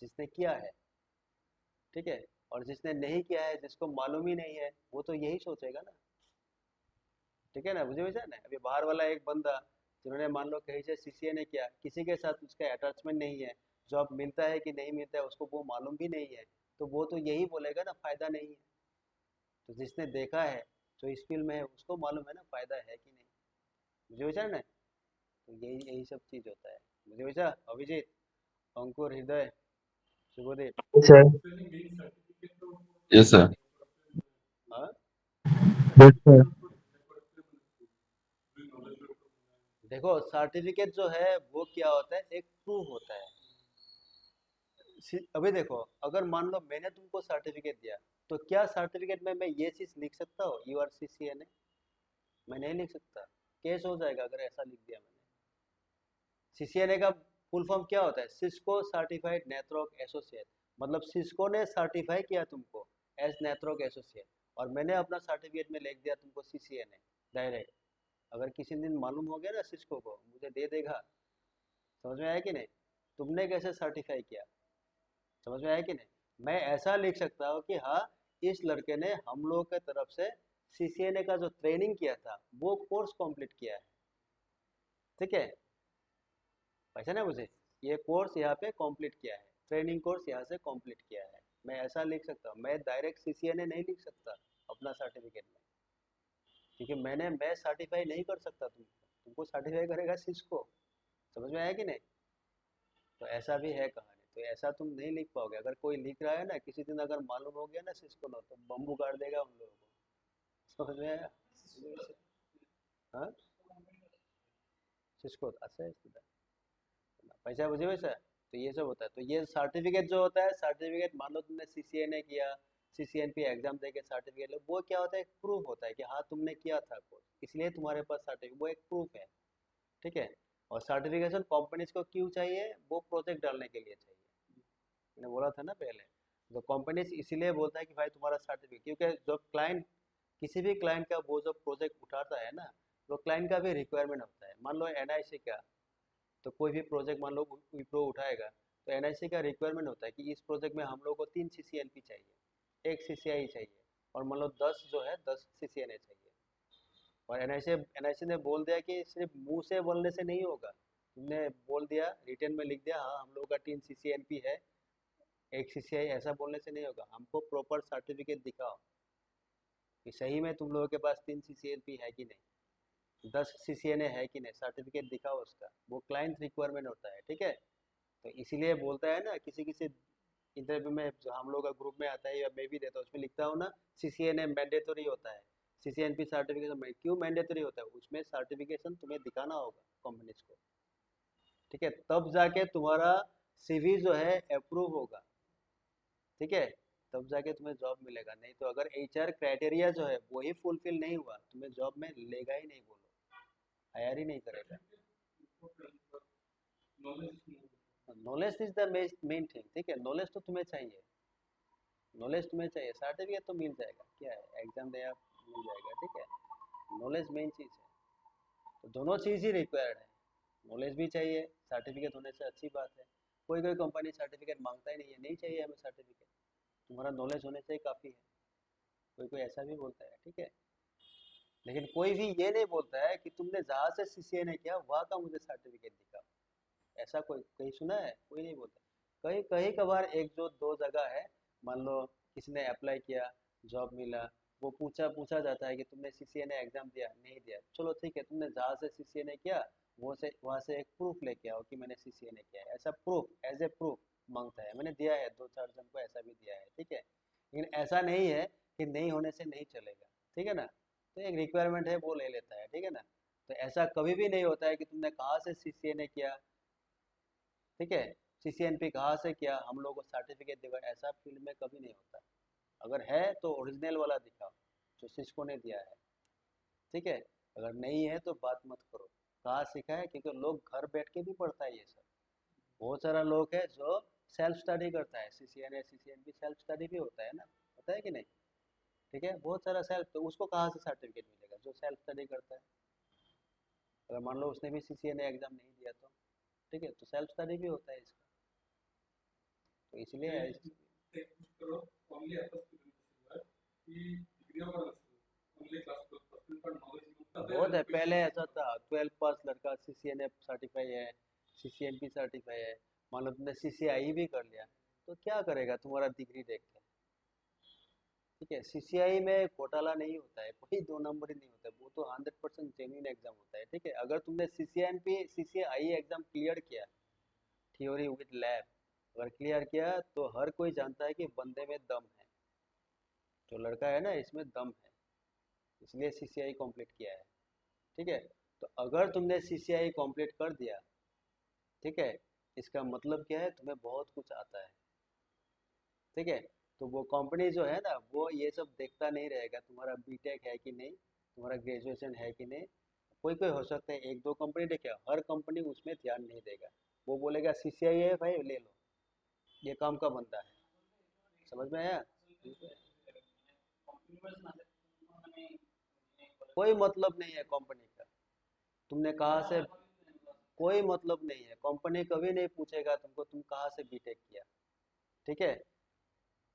A: जिसने किया है, ठीक है। और जिसने नहीं किया है, जिसको मालूम ही नहीं है, वो तो यही सोचेगा ना, ठीक है ना, मुझे वैसा ना। अभी बाहर वाला एक बंदा जिन्होंने मान लो कहीं से सीसीए ने किया, किसी के साथ उसका अटैचमेंट नहीं है, जॉब मिलता है कि नहीं मिलता है उसको वो मालूम भी नहीं है, तो वो तो यही बोलेगा ना फायदा नहीं है। तो जिसने देखा है, जो इस फील्ड में है, उसको मालूम है ना फायदा है कि नहीं, मुझे वैसा ना। तो यही यही सब चीज होता है, मुझे वैसा। अभिजीत, अंकुर, हृदय, Shubhdev.
B: sir.
C: Training gain certificate तो
B: Yes, sir.
A: हाँ,
B: Yes, sir.
A: देखो सर्टिफिकेट जो है वो क्या होता है, एक प्रूफ होता है। अभी देखो, अगर मान लो मैंने तुमको सर्टिफिकेट दिया, तो क्या सर्टिफिकेट में मैं ये चीज़ लिख सकता हूँ यू आर CCNA? मैं नहीं लिख सकता, केस हो जाएगा अगर ऐसा लिख दिया मैंने। CCNA का फुल फॉर्म क्या होता है? Cisco certified network associate. मतलब सिस्को ने सर्टिफाई किया तुमको एज नेटवर्क एसोसिएट, और मैंने अपना सर्टिफिकेट में लिख दिया तुमको CCNA डायरेक्ट। अगर किसी दिन मालूम हो गया ना सिस्को को, मुझे दे देगा। समझ में आया कि नहीं? तुमने कैसे सर्टिफाई किया, समझ में आया कि नहीं? मैं ऐसा लिख सकता हूँ कि हाँ, इस लड़के ने हम लोगों के तरफ से CCNA का जो ट्रेनिंग किया था वो कोर्स कंप्लीट किया है। ठीक है, ऐसा ना मुझे, ये कोर्स यहाँ पे कंप्लीट किया है, ट्रेनिंग कोर्स यहाँ से कंप्लीट किया है। मैं ऐसा लिख सकता हूँ, मैं डायरेक्ट CCNA नहीं लिख सकता अपना सर्टिफिकेट में, क्योंकि मैं सर्टिफाई नहीं कर सकता तुमको, तुमको सर्टिफाई करेगा सिस्को। समझ में आया कि नहीं? तो ऐसा भी है कहानी। तो ऐसा तुम नहीं लिख पाओगे। अगर कोई लिख रहा है ना, किसी दिन अगर मालूम हो गया ना सिस्को ना, तो बम्बू काट देगा उन लोगों को। समझ में आया? हाँ, सिस्को अच्छा है पैसा बुझे वैसा। तो ये सब होता है। तो ये सर्टिफिकेट जो होता है, सर्टिफिकेट मान लो तुमने CCNA किया, CCNP एग्जाम देके सर्टिफिकेट, वो क्या होता है? एक प्रूफ होता है कि हाँ तुमने किया था कोर्स, इसलिए तुम्हारे पास सर्टिफिकेट, वो एक प्रूफ है। ठीक है। और सर्टिफिकेशन कंपनीज को क्यों चाहिए? वो प्रोजेक्ट डालने के लिए चाहिए। मैंने बोला था ना पहले, तो कंपनीज इसीलिए बोलता है कि भाई तुम्हारा सर्टिफिकेट, क्योंकि जो क्लाइंट, किसी भी क्लाइंट का वो जो प्रोजेक्ट उठाता है ना, वो क्लाइंट का भी रिक्वायरमेंट होता है। मान लो NIC का, तो कोई भी प्रोजेक्ट मान लो विप्रो उठाएगा, तो NIC का रिक्वायरमेंट होता है कि इस प्रोजेक्ट में हम लोग को 3 CCNP चाहिए, 1 CCI चाहिए, और मान लो 10 जो है 10 CCNA चाहिए। और NIC ने बोल दिया कि सिर्फ मुंह से बोलने से नहीं होगा, तुमने बोल दिया रिटर्न में लिख दिया हाँ हम लोग का 3 CCNP है, 1 CCI, ऐसा बोलने से नहीं होगा। हमको प्रॉपर सर्टिफिकेट दिखाओ कि सही में तुम लोगों के पास 3 CCNP है कि नहीं, 10 CCNA है कि नहीं, सर्टिफिकेट दिखाओ उसका। वो क्लाइंट रिक्वायरमेंट होता है। ठीक है। तो इसीलिए बोलता है ना, किसी किसी इंटरव्यू में जो हम लोग का ग्रुप में आता है या मैं भी देता हूँ, उसमें लिखता हूँ ना CCNA मैंडेटरी होता है, CCNP सर्टिफिकेशन में क्यों मैंडेटरी होता है? उसमें सर्टिफिकेशन तुम्हें दिखाना होगा कंपनीज को। ठीक है, तब जाके तुम्हारा CV जो है अप्रूव होगा। ठीक है, तब जाके तुम्हें जॉब मिलेगा। नहीं तो अगर HR क्राइटेरिया जो है वही फुलफिल नहीं हुआ, तुम्हें जॉब में लेगा ही नहीं, बोलो हायर ही नहीं करेगा। Knowledge is the main thing. ठीक है, नॉलेज तो तुम्हें चाहिए, नॉलेज तुम्हें चाहिए, सर्टिफिकेट तो मिल जाएगा, क्या है एग्जाम दे आप मिल जाएगा। ठीक है, नॉलेज मेन चीज़ है। तो दोनों चीज़ ही रिक्वायर्ड है, नॉलेज भी चाहिए, सर्टिफिकेट होने से अच्छी बात है। कोई कोई कंपनी सर्टिफिकेट मांगता ही नहीं है, नहीं चाहिए हमें सर्टिफिकेट, तुम्हारा नॉलेज होने से ही काफ़ी है। कोई कोई ऐसा भी बोलता है। ठीक है, लेकिन कोई भी ये नहीं बोलता है कि तुमने जहाँ से CCNA किया वहाँ का मुझे सर्टिफिकेट दिखाओ। ऐसा कोई कहीं सुना है? कोई नहीं बोलता। कहीं कहीं कभार एक जो दो जगह है, मान लो किसी ने अप्लाई किया, जॉब मिला, वो पूछा पूछा जाता है कि तुमने CCNA एग्जाम दिया नहीं दिया, चलो ठीक है, तुमने जहाँ से CCNA किया वो से वहाँ से एक प्रूफ लेके आओ कि मैंने CCNA किया है। ऐसा प्रूफ, एज ए प्रूफ मांगता है। मैंने दिया है, 2-4 जन को ऐसा भी दिया है। ठीक है, लेकिन ऐसा नहीं है कि नहीं होने से नहीं चलेगा। ठीक है ना, तो एक रिक्वायरमेंट है वो ले लेता है। ठीक है ना, तो ऐसा कभी भी नहीं होता है कि तुमने कहाँ से CCNA किया, ठीक है, CCNP कहाँ से किया, हम लोग को सर्टिफिकेट देगा, ऐसा फील्ड में कभी नहीं होता। अगर है तो ओरिजिनल वाला दिखाओ जो सिस्को ने दिया है। ठीक है, अगर नहीं है तो बात मत करो कहाँ सीखा है, क्योंकि लोग घर बैठ के भी पढ़ता है ये सब। बहुत सारा लोग है जो सेल्फ स्टडी करता है, CCNA CCNP सेल्फ स्टडी भी होता है ना, होता है कि नहीं? ठीक है, बहुत सारा सेल्फ, तो उसको कहाँ से सर्टिफिकेट मिलेगा जो सेल्फ स्टडी करता है? अगर मान लो उसने भी CCNA एग्जाम नहीं दिया तो, ठीक है, तो सेल्फ स्टडी भी होता है इसका। तो इसलिए बहुत है, पहले ऐसा था 12 पास लड़का CCNA सर्टिफाई है, CCNP सर्टिफाई है, मान लो तुमने CCI भी कर लिया, तो क्या करेगा तुम्हारा डिग्री देख के? ठीक है, CCI में घोटाला नहीं होता है, कोई दो नंबर ही नहीं होता है, वो तो 100% जेन्युइन एग्जाम होता है। ठीक है, अगर तुमने CCI एग्जाम क्लियर किया, थ्योरी विद लैब अगर क्लियर किया, तो हर कोई जानता है कि बंदे में दम है, जो लड़का है ना इसमें दम है, इसलिए CCI कंप्लीट किया है। ठीक है, तो अगर तुमने CCI कंप्लीट कर दिया, ठीक है, इसका मतलब क्या है? तुम्हें बहुत कुछ आता है। ठीक है, तो वो कंपनी जो है ना वो ये सब देखता नहीं रहेगा तुम्हारा बीटेक है कि नहीं, तुम्हारा ग्रेजुएशन है कि नहीं। कोई कोई हो सकता है एक दो कंपनी देखे, हर कंपनी उसमें ध्यान नहीं देगा। वो बोलेगा सीसीआई है भाई ले लो, ये काम का बंदा है। समझ में आया? कोई मतलब नहीं है कंपनी का, तुमने कहाँ से, कोई मतलब नहीं है, कंपनी कभी नहीं पूछेगा तुमको तुम कहाँ से बीटेक किया। ठीक है,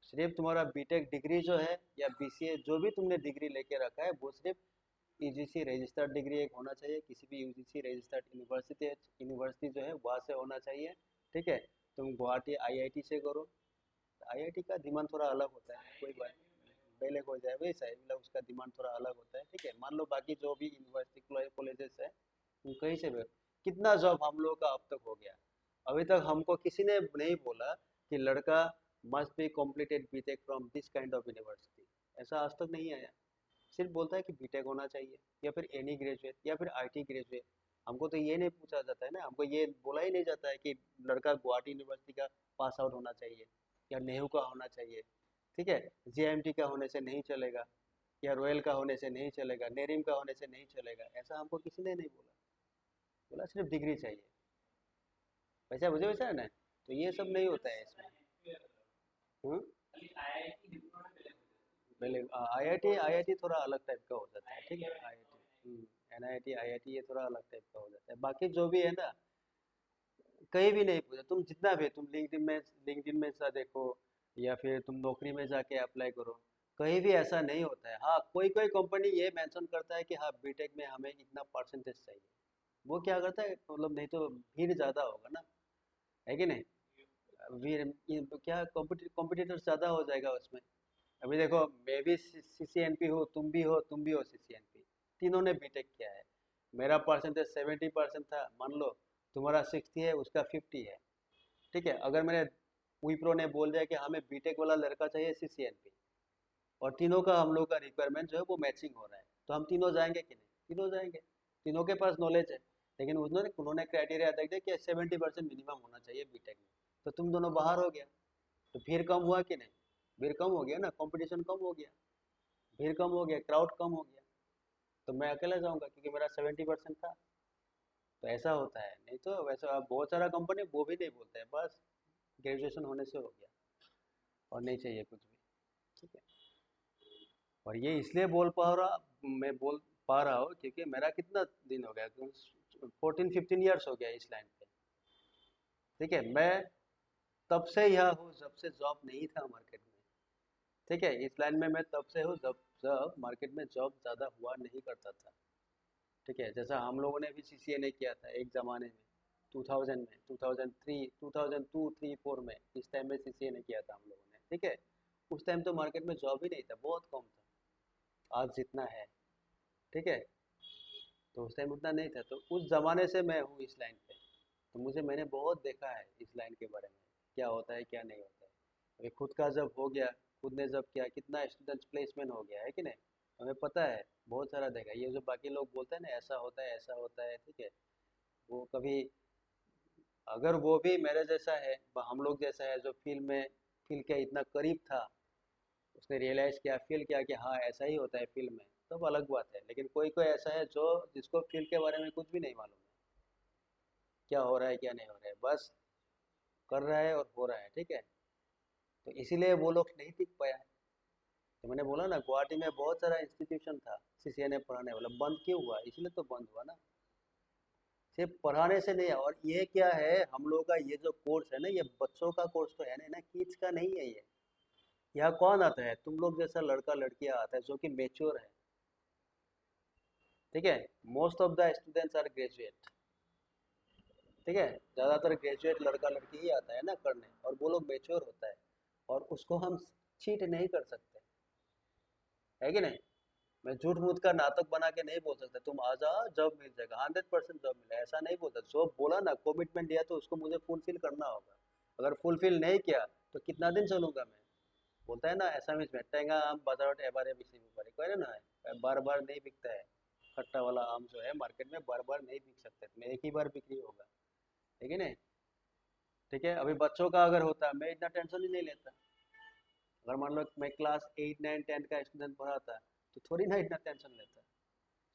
A: सिर्फ तुम्हारा बीटेक डिग्री जो है या बीसीए जो भी तुमने डिग्री लेके रखा है वो सिर्फ यूजीसी रजिस्टर्ड डिग्री एक होना चाहिए, किसी भी यूजीसी रजिस्टर्ड यूनिवर्सिटी यूनिवर्सिटी जो है वहाँ से होना चाहिए। ठीक है, तुम गुवाहाटी आईआईटी से करो, आईआईटी का डिमांड थोड़ा अलग होता है, कोई बात नहीं, बेलेग हो जाए वैसा है, मतलब उसका डिमांड थोड़ा अलग होता है। ठीक है, मान लो बाकी जो भी यूनिवर्सिटी कॉलेजेस है तुम कहीं से भी, कितना जॉब हम लोगों का अब तक हो गया, अभी तक हमको किसी ने नहीं बोला कि लड़का must be completed BTech from this kind of university, ऐसा आज तक नहीं आया। सिर्फ बोलता है कि बीटेक होना चाहिए या फिर एनी ग्रेजुएट या फिर आईटी ग्रेजुएट। हमको तो ये नहीं पूछा जाता है ना, हमको ये बोला ही नहीं जाता है कि लड़का गुवाहाटी यूनिवर्सिटी का पास आउट होना चाहिए या नेहरू का होना चाहिए। ठीक है, जेएमटी का होने से नहीं चलेगा या रॉयल का होने से नहीं चलेगा, नेरिम का होने से नहीं चलेगा, ऐसा हमको किसी ने नहीं बोला। बोला सिर्फ डिग्री चाहिए, वैसा मुझे वैसा है ना, तो ये सब नहीं होता है इसमें। हम्म? पहले आईआईटी आईआईटी थोड़ा अलग टाइप का हो जाता है। ठीक है, आईआईटी एनआईटी आईआईटी ये थोड़ा अलग टाइप का हो जाता है। बाकी जो भी है ना कहीं भी नहीं पूछा, तुम जितना भी तुम लिंक्डइन में सा देखो या फिर तुम नौकरी में जाके अप्लाई करो, कहीं भी ऐसा नहीं होता है। हाँ, कोई कोई कंपनी ये मेंशन करता है कि हाँ बीटेक में हमें इतना परसेंटेज चाहिए, वो क्या करता है, मतलब नहीं तो भीड़ ज़्यादा होगा ना, है कि नहीं, भीड़ ये क्या कॉम्पिटिटर ज़्यादा हो जाएगा उसमें। अभी देखो मैं भी सीसीएनपी हूँ, तुम भी हो सीसीएनपी, तीनों ने बीटेक किया है। मेरा परसेंटेज 70% था मान लो, तुम्हारा 60 है, उसका 50 है। ठीक है, अगर मैंने विप्रो ने बोल दिया कि हमें बीटेक वाला लड़का चाहिए सीसीएनपी, और तीनों का हम लोग का रिक्वायरमेंट जो है वो मैचिंग हो रहा है, तो हम तीनों जाएंगे कि नहीं, तीनों जाएंगे, तीनों के पास नॉलेज है। लेकिन उन्होंने उन्होंने क्राइटेरिया देख दिया कि 70% मिनिमम होना चाहिए बीटेक में, तो तुम दोनों बाहर हो गया। तो भीड़ कम हुआ कि नहीं, भीड़ कम हो गया ना, कंपटीशन कम हो गया, भीड़ कम हो गया, क्राउड कम हो गया, तो मैं अकेला जाऊंगा क्योंकि मेरा 70% था। तो ऐसा होता है, नहीं तो वैसे आप बहुत सारा कंपनी वो भी नहीं बोलते हैं, बस ग्रेजुएशन होने से हो गया और नहीं चाहिए कुछ भी। ठीक है, और ये इसलिए बोल पा रहा हूँ क्योंकि मेरा कितना दिन हो गया, 14-15 ईयर्स हो गया इस लाइन पे। ठीक है, मैं तब से यहाँ हूँ जब से जॉब नहीं था मार्केट में। ठीक है, इस लाइन में मैं तब से हूँ जब जब मार्केट में जॉब ज़्यादा हुआ नहीं करता था। ठीक है, जैसा हम लोगों ने भी सीसीएनए किया था एक ज़माने में, 2000 में, 2003 2002 3 4 में, इस टाइम में सीसीएनए किया था हम लोगों ने। ठीक है, उस टाइम तो मार्केट में जॉब ही नहीं था, बहुत कम था, आज जितना है। ठीक है, तो उस टाइम उतना नहीं था, तो उस ज़माने से मैं हूँ इस लाइन पे, तो मैंने बहुत देखा है इस लाइन के बारे में, क्या होता है क्या नहीं होता है। अभी खुद का जब हो गया, खुद ने जब किया, कितना स्टूडेंट प्लेसमेंट हो गया है कि नहीं, हमें पता है, बहुत सारा देखा। ये जो बाकी लोग बोलते हैं ना ऐसा होता है ऐसा होता है, ठीक है, वो कभी, अगर वो भी मेरे जैसा है, हम लोग जैसा है, जो फील्ड के इतना करीब था, उसने रियलाइज़ किया, फील किया कि हाँ ऐसा ही होता है फील्ड में, तब अलग बात है। लेकिन कोई कोई ऐसा है जो जिसको फील्ड के बारे में कुछ भी नहीं मालूम है, क्या हो रहा है क्या नहीं हो रहा है, बस कर रहा है और हो रहा है। ठीक है, तो इसीलिए वो लोग नहीं टिक पाया। तो मैंने बोला ना गुवाहाटी में बहुत सारा इंस्टीट्यूशन था सीसीएनए पढ़ाने वाला, बंद क्यों हुआ, इसलिए तो बंद हुआ ना, सिर्फ पढ़ाने से नहीं। और ये क्या है, हम लोगों का ये जो कोर्स है ना, ये बच्चों का कोर्स तो है नहीं ना, किड्स का नहीं है ये। यहाँ कौन आता है, तुम लोग जैसा लड़का लड़कियाँ आता है जो कि मेच्योर है। ठीक है, most of the students are graduate. ठीक है, ज़्यादातर ग्रेजुएट लड़का लड़की ही आता है ना करने, और वो लोग मेच्योर होता है, और उसको हम चीट नहीं कर सकते, है कि नहीं। मैं झूठ मूठ का नाटक बना के नहीं बोल सकता तुम आ जाओ जॉब मिल जाएगा, 100% जॉब मिलेगा, ऐसा नहीं बोलता। जो बोला ना, कमिटमेंट दिया तो उसको मुझे फुलफिल करना होगा। अगर फुलफिल नहीं किया तो कितना दिन चलूंगा मैं। बोलता है ना ऐसा में टेंगा आम बाजार एबारे बिसी ऊपर कह ना, बार बार नहीं बिकता है। खट्टा वाला आम जो है मार्केट में बार बार नहीं बिक सकते, मैं एक ही बार बिक्री होगा, ठीक है नहीं। ठीक है, अभी बच्चों का अगर होता मैं इतना टेंशन ही नहीं लेता, अगर मान लो मैं क्लास 8 9 10 का स्टूडेंट पढ़ाता तो थोड़ी ना इतना टेंशन लेता।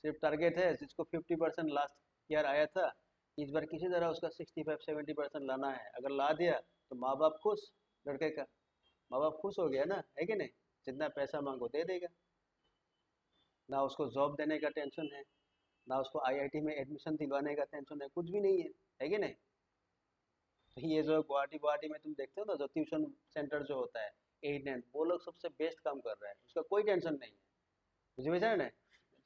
A: सिर्फ टारगेट है जिसको 50% लास्ट ईयर आया था, इस बार किसी तरह उसका 65-70% लाना है। अगर ला दिया तो माँ बाप खुश, लड़के का माँ बाप खुश हो गया ना, है कि नहीं? जितना पैसा मांगो दे देगा, ना उसको जॉब देने का टेंशन है, ना उसको आईआईटी में एडमिशन दिलवाने का टेंशन है, कुछ भी नहीं है कि नहीं? तो ये जो गुवाहाटी गुवाहाटी में तुम देखते हो ना, जो ट्यूशन सेंटर जो होता है 8 9, वो लोग सबसे बेस्ट काम कर रहा है, उसका कोई टेंशन नहीं है। मुझे वैसा है ना,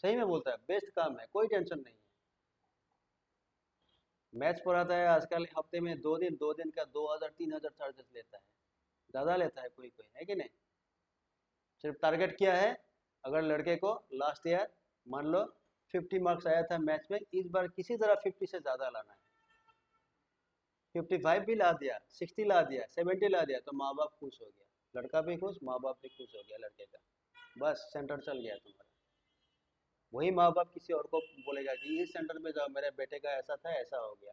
A: सही में बोलता है, बेस्ट काम है, कोई टेंशन नहीं है। मैथ्स पढ़ाता है आजकल, हफ्ते में 2 दिन का 2000-3000 चार्जेस लेता है, ज़्यादा लेता है कोई कोई, है कि नहीं? सिर्फ टारगेट क्या है, अगर लड़के को लास्ट ईयर मान लो 50 मार्क्स आया था मैथ्स में, इस बार किसी तरह 50 से ज़्यादा लाना है। 55 भी ला दिया, 60 ला दिया, 70 ला दिया, तो माँ बाप खुश हो गया, लड़का भी खुश, माँ बाप भी खुश हो गया लड़के का, बस सेंटर चल गया तुम्हारा। वही माँ बाप किसी और को बोलेगा कि इस सेंटर में जाओ, मेरे बेटे का ऐसा था ऐसा हो गया,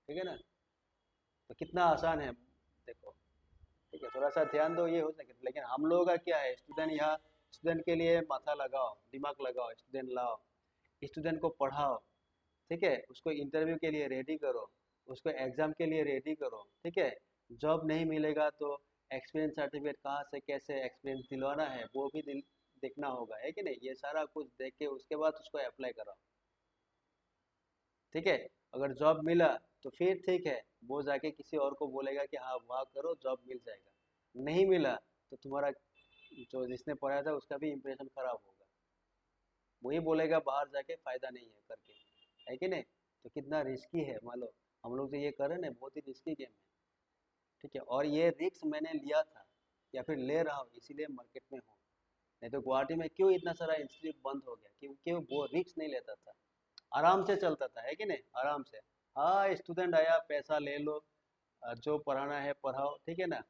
A: ठीक है ना? तो कितना आसान है देखो, ठीक है? थोड़ा सा ध्यान दो, ये हो सके। लेकिन हम लोगों का क्या है, स्टूडेंट यहाँ, स्टूडेंट के लिए माथा लगाओ, दिमाग लगाओ, स्टूडेंट लाओ, स्टूडेंट को पढ़ाओ, ठीक है? उसको इंटरव्यू के लिए रेडी करो, उसको एग्जाम के लिए रेडी करो, ठीक है? जॉब नहीं मिलेगा तो एक्सपीरियंस सर्टिफिकेट कहाँ से कैसे एक्सपीरियंस दिलवाना है वो भी देखना होगा, है कि नहीं? ये सारा कुछ देख के उसके बाद उसको अप्लाई करो, ठीक है? अगर जॉब मिला तो फिर ठीक है, वो जाके किसी और को बोलेगा कि हाँ वहाँ करो जॉब मिल जाएगा। नहीं मिला तो तुम्हारा जो जिसने पढ़ा था उसका भी इम्प्रेशन खराब होगा, वही बोलेगा बाहर जाके फायदा नहीं है करके, है कि नहीं? तो कितना रिस्की है, मान लो हम लोग जो ये कर रहे हैं ना, बहुत ही रिस्की गेम है, ठीक है? और ये रिस्क मैंने लिया था या फिर ले रहा हूँ, इसीलिए मार्केट में हूँ। नहीं तो गुवाहाटी में क्यों इतना सारा इंस्टीट्यूट बंद हो गया? क्योंकि वो रिस्क नहीं लेता था, आराम से चलता था, है कि नहीं? आराम से, हाँ स्टूडेंट आया पैसा ले लो, जो पढ़ाना है पढ़ाओ, ठीक है ना?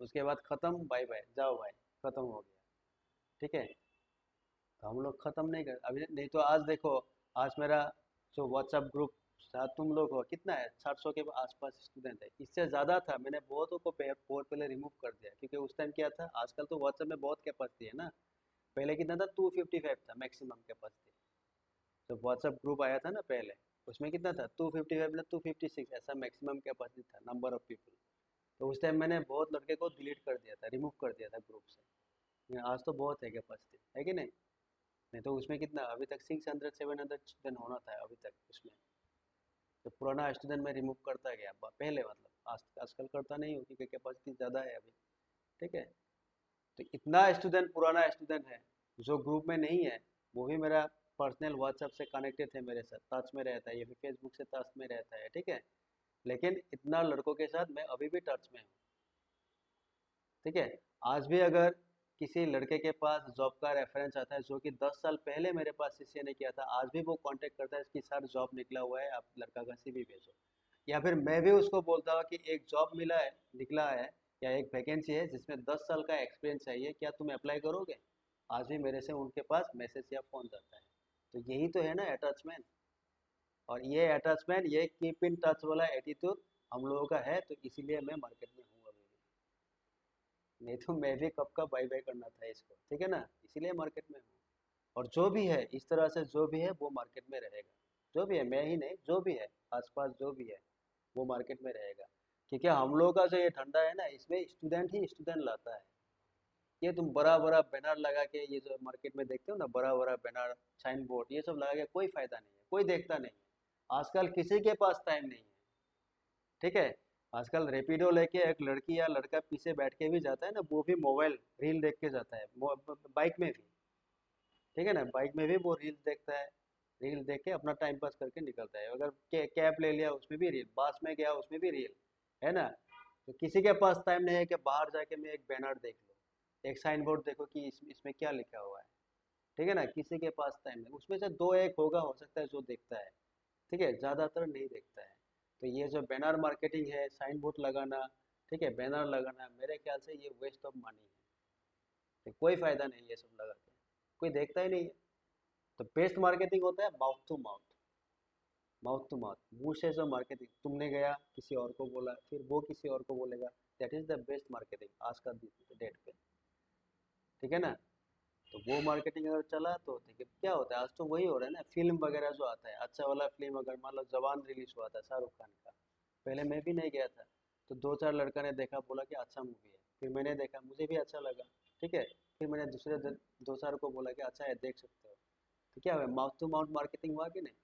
A: उसके बाद खत्म, बाय बाय, जाओ भाई, खत्म हो गया, ठीक है? तो हम लोग खत्म नहीं कर अभी, नहीं तो आज देखो, आज मेरा जो व्हाट्सएप ग्रुप, शायद तुम लोग हो, कितना है, 700 के आसपास स्टूडेंट है, इससे ज़्यादा था। मैंने बहुतों को बहुत पहले रिमूव कर दिया, क्योंकि उस टाइम क्या था, आजकल तो व्हाट्सएप में बहुत कैपेसिटी है ना, पहले कितना था, 255 था मैक्सिमम कैपेसिटी। जब व्हाट्सएप ग्रुप आया था ना पहले, उसमें कितना था, 255 ना 256, ऐसा मैक्सिमम कैपेसिटी था, नंबर ऑफ पीपल। तो उस टाइम मैंने बहुत लड़के को डिलीट कर दिया था, रिमूव कर दिया था ग्रुप से। आज तो बहुत है कैपेसिटी, है कि नहीं? नहीं तो उसमें कितना, अभी तक 600-700 स्टूडेंट होना था अभी तक उसमें। तो पुराना स्टूडेंट मैं रिमूव करता गया पहले, मतलब आजकल करता नहीं हूँ क्योंकि कैपेसिटी ज़्यादा है अभी, ठीक है? तो इतना स्टूडेंट, पुराना स्टूडेंट है जो ग्रुप में नहीं है, वो भी मेरा पर्सनल व्हाट्सएप से कनेक्टेड है, मेरे साथ टच में रहता है, या फिर फेसबुक से टच में रहता है, ठीक है? लेकिन इतना लड़कों के साथ मैं अभी भी टच में हूँ, ठीक है? आज भी अगर किसी लड़के के पास जॉब का रेफरेंस आता है जो कि 10 साल पहले मेरे पास सीसीए ने किया था, आज भी वो कांटेक्ट करता है कि सर जॉब निकला हुआ है, आप लड़का का सीवी भेजो। या फिर मैं भी उसको बोलता हूँ कि एक जॉब मिला है, निकला है, या एक वैकेंसी है जिसमें 10 साल का एक्सपीरियंस चाहिए, क्या तुम अप्लाई करोगे? आज भी मेरे से उनके पास मैसेज या फ़ोन जाता है। तो यही तो है ना अटैचमेंट। और ये अटैचमेंट, ये कीप इन टच वाला एटीट्यूड हम लोगों का है, तो इसीलिए मैं मार्केट में हूँ अभी भी। नहीं तो मैं भी कब का बाय बाय करना था इसको, ठीक है ना? इसीलिए मार्केट में हूँ। और जो भी है इस तरह से, जो भी है वो मार्केट में रहेगा, जो भी है, मैं ही नहीं, जो भी है आसपास जो भी है वो मार्केट में रहेगा। क्योंकि हम लोगों का जो ये धंधा है ना, इसमें स्टूडेंट ही स्टूडेंट लाता है। ये तुम बड़ा बड़ा बैनर लगा के, ये जो मार्केट में देखते हो ना, बड़ा बड़ा बैनर, साइन बोर्ड, ये सब लगा के कोई फायदा नहीं है, कोई देखता नहीं है। आजकल किसी के पास टाइम नहीं है, ठीक है? आजकल रेपिडो लेके एक लड़की या लड़का पीछे बैठ के भी जाता है ना, वो भी मोबाइल रील देख के जाता है, बाइक में भी, ठीक है ना? बाइक में भी वो रील देखता है, रील देख के अपना टाइम पास करके निकलता है। अगर कैब ले लिया उसमें भी रील, बस में गया उसमें भी रील, है ना? तो किसी के पास टाइम नहीं है कि बाहर जाके मैं एक बैनर देख लूँ, एक साइन बोर्ड देखो कि इसमें क्या लिखा हुआ है, ठीक है ना? किसी के पास टाइम नहीं, उसमें से दो एक होगा, हो सकता है जो देखता है, ठीक है? ज़्यादातर नहीं देखता है। तो ये जो बैनर मार्केटिंग है, साइन बोर्ड लगाना, ठीक है, बैनर लगाना, मेरे ख्याल से ये वेस्ट ऑफ मनी है, तो कोई फायदा नहीं है ये सब लगा के, कोई देखता ही नहीं है। तो बेस्ट मार्केटिंग होता है mouth to mouth, mouth to mouth, मुंह से जो मार्केटिंग, तुमने गया किसी और को बोला, फिर वो किसी और को बोलेगा, that is the best marketing आज का डेट पे, ठीक है ना। तो वो मार्केटिंग अगर चला तो ठीक है। क्या होता है आज तो वही हो रहा है ना, फिल्म वगैरह जो आता है अच्छा वाला फिल्म, अगर मान लो जवान रिलीज हुआ था शाहरुख खान का, पहले मैं भी नहीं गया था, तो दो चार लड़का ने देखा, बोला कि अच्छा मूवी है, फिर मैंने देखा, मुझे भी अच्छा लगा, ठीक है। फिर मैंने दूसरे दो चार को बोला कि अच्छा है देख सकते हो, तो क्या हुआ, माउथ टू माउथ मार्केटिंग हुआ कि नहीं।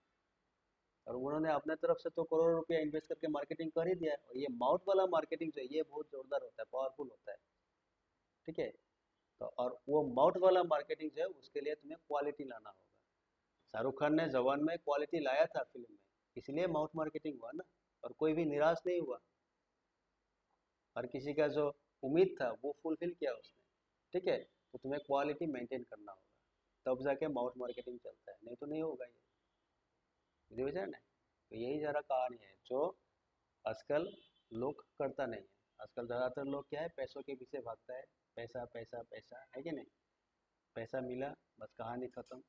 A: और उन्होंने अपने तरफ से तो करोड़ों रुपया इन्वेस्ट करके मार्केटिंग कर ही दिया है। और ये माउथ वाला मार्केटिंग जो है ये बहुत जोरदार होता है, पावरफुल होता है, ठीक है। तो और वो माउथ वाला मार्केटिंग जो है उसके लिए तुम्हें क्वालिटी लाना होगा। शाहरुख खान ने जवान में क्वालिटी लाया था फिल्म में, इसलिए माउथ मार्केटिंग हुआ ना। और कोई भी निराश नहीं हुआ, हर किसी का जो उम्मीद था वो फुलफिल किया उसने, ठीक है। तो तुम्हें क्वालिटी मेंटेन करना होगा, तब जाके माउथ मार्केटिंग चलता है, नहीं तो नहीं होगा ये, बुझे है ना। तो यही जरा कहानी है जो आजकल लोग करता नहीं है। आजकल ज़्यादातर लोग क्या है, पैसों के पीछे भागता है, पैसा पैसा पैसा, है कि नहीं। पैसा मिला बस कहानी खत्म,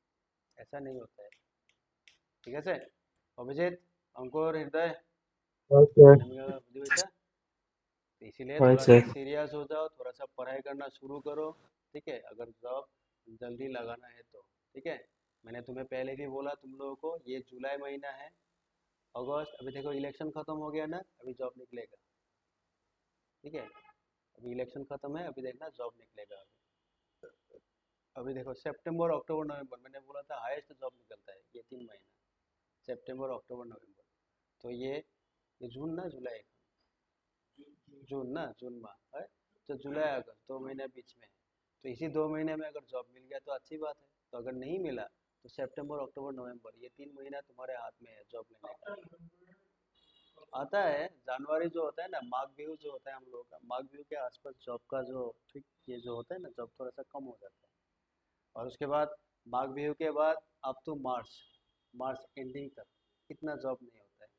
A: ऐसा नहीं होता है, ठीक है से। अभिजीत, अंकुर, हृदय,
B: Right, sir.
A: बुझे बेटा। तो इसीलिए
B: Right,
A: थोड़ा सा
B: sir.
A: सीरियस हो जाओ, थोड़ा सा पढ़ाई करना शुरू करो, ठीक है, अगर जॉब जल्दी लगाना है तो, ठीक है। मैंने तुम्हें पहले भी बोला तुम लोगों को, ये जुलाई महीना है, अगस्त, अभी देखो इलेक्शन खत्म हो गया ना, अभी जॉब निकलेगा, ठीक है। अभी इलेक्शन खत्म है, अभी देखना जॉब निकलेगा। अभी देखो सितंबर अक्टूबर नवंबर, मैंने बोला था हाईएस्ट जॉब निकलता है ये 3 महीना, सितंबर अक्टूबर नवंबर। तो ये जून ना जुलाई, जून ना, जून माह है, तो जुलाई अगस्त 2 महीने बीच में है। तो इसी 2 महीने में अगर जॉब मिल गया तो अच्छी बात है, तो अगर नहीं मिला तो सितंबर अक्टूबर नवंबर ये 3 महीना तुम्हारे हाथ में है जॉब लेने का। आता है जनवरी जो होता है ना, माघ बिहू जो होता है हम लोगों का, माघ बिहू के आसपास जॉब का जो ठीक ये जो होता है ना, जॉब थोड़ा सा कम हो जाता है। और उसके बाद माघ बिहू के बाद up to March, March ending तक इतना जॉब नहीं होता है,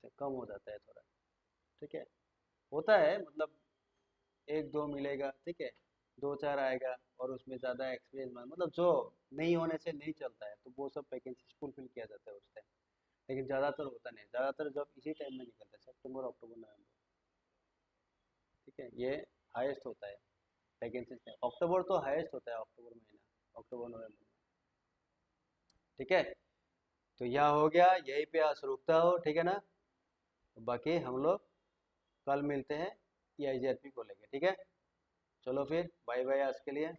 A: तो कम हो जाता है थोड़ा, ठीक है। होता है मतलब एक दो मिलेगा, ठीक है, दो चार आएगा, और उसमें ज़्यादा एक्सपीरियंस मतलब जो नहीं होने से नहीं चलता है, तो वो सब वैकेंसी फुलफिल किया जाता है उस टाइम। लेकिन ज़्यादातर होता नहीं, ज़्यादातर जॉब इसी टाइम में निकलता है, सितंबर अक्टूबर नवंबर, ठीक है। ये हाईएस्ट होता है वैकेंसी में, अक्टूबर तो हाईएस्ट होता है, अक्टूबर महीना, अक्टूबर नवंबर, ठीक है। तो यह हो गया, यहीं पे आज रुकता हो, ठीक है ना। बाकी हम लोग कल मिलते हैं EIGRP को लेके, ठीक है। चलो फिर बाय बाय आज के लिए।